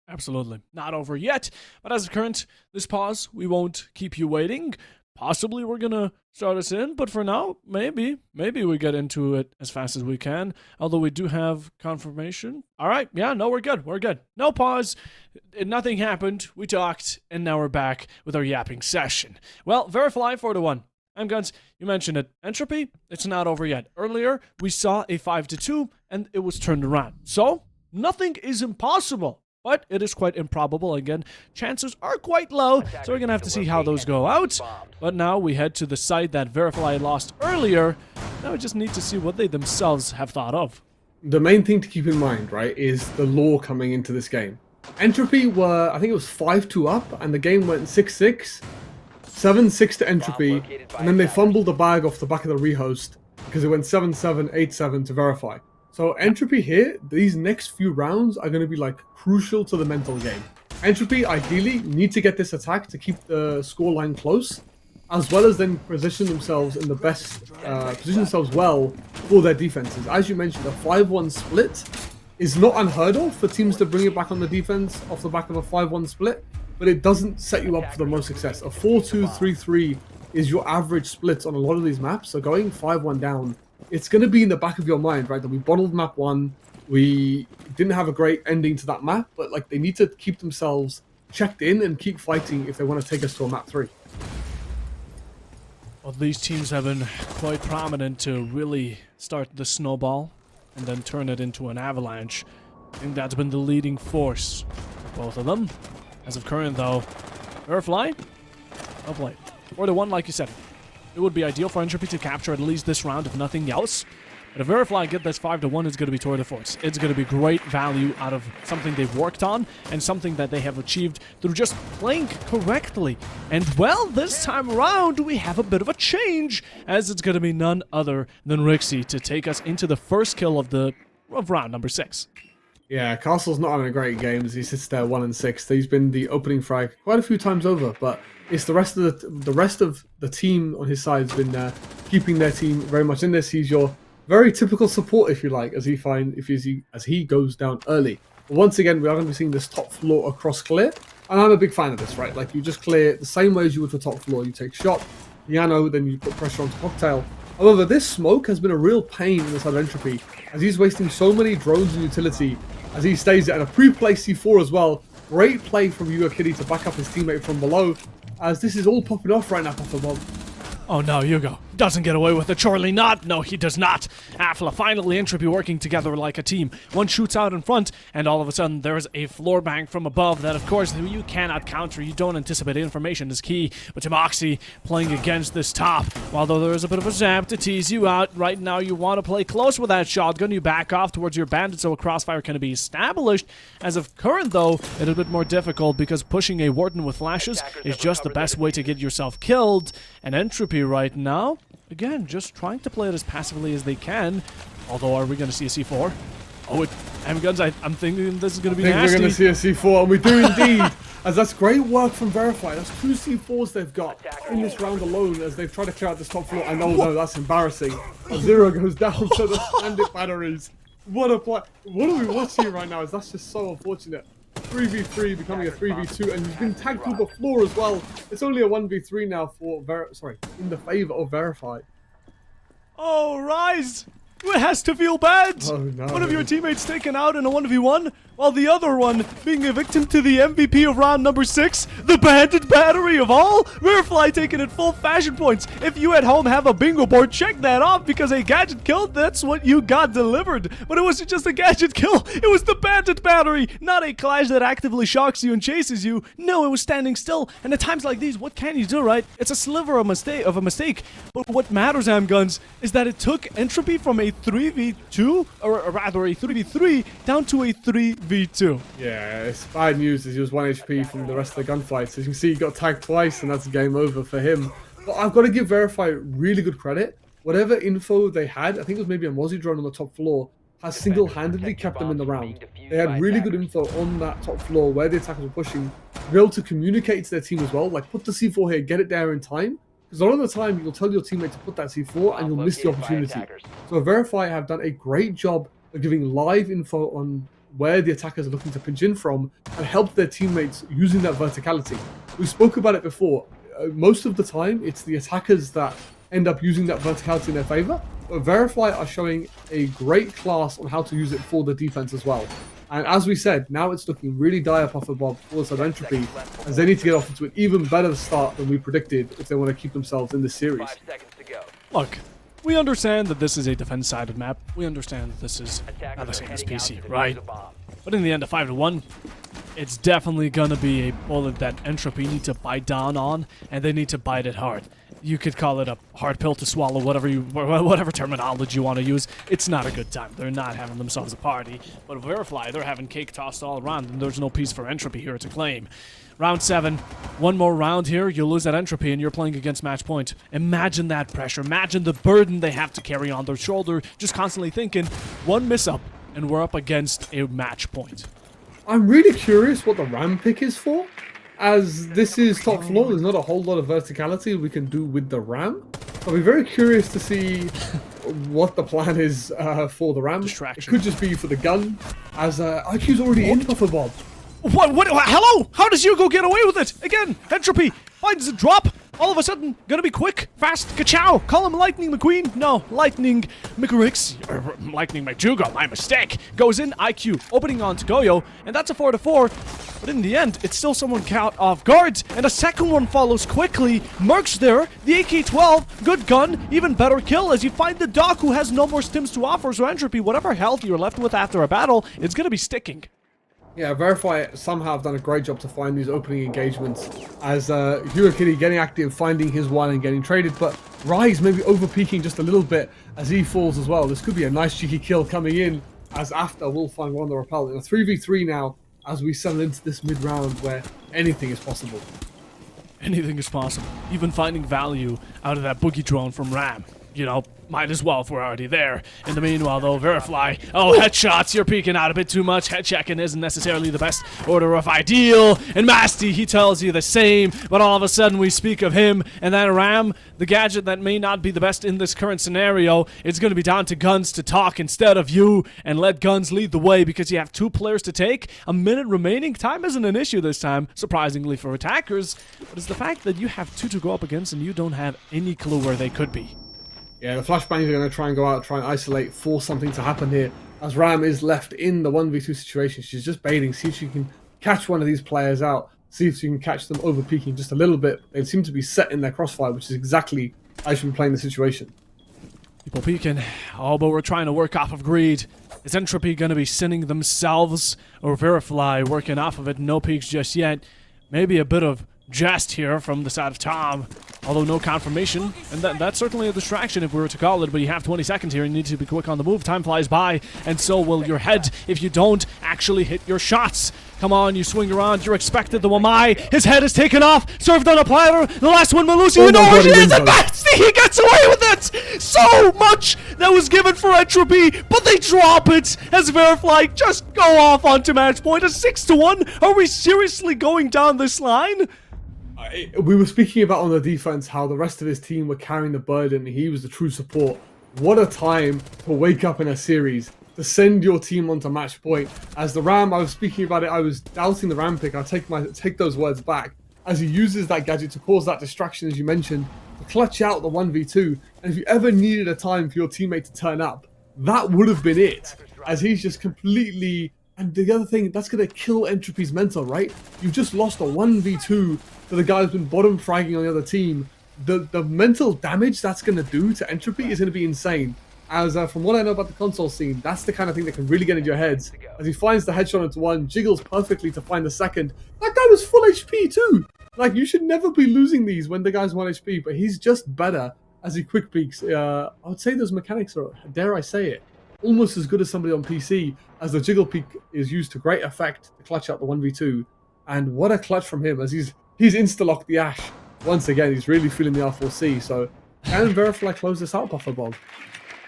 Absolutely. Not over yet. But as of current, this pause, we won't keep you waiting. Possibly we're going to start us in, but for now, maybe we get into it as fast as we can. Although we do have confirmation. All right. Yeah, no, we're good. No pause. Nothing happened. We talked, and now we're back with our yapping session. Well, Virifly 4-1. Guns, you mentioned it. Entropy, it's not over yet. Earlier, we saw a 5-2, and it was turned around. So, nothing is impossible but it is quite improbable. Again, chances are quite low, so we're gonna have to see how those go out. But now we head to the site that Virifly lost earlier. Now we just need to see what they themselves have thought of. The main thing to keep in mind, right, is the lore coming into this game. Entropy were, I think it was 5-2 up, and the game went 6-6, 7-6 to Entropy, and then they fumbled the bag off the back of the rehost because it went 7-7, 8-7 to Verify. So Entropy here, these next few rounds are going to be like crucial to the mental game. Entropy ideally need to get this attack to keep the scoreline close, as well as then position themselves in the best, position themselves well for their defenses. As you mentioned, a 5-1 split is not unheard of for teams to bring it back on the defense off the back of a 5-1 split, but it doesn't set you up for the most success. A 4-2, 3-3 is your average split on a lot of these maps, so going 5-1 down, it's going to be in the back of your mind, right, that we bottled map 1, we didn't have a great ending to that map, but like they need to keep themselves checked in and keep fighting if they want to take us to a map 3. Well, these teams have been quite prominent to really start the snowball and then turn it into an avalanche. I think that's been the leading force for both of them. As of current, though, Virifly, well played. 4-1, like you said. It would be ideal for Entropy to capture at least this round, if nothing else. But if Virifly get this 5-1, it's going to be tour de force. It's going to be great value out of something they've worked on and something that they have achieved through just playing correctly. And well, this time around, we have a bit of a change, as it's going to be none other than Rixie to take us into the first kill of round number 6. Yeah, Castle's not having a great game as he sits there 1-6. He's been the opening frag quite a few times over, but it's the rest of the team on his side has been keeping their team very much in this. He's your very typical support, if you like, as he goes down early. But once again, we are going to be seeing this top floor across clear, and I'm a big fan of this, right? Like, you just clear it the same way as you would for top floor. You take shot, piano, then you put pressure onto cocktail. However, this smoke has been a real pain in the side of Entropy, as he's wasting so many drones and utility as he stays there. And a pre-play C4 as well. Great play from Kitty to back up his teammate from below, as this is all popping off right now, Papa Bob. Oh no, Hugo doesn't get away with it. Surely not. No, he does not. Afla finally Entropy working together like a team. One shoots out in front, and all of a sudden there is a floor bang from above that, of course, you cannot counter. You don't anticipate. Information is key. But Timoxy playing against this top. Although there is a bit of a zap to tease you out. Right now you want to play close with that shotgun. You back off towards your bandit so a crossfire can be established. As of current, though, it's a bit more difficult because pushing a Warden with flashes is just the best way to get yourself killed. And Entropy right now, again, just trying to play it as passively as they can. Although, are we going to see a C4? Oh, handguns, I'm thinking this is going to be nasty. We're going to see a C4, and we do indeed. As that's great work from Verify. That's 2 C4s they've got in this round alone as they've tried to clear out this top floor. I know, no, that's embarrassing. Zero goes down to the bandit batteries. What a play. What are we watching right now? That's just so unfortunate. 3v3 becoming a 3v2, and he's been tagged through the floor as well. It's only a 1v3 now for in the favor of Verify. Oh, Rise! It has to feel bad! Oh, no. One of your teammates taken out in a 1v1, while the other one being a victim to the MVP of round number 6, the bandit battery of all. Virifly taking it full fashion points. If you at home have a bingo board, check that off, because a gadget kill, that's what you got delivered. But it wasn't just a gadget kill, it was the bandit battery, not a clash that actively shocks you and chases you. No, it was standing still, and at times like these, what can you do, right? It's a sliver of a mistake, but what matters, Amguns, is that it took Entropy from a 3v2, or rather a 3v3, down to a 3v2. Yeah, it's bad news as he was 1 HP from the rest of the gunfights. As you can see, he got tagged twice, and that's game over for him. But I've got to give Verify really good credit. Whatever info they had, I think it was maybe a Mozzie drone on the top floor, has single-handedly kept them in the round. They had really good info on that top floor where the attackers were pushing, to be able to communicate to their team as well, like put the C4 here, get it there in time. Because a lot of the time, you'll tell your teammate to put that C4 and you'll miss the opportunity. So Verify have done a great job of giving live info on where the attackers are looking to pinch in from and help their teammates using that verticality. We spoke about it before. Most of the time, it's the attackers that end up using that verticality in their favor. But Verify are showing a great class on how to use it for the defense as well. And as we said, now it's looking really dire, Puffer Bob, for the Entropy, as they need to get off into an even better start than we predicted if they want to keep themselves in this series. Look, we understand that this is a defense-sided map. We understand that this is not the same as PC, right? But in the end, a 5-1, it's definitely gonna be a bullet that Entropy need to bite down on, and they need to bite it hard. You could call it a hard pill to swallow, whatever terminology you want to use. It's not a good time. They're not having themselves a party. But Virifly, they're having cake tossed all around, and there's no peace for Entropy here to claim. Round 7. One more round here, you'll lose that Entropy, and you're playing against match point. Imagine that pressure. Imagine the burden they have to carry on their shoulder, just constantly thinking, one miss up, and we're up against a match point. I'm really curious what the Ram pick is for. As this is top floor, there's not a whole lot of verticality we can do with the Ram. I'll be very curious to see what the plan is for the Ram. Distraction. It could just be for the gun, as IQ's already in Puffer Bob. What? Hello? How does Hugo get away with it? Again, Entropy finds a drop. All of a sudden, gonna be quick, fast, ka-chow. Call him Lightning McQueen. No, Lightning McRix. Lightning McJugo, my mistake. Goes in, IQ, opening on to Goyo, and that's a 4-4. But in the end, it's still someone caught off guard, and a second one follows quickly. Mercs there, the AK-12, good gun, even better kill as you find the Doc who has no more stims to offer, so Entropy, whatever health you're left with after a battle, it's gonna be sticking. Yeah, Virifly somehow have done a great job to find these opening engagements as Hugo Kitty getting active, finding his one and getting traded, but Rise maybe over-peaking just a little bit as he falls as well. This could be a nice cheeky kill coming in as after we'll find one on the rappel. In a 3v3 now as we settle into this mid-round where anything is possible. Anything is possible. Even finding value out of that boogie drone from Ram. You know, might as well if we're already there. In the meanwhile, though, Virifly, headshots, you're peeking out a bit too much. Head checking isn't necessarily the best order of ideal. And Masty, he tells you the same, but all of a sudden we speak of him, and then Ram, the gadget that may not be the best in this current scenario, it's going to be down to Guns to talk instead of you, and let Guns lead the way because you have 2 players to take. A minute remaining. Time isn't an issue this time, surprisingly for attackers, but it's the fact that you have 2 to go up against and you don't have any clue where they could be. Yeah, the flashbangs are going to try and go out, try and isolate, force something to happen here. As Ram is left in the 1v2 situation, she's just baiting, see if she can catch one of these players out, see if she can catch them over peaking just a little bit. They seem to be set in their crossfire, which is exactly how she should be playing the situation. People peeking. Oh, but we're trying to work off of greed. Is Entropy going to be sinning themselves, or Virifly working off of it? No peeks just yet. Maybe a bit of jest here from the side of Tom, although no confirmation, and that's certainly a distraction if we were to call it, but you have 20 seconds here, you need to be quick on the move, time flies by, and so will your head if you don't actually hit your shots. Come on, you swing around, you're expected, the Wamai, his head is taken off, served on a platter, the last one, Malusi, you know where she is, and Betsy, he gets away with it! So much that was given for Entropy, but they drop it as Virifly just go off onto match point, a 6-1, are we seriously going down this line? We were speaking about on the defense how the rest of his team were carrying the burden. He was the true support. What a time to wake up in a series, to send your team onto match point. As the Ram, I was speaking about it, I was doubting the Ram pick. I'll take those words back. As he uses that gadget to cause that distraction, as you mentioned, to clutch out the 1v2. And if you ever needed a time for your teammate to turn up, that would have been it. As he's just completely... And the other thing, that's going to kill Entropy's mental, right? You've just lost a 1v2 to the guy who's been bottom fragging on the other team. The mental damage that's going to do to Entropy is going to be insane. As from what I know about the console scene, that's the kind of thing that can really get into your heads. As he finds the headshot into one, jiggles perfectly to find the second. That guy was full HP too! Like, you should never be losing these when the guy's 1 HP, but he's just better as he quick peeks. I would say those mechanics are, dare I say it, almost as good as somebody on PC, as the jiggle peek is used to great effect to clutch out the 1v2. And what a clutch from him, as he's insta-locked the Ash. Once again, he's really feeling the R4C, so can Virifly close this out, Puffer Bob?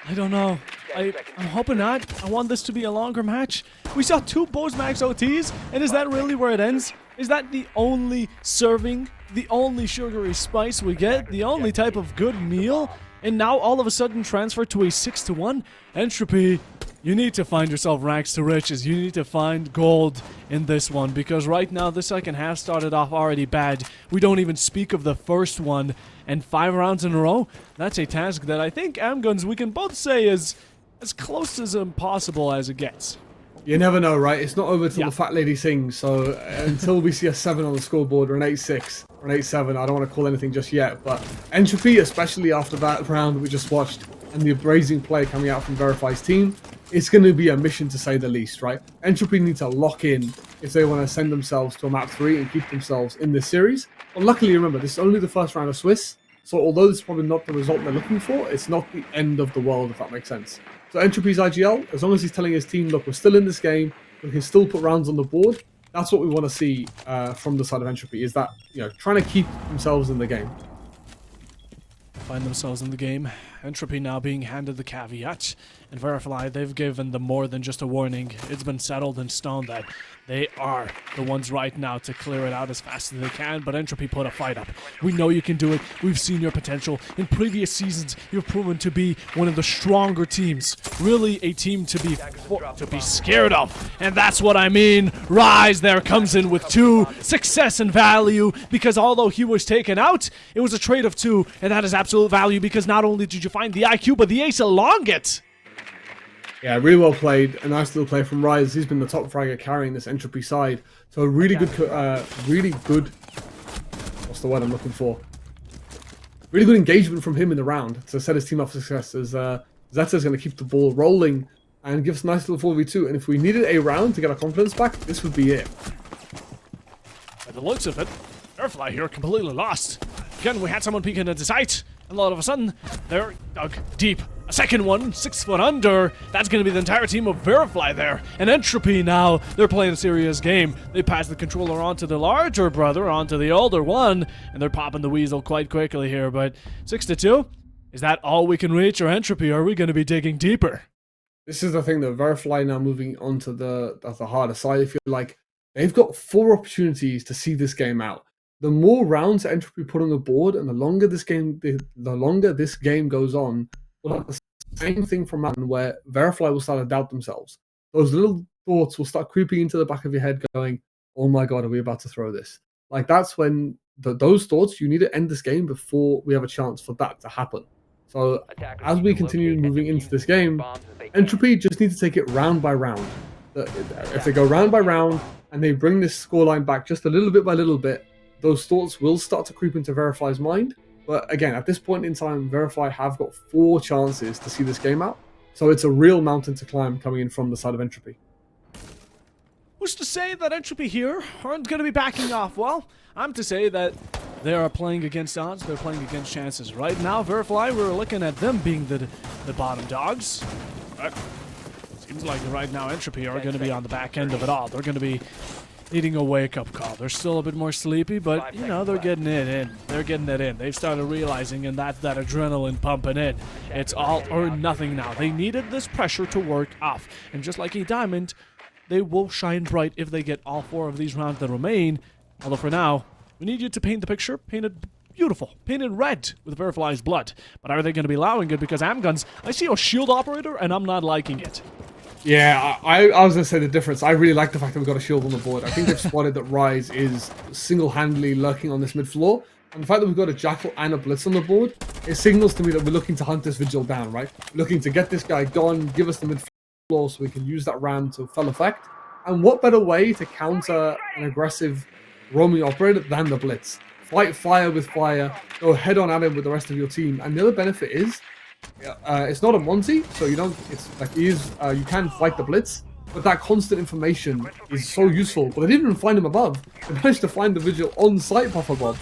I don't know. I'm hoping not. I want this to be a longer match. We saw 2 Bose Max OTs, and is that really where it ends? Is that the only serving, the only sugary spice we get, the only type of good meal? And now all of a sudden transfer to a 6-1? Entropy, you need to find yourself rags to riches. You need to find gold in this one, because right now the second half started off already bad. We don't even speak of the first one, and 5 rounds in a row, that's a task that I think Amguns, we can both say, is as close as impossible as it gets. You never know, right? It's not over till the fat lady sings, so until we see a 7 on the scoreboard, or an 8-6, or an 8-7, I don't want to call anything just yet, but Entropy, especially after that round we just watched, and the brazen play coming out from Virifly's team, it's going to be a mission to say the least, right? Entropy need to lock in if they want to send themselves to a map 3 and keep themselves in this series. But luckily, remember, this is only the first round of Swiss, so although this is probably not the result they're looking for, it's not the end of the world, if that makes sense. So Entropy's IGL, as long as he's telling his team, look, we're still in this game, we can still put rounds on the board, that's what we want to see from the side of Entropy, is that, trying to keep themselves in the game. Find themselves in the game. Entropy now being handed the caveat. And Virifly, they've given them more than just a warning. It's been settled in stone that they are the ones right now to clear it out as fast as they can, but Entropy put a fight up. We know you can do it. We've seen your potential. In previous seasons, you've proven to be one of the stronger teams. Really a team to be scared of. And that's what I mean. Rise there comes in with 2, success and value, because although he was taken out, it was a trade of 2, and that is absolute value because not only did you find the IQ, but the ace along it. Yeah, really well played. A nice little play from Rise. He's been the top fragger carrying this Entropy side. So a really good, what's the word I'm looking for? Really good engagement from him in the round to set his team up for success, as Zeta's going to keep the ball rolling and give us a nice little 4v2. And if we needed a round to get our confidence back, this would be it. By the looks of it, Virifly here completely lost. Again, we had someone peeking into sight, and all of a sudden, they're dug deep. A second one, 6 foot under. That's going to be the entire team of Virifly there. And Entropy now, they're playing a serious game. They pass the controller on to the larger brother, onto the older one, and they're popping the weasel quite quickly here. But 6-2, is that all we can reach, or Entropy, or are we going to be digging deeper? This is the thing that Virifly now moving on to the harder side. I feel like they've got 4 opportunities to see this game out. The more rounds Entropy put on the board, and the longer this game goes on, we'll have the same thing from Mountain, where Virifly will start to doubt themselves. Those little thoughts will start creeping into the back of your head, going, "Oh my god, are we about to throw this?" Like that's when those thoughts, you need to end this game before we have a chance for that to happen. So as we continue moving into this game, Entropy just need to take it round by round. If they go round by round and they bring this scoreline back just a little bit by little bit, those thoughts will start to creep into Virifly's mind. But again, at this point in time, Virifly have got 4 chances to see this game out. So it's a real mountain to climb coming in from the side of Entropy. Who's to say that Entropy here aren't going to be backing off? Well, I'm to say that they are playing against odds, they're playing against chances. Right now, Virifly, we're looking at them being the bottom dogs. But seems like right now Entropy are going to be on the back end of it all. They're going to be needing a wake-up call. They're still a bit more sleepy, but, they're getting it in. They're getting it in. They've started realizing, and that's that adrenaline pumping in. It's all or nothing now. They needed this pressure to work off. And just like E-Diamond, they will shine bright if they get all 4 of these rounds that remain. Although for now, we need you to paint the picture. Paint it beautiful. Paint it red with Virifly's blood. But are they going to be allowing it? Because Amguns, I see a shield operator, and I'm not liking it. Yeah, I was going to say the difference. I really like the fact that we've got a shield on the board. I think they've spotted that Rise is single-handedly lurking on this mid-floor. And the fact that we've got a Jackal and a Blitz on the board, it signals to me that we're looking to hunt this Vigil down, right? Looking to get this guy gone, give us the mid-floor so we can use that ram to full effect. And what better way to counter an aggressive roaming operator than the Blitz? Fight fire with fire, go head-on at him with the rest of your team. And the other benefit is, it's not a Monty, so you don't. It's like you can fight the Blitz, but that constant information is so useful. But they didn't even find him above. They managed to find the Vigil on site, Puffer Bob.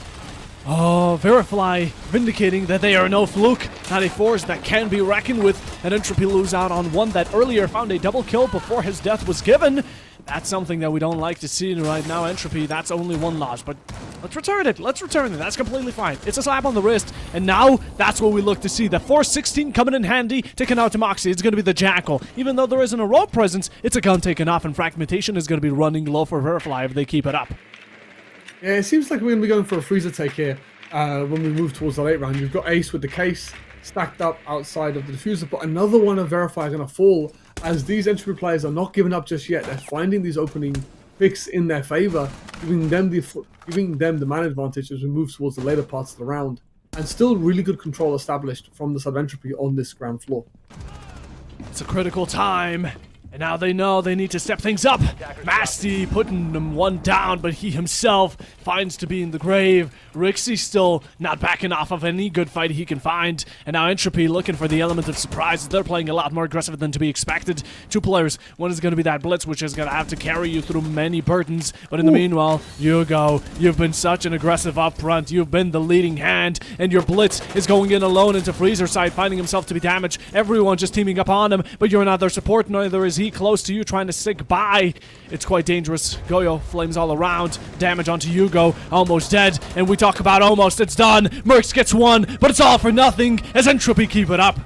Oh, Virifly vindicating that they are no fluke, not a force that can be reckoned with, and Entropy lose out on one that earlier found a double kill before his death was given. That's something that we don't like to see right now, Entropy. That's only 1 loss, but let's return it. Let's return it. That's completely fine. It's a slap on the wrist, and now that's what we look to see. The 416 coming in handy, taking out to Moxie. It's going to be the Jackal. Even though there isn't a rope presence, it's a gun taken off, and Fragmentation is going to be running low for Virifly if they keep it up. Yeah, it seems like we're going to be going for a freezer take here when we move towards the late round. You've got Ace with the case stacked up outside of the diffuser, but another one of Virifly going to fall as these Entropy players are not giving up just yet. They're finding these opening picks in their favor, giving them the man advantage as we move towards the later parts of the round, and still really good control established from the side of Entropy on this ground floor. It's a critical time. And now they know they need to step things up. Masty putting them one down, but he himself finds to be in the grave. Rixie still not backing off of any good fight he can find. And now Entropy looking for the element of surprise. They're playing a lot more aggressive than to be expected. Two players. One is going to be that Blitz, which is going to have to carry you through many burdens. But in the meanwhile, Hugo, you've been such an aggressive up front. You've been the leading hand. And your Blitz is going in alone into Freezer side, finding himself to be damaged. Everyone just teaming up on him. But you're not their support, neither is he close to you, trying to stick by. It's quite dangerous. Goyo, flames all around. Damage onto Hugo, almost dead. And we talk about almost, it's done. Mercs gets one, but it's all for nothing as Entropy keep it up.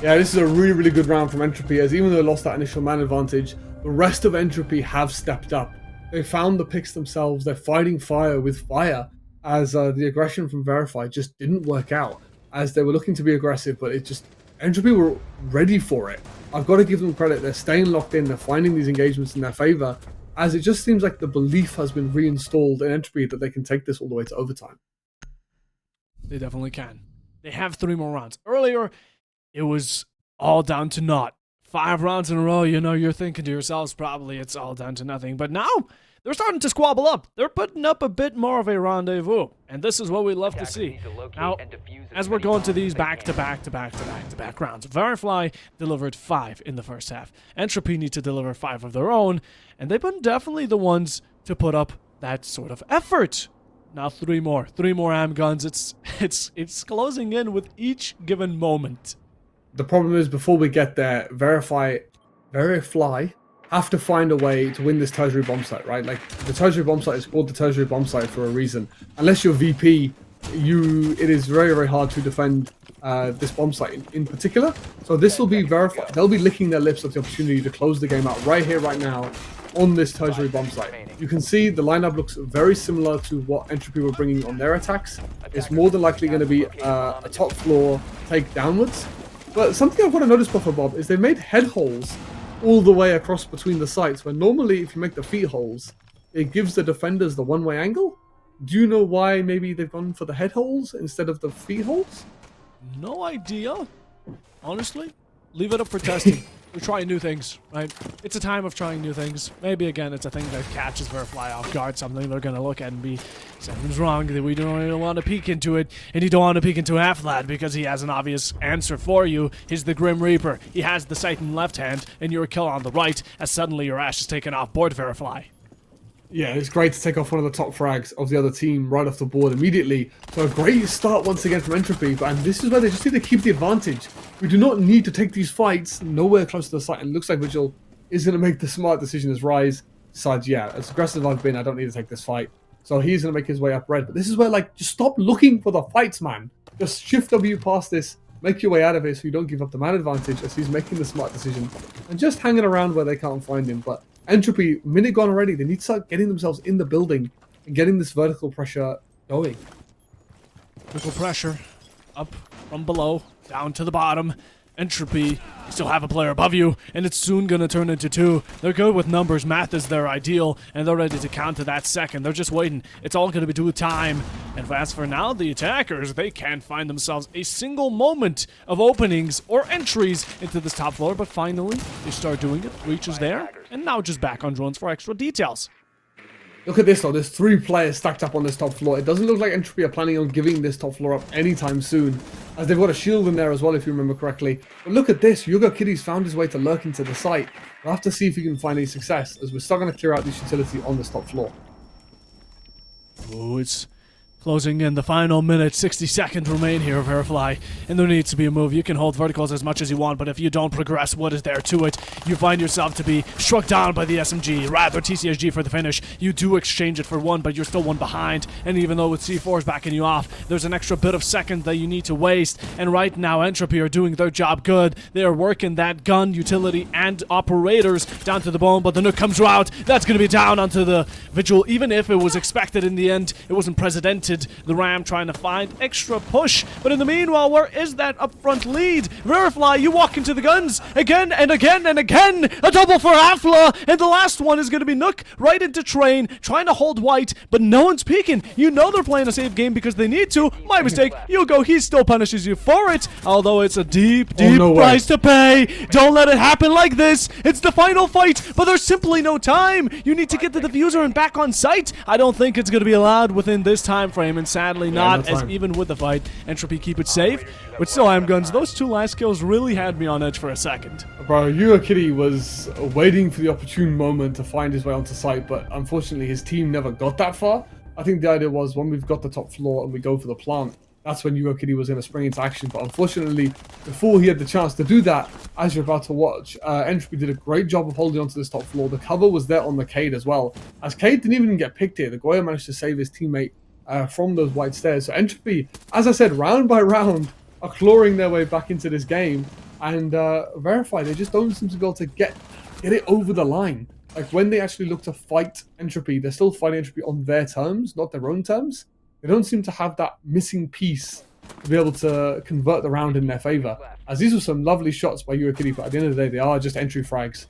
Yeah, this is a really, really good round from Entropy, as even though they lost that initial man advantage, the rest of Entropy have stepped up. They found the picks themselves. They're fighting fire with fire, as the aggression from Virifly just didn't work out, as they were looking to be aggressive, but it just, Entropy were ready for it. I've got to give them credit. They're staying locked in. They're finding these engagements in their favor, as it just seems like the belief has been reinstalled in Entropy that they can take this all the way to overtime. They definitely can. They have 3 more rounds. Earlier, it was all down to naught. 5 rounds in a row, you know, you're thinking to yourselves, probably it's all down to nothing. But now, they're starting to squabble up. They're putting up a bit more of a rendezvous. And this is what we love to see. Now, as we're going to these back-to-back rounds, Virifly delivered 5 in the first half. Entropy need to deliver 5 of their own. And they've been definitely the ones to put up that sort of effort. Now 3 more AM guns. It's closing in with each given moment. The problem is, before we get there, Virifly have to find a way to win this tertiary bomb site, right? Like, the tertiary bomb site is called the tertiary bomb site for a reason. Unless you're VP, it is very, very hard to defend this bomb site in particular. So this will be Virifly. They'll be licking their lips at the opportunity to close the game out right here, right now, on this tertiary bomb site. You can see the lineup looks very similar to what Entropy were bringing on their attacks. It's more than likely going to be a top floor take downwards. But something I've got to notice, Buffer Bob, is they made head holes all the way across between the sites, where normally if you make the feet holes, it gives the defenders the one-way angle. Do you know why maybe they've gone for the head holes instead of the feet holes? No idea. Honestly, leave it up for testing. We're trying new things, right? It's a time of trying new things. Maybe, again, it's a thing that catches Virifly off guard, something they're going to look at and be, something's wrong, that we don't really want to peek into it, and you don't want to peek into Half-Lad because he has an obvious answer for you. He's the Grim Reaper. He has the sight in left hand, and you're a kill on the right, as suddenly your Ash is taken off board Virifly. Yeah, it's great to take off one of the top frags of the other team right off the board immediately. So a great start once again from Entropy, and this is where they just need to keep the advantage. We do not need to take these fights nowhere close to the site, and it looks like Vigil is going to make the smart decision as Rise decides, yeah, as aggressive as I've been, I don't need to take this fight. So he's going to make his way up red. But this is where, like, just stop looking for the fights, man. Just shift W past this, make your way out of it so you don't give up the man advantage as he's making the smart decision, and just hanging around where they can't find him. But Entropy, minute gone already, they need to start getting themselves in the building and getting this vertical pressure going. Vertical pressure, up from below, down to the bottom. Entropy, you still have a player above you, and it's soon going to turn into 2. They're good with numbers, math is their ideal, and they're ready to count to that second. They're just waiting. It's all going to be due with time. And as for now, the attackers, they can't find themselves a single moment of openings or entries into this top floor, but finally, they start doing it. Reach is there, and now just back on drones for extra details. Look at this though, there's 3 players stacked up on this top floor. It doesn't look like Entropy are planning on giving this top floor up anytime soon, as they've got a shield in there as well, if you remember correctly. But look at this, Yugo Kitty's found his way to lurk into the site. We'll have to see if he can find any success, as we're still going to clear out this utility on this top floor. Oh, it's closing in the final minute, 60 seconds remain here of Virifly, and there needs to be a move. You can hold verticals as much as you want, but if you don't progress, what is there to it? You find yourself to be struck down by the SMG, rather TCSG for the finish. You do exchange it for 1, but you're still 1 behind, and even though with C4's backing you off, there's an extra bit of second that you need to waste, and right now Entropy are doing their job good. They are working that gun, utility, and operators down to the bone, but the nuke comes out. That's going to be down onto the Vigil, even if it was expected in the end. It wasn't precedented planted the ram, trying to find extra push. But in the meanwhile, where is that upfront lead? Virifly, you walk into the guns again and again and again. A double for Afla, and the last one is going to be Nook right into Train, trying to hold white, but no one's peeking. You know they're playing a safe game because they need to. My mistake. Hugo, he still punishes you for it, although it's a deep price to pay. Don't let it happen like this. It's the final fight, but there's simply no time. You need to get the diffuser and back on site. I don't think it's going to be allowed within this time frame, and sadly not, as even with the fight, Entropy keep it safe. But still, guns. Those two last kills really had me on edge for a second. Bro, Yuakitty was waiting for the opportune moment to find his way onto site, but unfortunately his team never got that far. I think the idea was when we've got the top floor and we go for the plant, that's when Yuakitty was going to spring into action. But unfortunately, before he had the chance to do that, as you're about to watch, Entropy did a great job of holding onto this top floor. The cover was there on the Cade as well. As Cade didn't even get picked here, the Goya managed to save his teammate from those white stairs. So Entropy, as I said, round by round, are clawing their way back into this game. And Virifly, they just don't seem to be able to get it over the line. Like, when they actually look to fight Entropy, they're still fighting Entropy on their terms, not their own terms. They don't seem to have that missing piece to be able to convert the round in their favor. As these were some lovely shots by Yuakitty, but at the end of the day, they are just entry frags,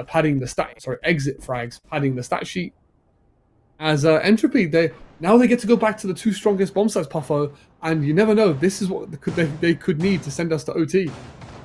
padding the exit frags, padding the stat sheet. As Entropy, they get to go back to the two strongest bomb sites, Puffo, and you never know, this is what they could need to send us to OT.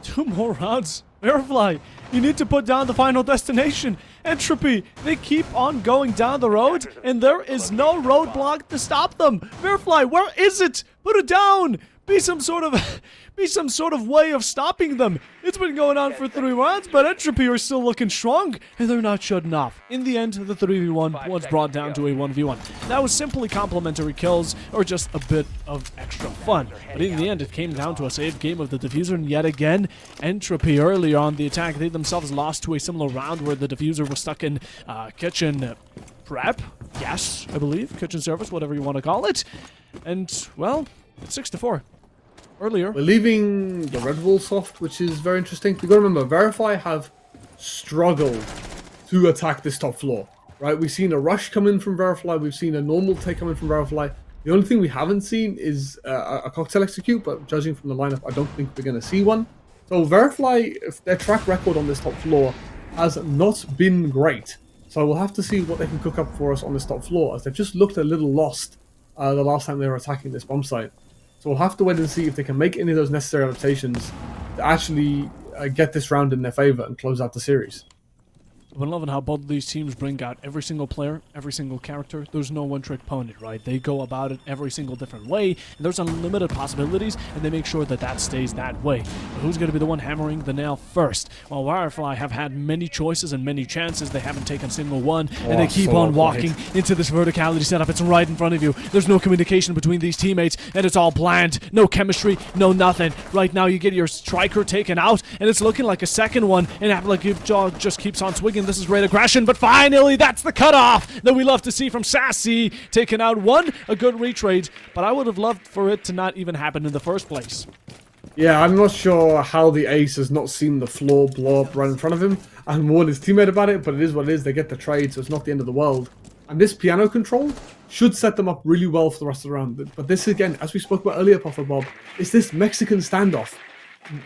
2 more rounds. Virifly, you need to put down the final destination. Entropy, they keep on going down the road, and there is no roadblock to stop them. Virifly, where is it? Put it down. Be some sort of way of stopping them. It's been going on for 3 rounds, but Entropy are still looking strong, and they're not shutting off. In the end, the 3v1 was brought down to a 1v1. That was simply complimentary kills, or just a bit of extra fun. But in the end, it came down to a saved game of the diffuser, and yet again, Entropy earlier on the attack, they themselves lost to a similar round where the diffuser was stuck in kitchen prep. Yes, I believe. Kitchen service, whatever you want to call it. And, well, it's 6-4. Earlier. We're leaving the red wall soft, which is very interesting. You've got to remember, Virifly have struggled to attack this top floor, right? We've seen a rush come in from Virifly. We've seen a normal take come in from Virifly. The only thing we haven't seen is a cocktail execute, but judging from the lineup, I don't think we're going to see one. So Virifly, their track record on this top floor has not been great. So we'll have to see what they can cook up for us on this top floor, as they've just looked a little lost the last time they were attacking this bomb site. So we'll have to wait and see if they can make any of those necessary adaptations to actually get this round in their favor and close out the series. I've been loving how both of these teams bring out every single player, every single character. There's no one-trick pony, right? They go about it every single different way, and there's unlimited possibilities, and they make sure that that stays that way. But who's going to be the one hammering the nail first? Well, Virifly have had many choices and many chances. They haven't taken a single one, and they keep on walking into this verticality setup. It's right in front of you. There's no communication between these teammates, and it's all bland. No chemistry, no nothing. Right now, you get your striker taken out, and it's looking like a second one, and Apple just keeps on swigging. This is great aggression, but finally, that's the cutoff that we love to see from Sassy. Taking out one, a good retrade, but I would have loved for it to not even happen in the first place. Yeah, I'm not sure how the ace has not seen the floor blow up right in front of him and warned his teammate about it, but it is what it is. They get the trade, so it's not the end of the world. And this piano control should set them up really well for the rest of the round. But this, again, as we spoke about earlier, Puffer Bob, is this Mexican standoff.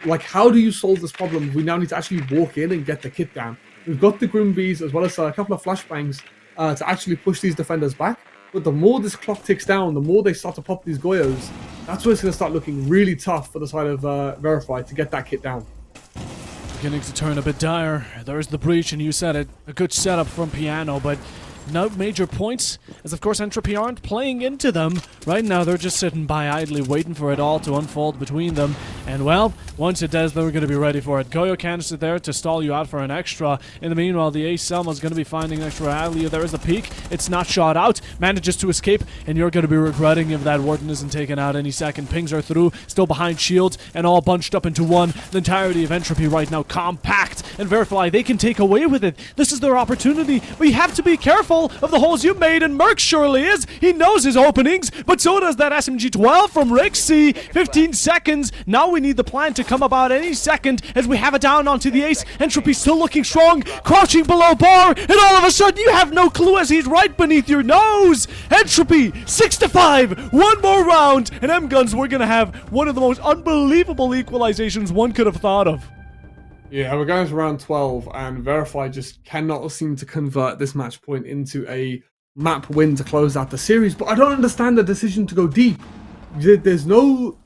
Like, how do you solve this problem? We now need to actually walk in and get the kit down. We've got the Grim Bees as well as a couple of flashbangs to actually push these defenders back. But the more this clock ticks down, the more they start to pop these Goyos, that's where it's going to start looking really tough for the side of Virifly to get that kit down. Beginning to turn a bit dire. There's the breach, and you said it. A good setup from Piano, but no major points, as of course Entropy aren't playing into them. Right now they're just sitting by idly waiting for it all to unfold between them. And well, once it does, they're going to be ready for it. Goyo canister there to stall you out for an extra. In the meanwhile, the Ace Selma's going to be finding an extra alley. There is the peak. It's not shot out. Manages to escape, and you're going to be regretting if that Warden isn't taken out any second. Pings are through, still behind shields, and all bunched up into one. The entirety of Entropy right now compact. And Virifly, they can take away with it. This is their opportunity. We have to be careful of the holes you made, and Merc surely is. He knows his openings, but so does that SMG-12 from Rixie. 15 seconds. Now we need the plan to come about any second as we have it down onto the ace. Entropy still looking strong, crouching below bar, and all of a sudden you have no clue as he's right beneath your nose. Entropy 6-5, one more round, and M-Guns, we're gonna have one of the most unbelievable equalizations one could have thought of. Yeah, we're going to round 12, and Virifly just cannot seem to convert this match point into a map win to close out the series. But I don't understand the decision to go deep. There's no...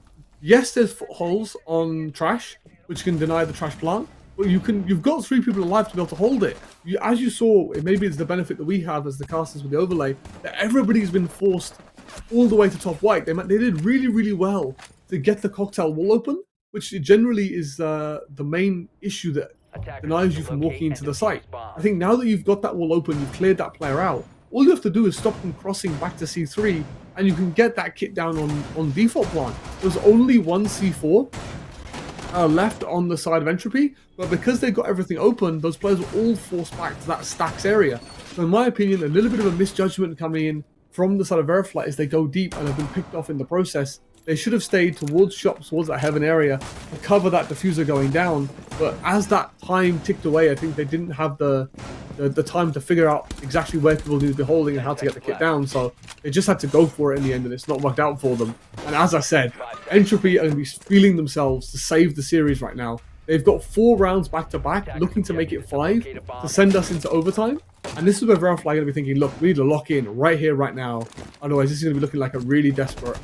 Yes, there's footholes on trash, which can deny the trash plant, but you've got 3 people alive to be able to hold it. As you saw, maybe it's the benefit that we have as the casters with the overlay, that everybody's been forced all the way to top white. They did really, really well to get the cocktail wall open, which generally is the main issue that denies you from walking into the site. I think now that you've got that wall open, you've cleared that player out, all you have to do is stop them crossing back to C3, and you can get that kit down on default plan. There's only one C4 left on the side of Entropy, but because they got everything open, those players were all forced back to that stacks area. So in my opinion, a little bit of a misjudgment coming in from the side of Virifly as they go deep and have been picked off in the process. They should have stayed towards shops, towards that heaven area to cover that diffuser going down. But as that time ticked away, I think they didn't have the time to figure out exactly where people need to be holding and how to get the kit down. So they just had to go for it in the end, and it's not worked out for them. And as I said, Entropy are going to be feeling themselves to save the series right now. They've got 4 rounds back to back, looking to make it 5 to send us into overtime. And this is where Virifly are going to be thinking, look, we need to lock in right here, right now. Otherwise, this is going to be looking like a really desperate...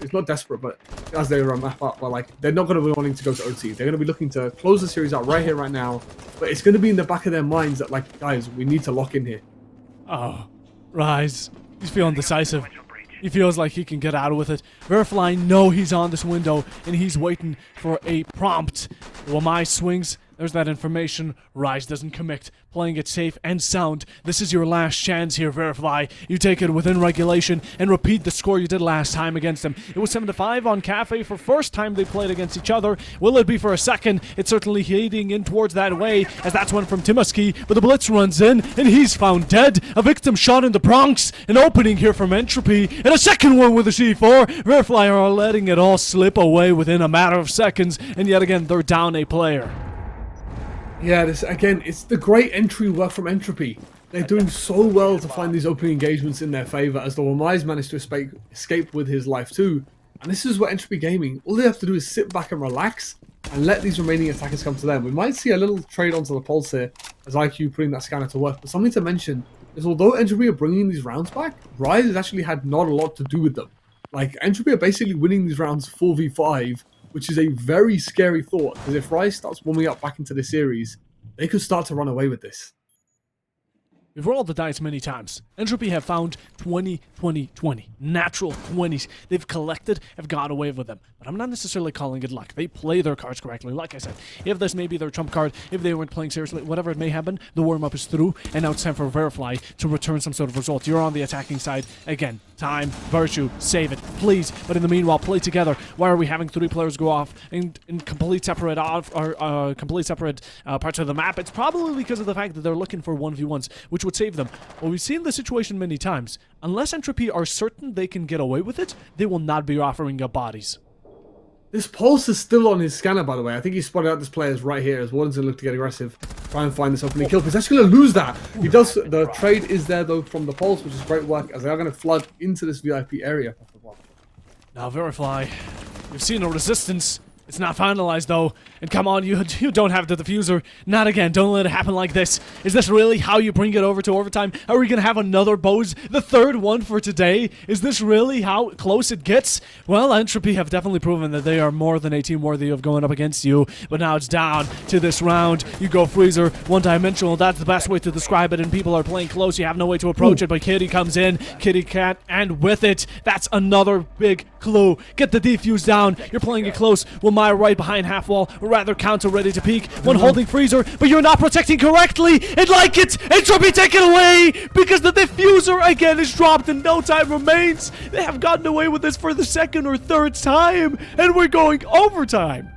It's not desperate, but as they map up, but like they're not going to be wanting to go to OT. They're going to be looking to close the series out right here, right now. But it's going to be in the back of their minds that, like, guys, we need to lock in here. Oh, Rise. He's feeling decisive. He feels like he can get out with it. Virifly know he's on this window, and he's waiting for a prompt. Wamai swings. There's that information. Rise doesn't commit. Playing it safe and sound. This is your last chance here, Virifly. You take it within regulation and repeat the score you did last time against them. It was 7-5 on Cafe for first time they played against each other. Will it be for a second? It's certainly heading in towards that way, as that's one from Timoski, but the Blitz runs in, and he's found dead. A victim shot in the Bronx. An opening here from Entropy, and a second one with a C4. Virifly are letting it all slip away within a matter of seconds, and yet again, they're down a player. Yeah, this again, it's the great entry work from Entropy. They're doing so well to find these opening engagements in their favor, as the Wamai's managed to escape with his life too. And this is what Entropy Gaming, all they have to do is sit back and relax and let these remaining attackers come to them. We might see a little trade onto the pulse here as IQ putting that scanner to work. But something to mention is, although Entropy are bringing these rounds back, Rise has actually had not a lot to do with them. Like, Entropy are basically winning these rounds 4v5, which is a very scary thought, because if Rise starts warming up back into the series, they could start to run away with this. We've rolled the dice many times. Entropy have found 20, 20, 20. Natural 20s. They've collected, have got away with them. But I'm not necessarily calling it luck. They play their cards correctly. Like I said, if this may be their trump card, if they weren't playing seriously, whatever it may happen, the warm-up is through, and now it's time for Virifly to return some sort of result. You're on the attacking side. Again, time, virtue, save it, please. But in the meanwhile, play together. Why are we having 3 players go off in complete separate parts of the map? It's probably because of the fact that they're looking for 1v1s, which would save them. Well, we've seen the situation many times. Unless Entropy are certain they can get away with it, they will not be offering up bodies. This pulse is still on his scanner, by the way. I think he spotted out this player's right here as Warden's going to look to get aggressive, try and find this opening kill. He's actually going to lose that. He does. The trade is there, though, from the pulse, which is great work, as they are going to flood into this VIP area. Now, Virifly, you've seen a resistance. It's not finalized, though. And come on, you don't have the diffuser. Not again. Don't let it happen like this. Is this really how you bring it over to overtime? Are we going to have another Bose? The third one for today? Is this really how close it gets? Well, Entropy have definitely proven that they are more than a team worthy of going up against you. But now it's down to this round. You go Freezer, one-dimensional. That's the best way to describe it. And people are playing close. You have no way to approach it. But Kitty comes in. Kitty Cat. And with it, that's another big clue. Get the defuse down. You're playing it close. Well, my right behind half wall, or rather counter ready to peek. One holding Freezer, but you're not protecting correctly. And like it, Entropy take it away because the diffuser again is dropped and no time remains. They have gotten away with this for the second or third time, and we're going overtime.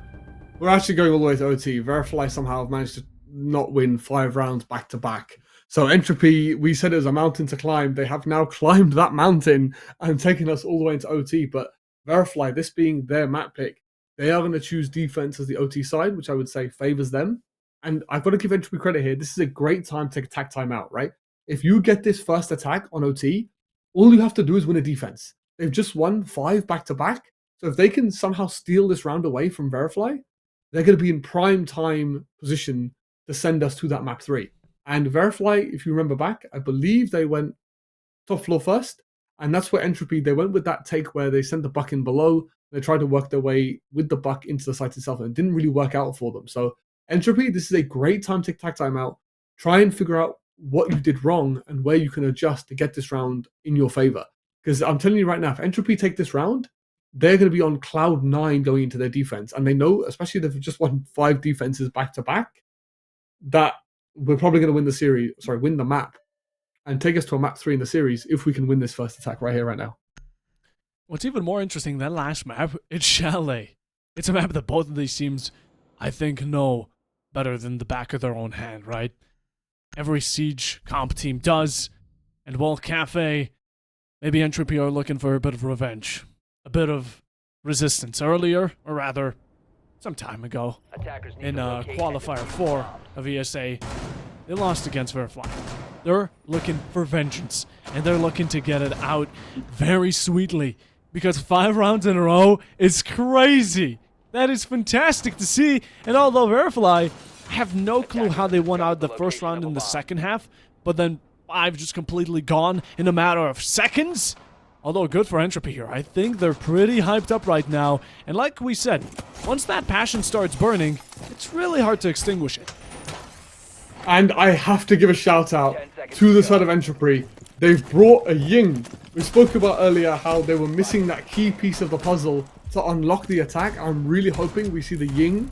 We're actually going all the way to OT. Virifly somehow have managed to not win 5 rounds back to back. So Entropy, we said it was a mountain to climb. They have now climbed that mountain and taken us all the way into OT. But Virifly, this being their map pick, they are going to choose defense as the OT side, which I would say favors them. And I've got to give Entropy credit here. This is a great time to take attack timeout, right? If you get this first attack on OT, all you have to do is win a defense. They've just won 5 back-to-back. So if they can somehow steal this round away from Virifly, they're going to be in prime time position to send us to that map 3. And Virifly, if you remember back, I believe they went top floor first. And that's where Entropy, they went with that take where they sent the buck in below. They tried to work their way with the buck into the site itself, and it didn't really work out for them. So Entropy, this is a great time to take attack timeout. Try and figure out what you did wrong and where you can adjust to get this round in your favor. Because I'm telling you right now, if Entropy take this round, they're going to be on cloud 9 going into their defense. And they know, especially if they've just won 5 defenses back to back, that we're probably going to win the series, win the map and take us to a map 3 in the series if we can win this first attack right here, right now. What's even more interesting than last map, it's Chalet. It's a map that both of these teams, I think, know better than the back of their own hand, right? Every Siege comp team does. And while Cafe, maybe Entropy are looking for a bit of revenge. A bit of resistance earlier, or rather, some time ago. In Qualifier 4 of ESA, they lost against Virifly. They're looking for vengeance, and they're looking to get it out very sweetly, because 5 rounds in a row is crazy. That is fantastic to see, and although Virifly, I have no clue how they won out the first round in the second half, but then 5 just completely gone in a matter of seconds. Although good for Entropy here, I think they're pretty hyped up right now, and like we said, once that passion starts burning, it's really hard to extinguish it. And I have to give a shout out to the side of Entropy. They've brought a Ying. We spoke about earlier how they were missing that key piece of the puzzle to unlock the attack. I'm really hoping we see the Ying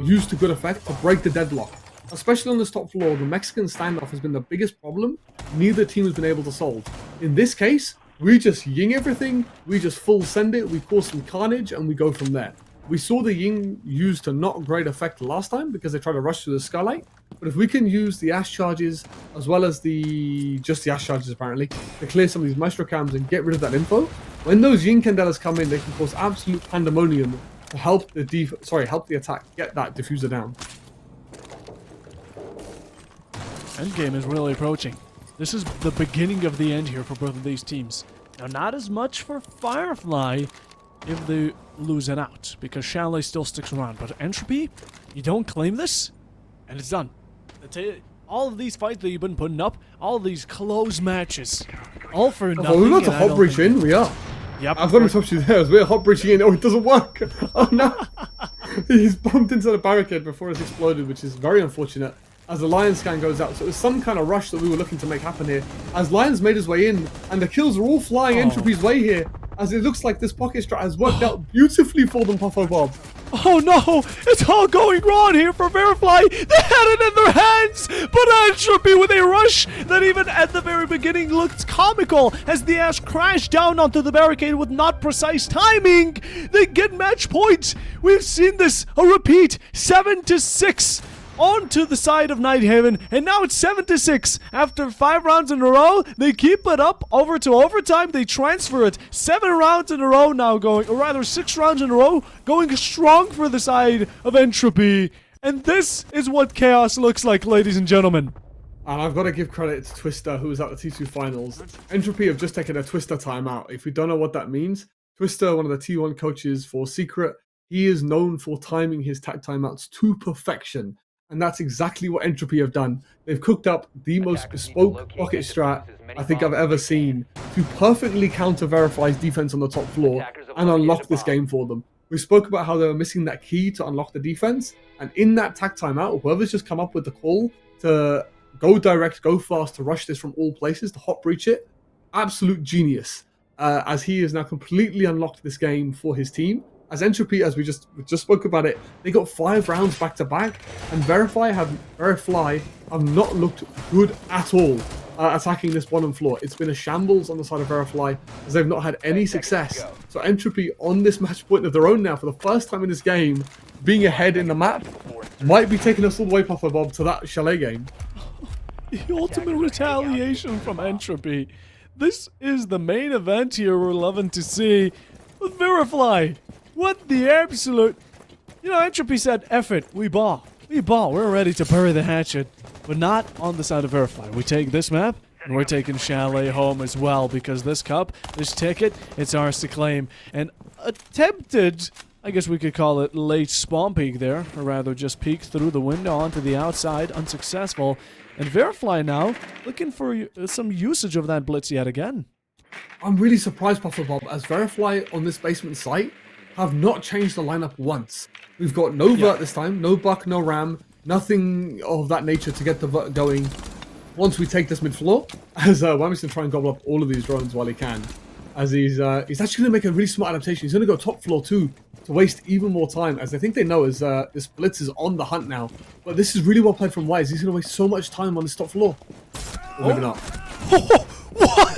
used to good effect to break the deadlock. Especially on this top floor, the Mexican standoff has been the biggest problem neither team has been able to solve. In this case, we just Ying everything, we just full send it, we cause some carnage, and we go from there. We saw the Ying used to not great effect last time because they tried to rush through the Skylight. But if we can use the Ash charges, as well as just the Ash charges apparently, to clear some of these Maestro cams and get rid of that info, when those Ying Candelas come in, they can cause absolute pandemonium to help the attack get that diffuser down. Endgame is really approaching. This is the beginning of the end here for both of these teams. Now, not as much for Virifly if they lose it out, because Chalet still sticks around. But Entropy, you don't claim this, and it's done. All of these fights that you've been putting up, all of these close matches, all for nothing. Oh, we're about to hot breach in, we are. Yep. I've got to touch you there as we're hot breaching in. Oh, it doesn't work. Oh no. He's bumped into the barricade before it's exploded, which is very unfortunate. As the Lion scan goes out. So it was some kind of rush that we were looking to make happen here. As Lion's made his way in, and the kills are all flying Entropy's way here, as it looks like this pocket strat has worked out beautifully for them, Puffo Bob. Oh no! It's all going wrong here for Virifly! They had it in their hands! But Entropy with a rush that even at the very beginning looked comical as the Ash crashed down onto the barricade with not precise timing! They get match point! We've seen this, a repeat, 7-6! Onto the side of Nighthaven, and now it's 7-6. After 5 rounds in a row, they keep it up over to overtime. They transfer it 7 rounds in a row now going, or rather 6 rounds in a row, going strong for the side of Entropy. And this is what chaos looks like, ladies and gentlemen. And I've got to give credit to Twister, who was at the T2 finals. Entropy have just taken a Twister timeout. If you don't know what that means, Twister, one of the T1 coaches for Secret, he is known for timing his tag timeouts to perfection. And that's exactly what Entropy have done. They've cooked up the most bespoke pocket strat I think I've ever seen to perfectly counter Virifly's defense on the top floor and unlock this game for them. We spoke about how they were missing that key to unlock the defense, and in that tag timeout, whoever's just come up with the call to go direct, go fast, to rush this from all places, to hot breach it, absolute genius. As he has now completely unlocked this game for his team. As Entropy, as we just spoke about it, they got 5 rounds back to back, and Virifly have not looked good at all attacking this bottom floor. It's been a shambles on the side of Virifly, as they've not had any success. So Entropy on this match point of their own now, for the first time in this game, being ahead in the map, might be taking us all the way, Papa Bob, to that Chalet game. The ultimate retaliation from Entropy. This is the main event here we're loving to see with Virifly. What the absolute... You know, Entropy said, F it, we ball. We ball, we're ready to bury the hatchet. But not on the side of Virifly. We take this map, and we're taking Chalet home as well, because this cup, this ticket, it's ours to claim. And attempted, I guess we could call it late spawn peek there, or rather just peek through the window onto the outside, unsuccessful. And Virifly now, looking for some usage of that blitz yet again. I'm really surprised, Puffer Bob, as Virifly on this basement site have not changed the lineup once. We've got no vert this time, no buck, no ram, nothing of that nature to get the vert going. Once we take this mid floor, as Whammy's going to try and gobble up all of these drones while he can, as he's actually going to make a really smart adaptation. He's going to go top floor too, to waste even more time, as I think they know as this blitz is on the hunt now. But this is really well played from Wise. He's going to waste so much time on this top floor. Or maybe not. What?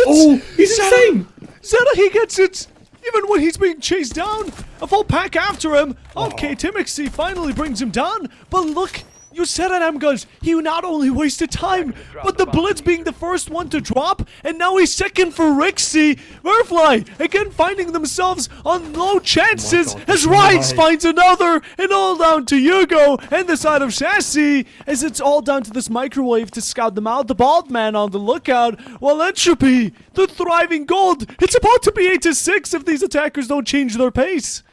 Oh, he's insane! Zeta, he gets it! Even when he's being chased down! A full pack after him! Okay, Timixy finally brings him down, but look! You said it, M-Guns. He not only wasted time, but the Blitz being the first one to drop, and now he's second for Rixie. Virifly, again finding themselves on low chances as Rides finds another, and all down to Hugo and the side of Sassy, as it's all down to this microwave to scout them out. The bald man on the lookout, while Entropy, the thriving gold, it's about to be 8-6 if these attackers don't change their pace.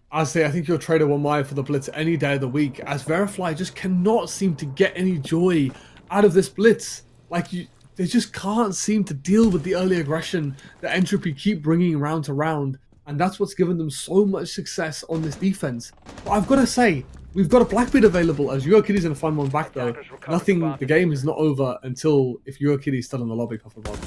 I think you'll trade a 1 mile for the blitz any day of the week, as Virifly just cannot seem to get any joy out of this blitz. Like, they just can't seem to deal with the early aggression that Entropy keep bringing round to round, and that's what's given them so much success on this defense. But I've got to say, we've got a Blackbeard available, as Kitty's going to find one back though. The game is not over until if Kitty's still in the lobby, Puffer Bob.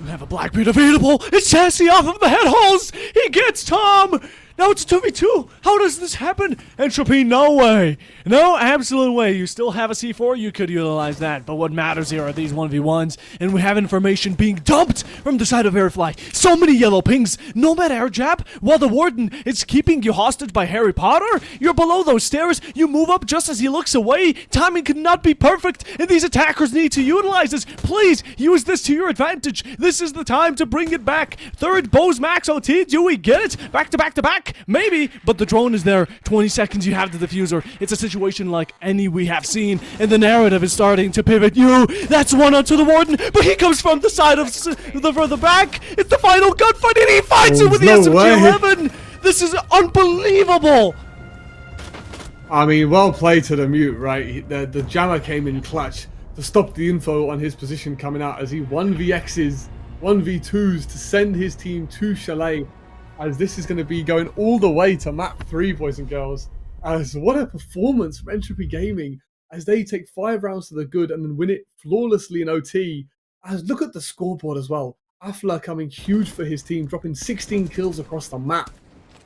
We have a Blackbeard available. It's Sassy off of the head holes. He gets Tom. Now it's 2v2. How does this happen? Entropy, no way. No absolute way. You still have a C4. You could utilize that. But what matters here are these 1v1s. And we have information being dumped from the side of Virifly. So many yellow pings. Nomad air jab. While the warden is keeping you hostage by Harry Potter. You're below those stairs. You move up just as he looks away. Timing could not be perfect. And these attackers need to utilize this. Please use this to your advantage. This is the time to bring it back. Third Bose Max OT. Do we get it? Back to back to back. Maybe, but the drone is there. 20 seconds, you have the diffuser. It's a situation like any we have seen, and the narrative is starting to pivot. That's one onto the warden, but he comes from the side of the further back. It's the final gunfight, and he fights it with the SMG-11. This is unbelievable. I mean, well played to the mute, right? The jammer came in clutch to stop the info on his position coming out as he 1v-X's, 1v2s to send his team to Chalet. As this is going to be going all the way to map 3, boys and girls. As what a performance from Entropy Gaming, as they take 5 rounds to the good and then win it flawlessly in OT. As look at the scoreboard as well. Afla coming huge for his team, dropping 16 kills across the map.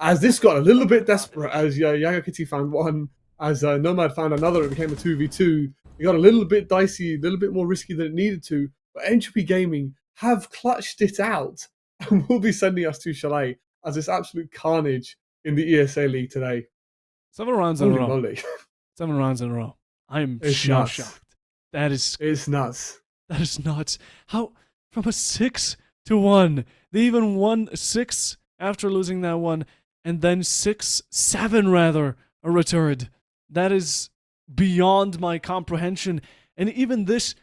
As this got a little bit desperate, as Kitty found one, as Nomad found another, it became a 2v2. It got a little bit dicey, a little bit more risky than it needed to. But Entropy Gaming have clutched it out and will be sending us to Chalet. As this absolute carnage in the ESA League today. 7 rounds in a row. Moly. 7 rounds in a row. I'm shocked. It's nuts. That is nuts. How, from a 6-1, they even won 6 after losing that one, and then 7 rather, a return. That is beyond my comprehension. And even this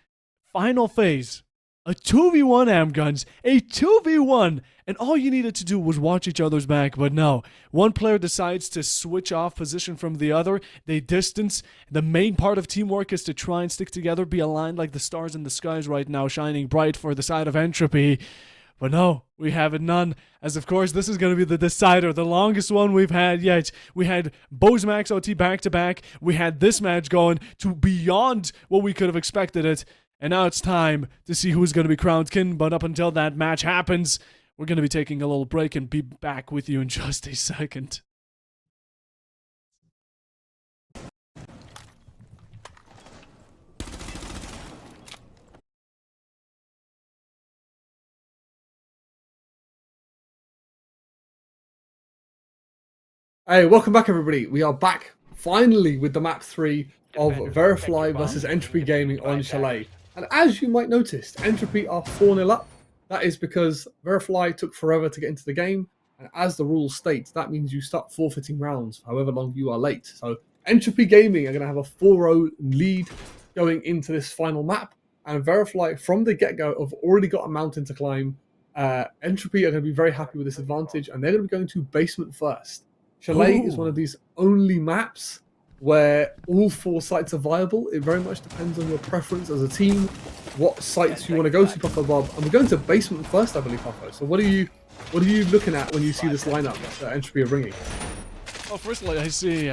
final phase, a 2v1 Am-Guns, a 2v1, and all you needed to do was watch each other's back, but no. One player decides to switch off position from the other, they distance. The main part of teamwork is to try and stick together, be aligned like the stars in the skies right now, shining bright for the side of Entropy. But no, we have it none, as of course this is going to be the decider, the longest one we've had yet. We had Bose Max OT back-to-back, we had this match going to beyond what we could have expected it. And now it's time to see who's going to be crowned king. But up until that match happens, we're going to be taking a little break and be back with you in just a second. Hey, welcome back everybody. We are back finally with the map 3 of Virifly versus Entropy Gaming on Chalet. And as you might notice, Entropy are 4-0 up. That is because Virifly took forever to get into the game, And as the rules state, that means you start forfeiting rounds for however long you are late. So Entropy Gaming are going to have a 4-0 lead going into this final map. And Virifly, from the get-go, have already got a mountain to climb. Entropy are going to be very happy with this advantage, and they're going to be going to basement first. Chalet is one of these only maps where all 4 sites are viable. It very much depends on your preference as a team, what sites you want to go to, Puffer Bob. And we're going to basement first, I believe, Puffer. So what are you looking at when you see this lineup that Entropy are bringing? Well, firstly, I see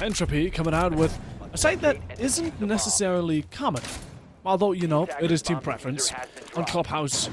Entropy coming out with a site that isn't necessarily common. Although, you know, it is team preference. On Clubhouse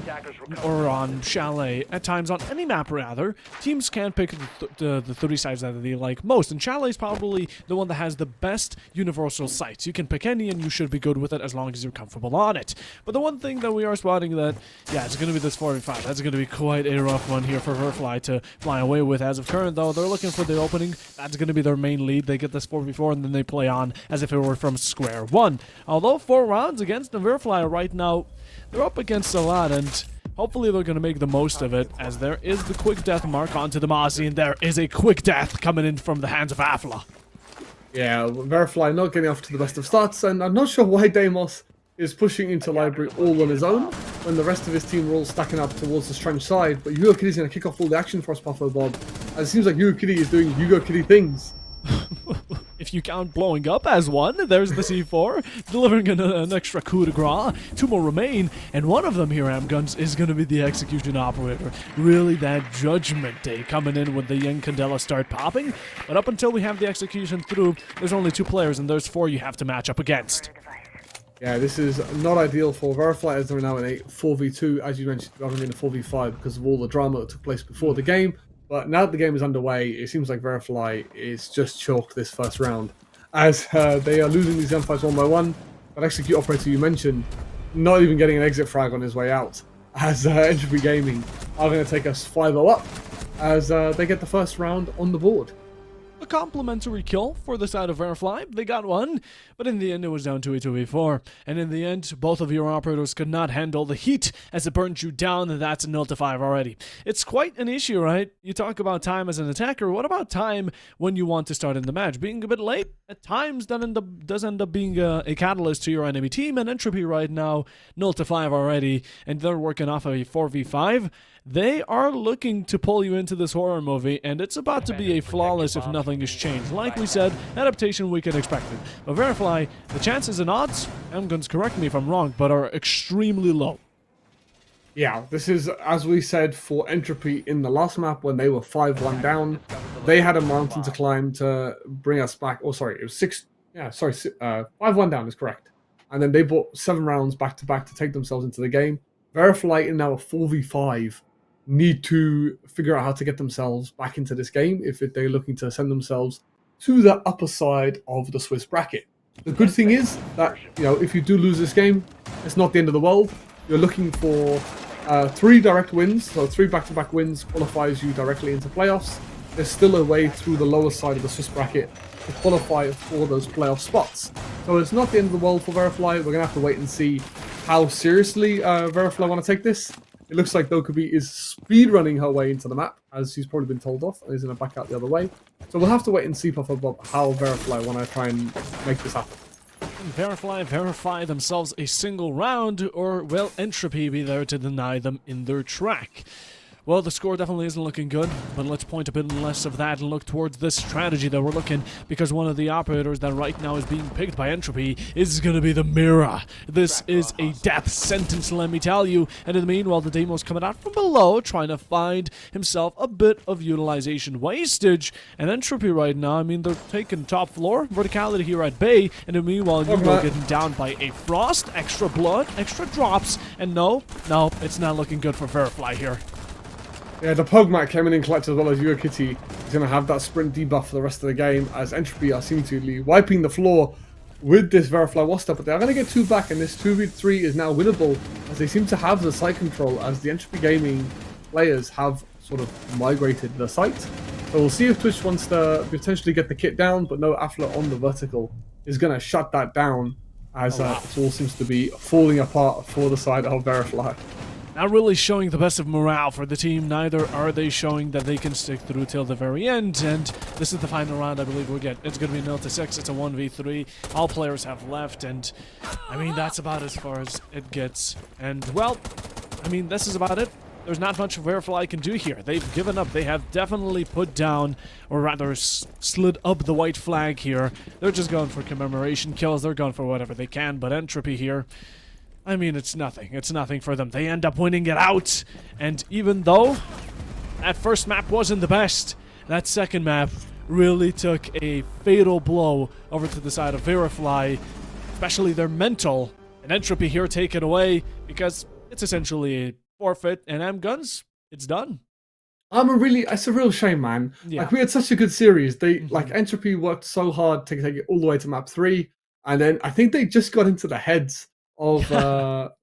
or on Chalet, at times on any map rather, teams can pick the 30 sites that they like most. And Chalet is probably the one that has the best universal sites. You can pick any and you should be good with it as long as you're comfortable on it. But the one thing that we are spotting that, yeah, it's going to be this 45. That's going to be quite a rough one here for Virifly to fly away with. As of current, though, they're looking for the opening. That's going to be their main lead. They get this 4v4 and then they play on as if it were from square one. Although 4 rounds against the Virifly right now, they're up against a lot, and hopefully they're going to make the most of it, as there is the quick death mark onto the Mozzie, and there is a quick death coming in from the hands of Afla. Yeah, Virifly not getting off to the best of starts, and I'm not sure why Deimos is pushing into Library all on his own, when the rest of his team are all stacking up towards the Strange side, but Yugo Kitty's going to kick off all the action for us, Puffer Bob, as it seems like Yugo Kitty is doing Yugo Kitty things. If you count blowing up as one, there's the C4, delivering an extra coup de grace. 2 more remain, and one of them here, Amguns, is going to be the execution operator. Really that judgment day coming in when the young Candela start popping. But up until we have the execution through, there's only 2 players, and there's 4 you have to match up against. Yeah, this is not ideal for Virifly, as they're now in a 4v2, as you mentioned, rather than a 4v5 because of all the drama that took place before the game. But now that the game is underway, it seems like Virifly is just chalked this first round, as they are losing these gunfights one by one. That execute operator you mentioned, not even getting an exit frag on his way out, as Entropy Gaming are going to take us 5-0 up, as they get the first round on the board. A complimentary kill for the side of Virifly. They got one, but in the end it was down to a 2v4. And in the end, both of your operators could not handle the heat as it burned you down, and that's a 0-5 already. It's quite an issue, right? You talk about time as an attacker. What about time when you want to start in the match? Being a bit late at times does end up being a catalyst to your enemy team, and Entropy right now 0-5 already, and they're working off of a 4v5. They are looking to pull you into this horror movie, and it's about to be a flawless if nothing is changed. Like we said, adaptation we can expect it. But Virifly, the chances and odds, Amguns, correct me if I'm wrong, but are extremely low. Yeah, this is, as we said, for Entropy in the last map when they were 5-1 down. They had a mountain to climb to bring us back. Oh, sorry, it was 5-1 down is correct. And then they bought 7 rounds back-to-back to take themselves into the game. Virifly in now a 4v5 need to figure out how to get themselves back into this game if they're looking to send themselves to the upper side of the Swiss bracket. The good thing is that, you know, if you do lose this game, it's not the end of the world. You're looking for 3 direct wins, so 3 back-to-back wins qualifies you directly into playoffs. There's still a way through the lower side of the Swiss bracket to qualify for those playoff spots. So it's not the end of the world for Virifly. We're going to have to wait and see how seriously Virifly want to take this. It looks like Dokubi is speedrunning her way into the map, as she's probably been told off, and is going to back out the other way. So we'll have to wait and see, Puffer Bob, how Virifly want to try and make this happen. Virifly verify themselves a single round, or will Entropy be there to deny them in their track? Well, the score definitely isn't looking good, but let's point a bit less of that and look towards this strategy that we're looking, because one of the operators that right now is being picked by Entropy is going to be the Mira. This is a death sentence, let me tell you, and in the meanwhile, the Demo's coming out from below, trying to find himself a bit of utilization wastage, and Entropy right now, I mean, they're taking top floor, verticality here at Bay, and in the meanwhile, Yugo getting down by a Frost, extra blood, extra drops, and no, it's not looking good for Virifly here. Yeah, the Pogmat came in clutch as well as Yugo Kitty is going to have that sprint debuff for the rest of the game, as Entropy are seemingly wiping the floor with this Virifly Wasta, but they're going to get 2 back, and this 2v3 is now winnable, as they seem to have the site control, as the Entropy Gaming players have sort of migrated the site. So we'll see if Twitch wants to potentially get the kit down, but no, Afla on the vertical is going to shut that down, as it all seems to be falling apart for the side of Virifly. not really showing the best of morale for the team. Neither are they showing that they can stick through till the very end. And this is the final round, I believe we'll get. It's going to be 0-6. It's a 1v3. All players have left. And, I mean, that's about as far as it gets. And, well, I mean, this is about it. There's not much Virifly can do here. They've given up. They have definitely put down, or rather slid up the white flag here. They're just going for commemoration kills. They're going for whatever they can. But Entropy here, I mean, it's nothing. It's nothing for them. They end up winning it out. And even though that first map wasn't the best, that second map really took a fatal blow over to the side of Virifly, especially their mental. And Entropy here take it away because it's essentially a forfeit, and M-Guns, it's done. It's a real shame, man. Yeah. Like, we had such a good series. They like Entropy worked so hard to take it all the way to map 3, and then I think they just got into the heads of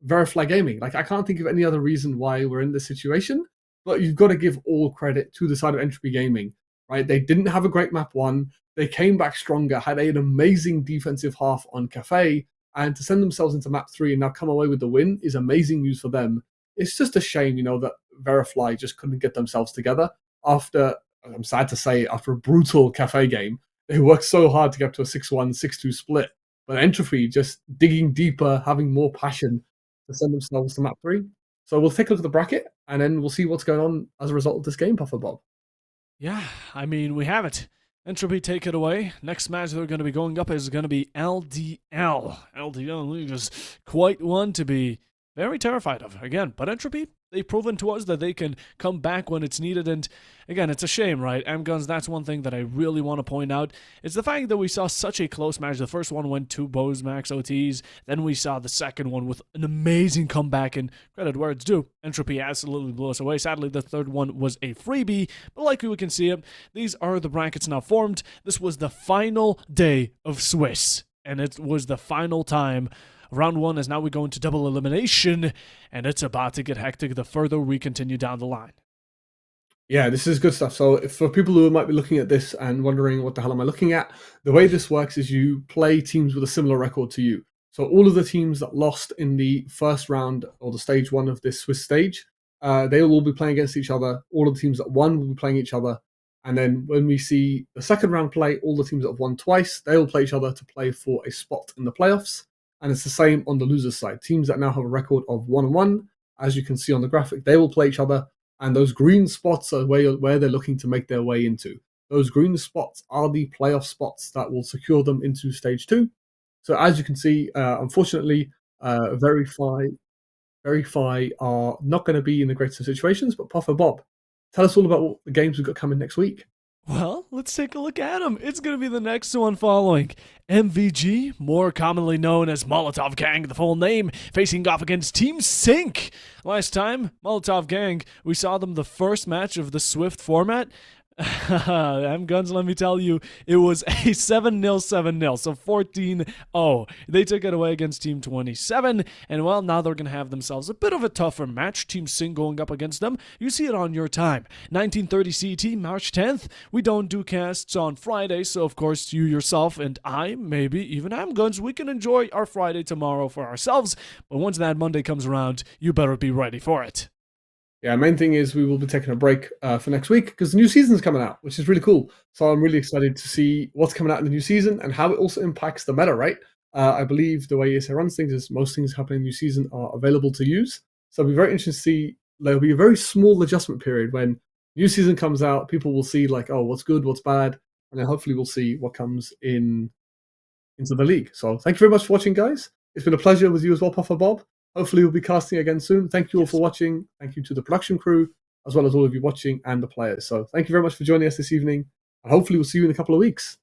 Virifly Gaming. Like, I can't think of any other reason why we're in this situation, but you've got to give all credit to the side of Entropy Gaming, right? They didn't have a great map 1. They came back stronger, had an amazing defensive half on Cafe, and to send themselves into map 3 and now come away with the win is amazing news for them. It's just a shame, that Virifly just couldn't get themselves together after, I'm sad to say, after a brutal Cafe game. They worked so hard to get to a 6-1, 6-2 split. But Entropy just digging deeper, having more passion to send themselves to map 3. So we'll take a look at the bracket, and then we'll see what's going on as a result of this game, Puffer Bob. Yeah, I mean, we have it. Entropy take it away. Next match they're going to be going up is going to be LDL. LDL is quite one to be very terrified of, again. But Entropy, they've proven to us that they can come back when it's needed. And again, it's a shame, right? M-Guns, that's one thing that I really want to point out. It's the fact that we saw such a close match. The first one went to Bo's max OTs. Then we saw the second one with an amazing comeback. And credit where it's due, Entropy absolutely blew us away. Sadly, the third one was a freebie. But like we can see it, these are the brackets now formed. This was the final day of Swiss. And it was the final time. Round 1 is now we go into double elimination, and it's about to get hectic the further we continue down the line. Yeah, this is good stuff. So for people who might be looking at this and wondering what the hell am I looking at, the way this works is you play teams with a similar record to you. So all of the teams that lost in the first round or the stage 1 of this Swiss stage, they will all be playing against each other. All of the teams that won will be playing each other. And then when we see the second round play, all the teams that have won twice, they will play each other to play for a spot in the playoffs. And it's the same on the losers side. Teams that now have a record of 1-1, as you can see on the graphic, they will play each other. And those green spots are where they're looking to make their way into. Those green spots are the playoff spots that will secure them into stage 2. So as you can see, unfortunately, Virifly are not going to be in the greatest of situations. But Puffer Bob, tell us all about what the games we've got coming next week. Well, let's take a look at them. It's going to be the next one following. MVG, more commonly known as Molotov Gang, the full name, facing off against Team Sync. Last time, Molotov Gang, we saw them the first match of the Swift format. M-Guns, let me tell you, it was a 7-0, 7-0, so 14-0. They took it away against Team 27, and well, now they're going to have themselves a bit of a tougher match. Team Sing going up against them. You see it on your time. 1930 CT, March 10th. We don't do casts on Friday, so of course you yourself and I, maybe even M-Guns, we can enjoy our Friday tomorrow for ourselves, but once that Monday comes around, you better be ready for it. Yeah, main thing is we will be taking a break for next week because the new season's coming out, which is really cool. So I'm really excited to see what's coming out in the new season and how it also impacts the meta, right? I believe the way ESA runs things is most things happening in the new season are available to use. So it'll be very interesting to see. There'll be a very small adjustment period when new season comes out. People will see like, oh, what's good, what's bad, and then hopefully we'll see what comes into the league. So thank you very much for watching, guys. It's been a pleasure with you as well, Puffer Bob. Hopefully we'll be casting again soon. Thank you all for watching. Thank you to the production crew, as well as all of you watching and the players. So thank you very much for joining us this evening. And hopefully we'll see you in a couple of weeks.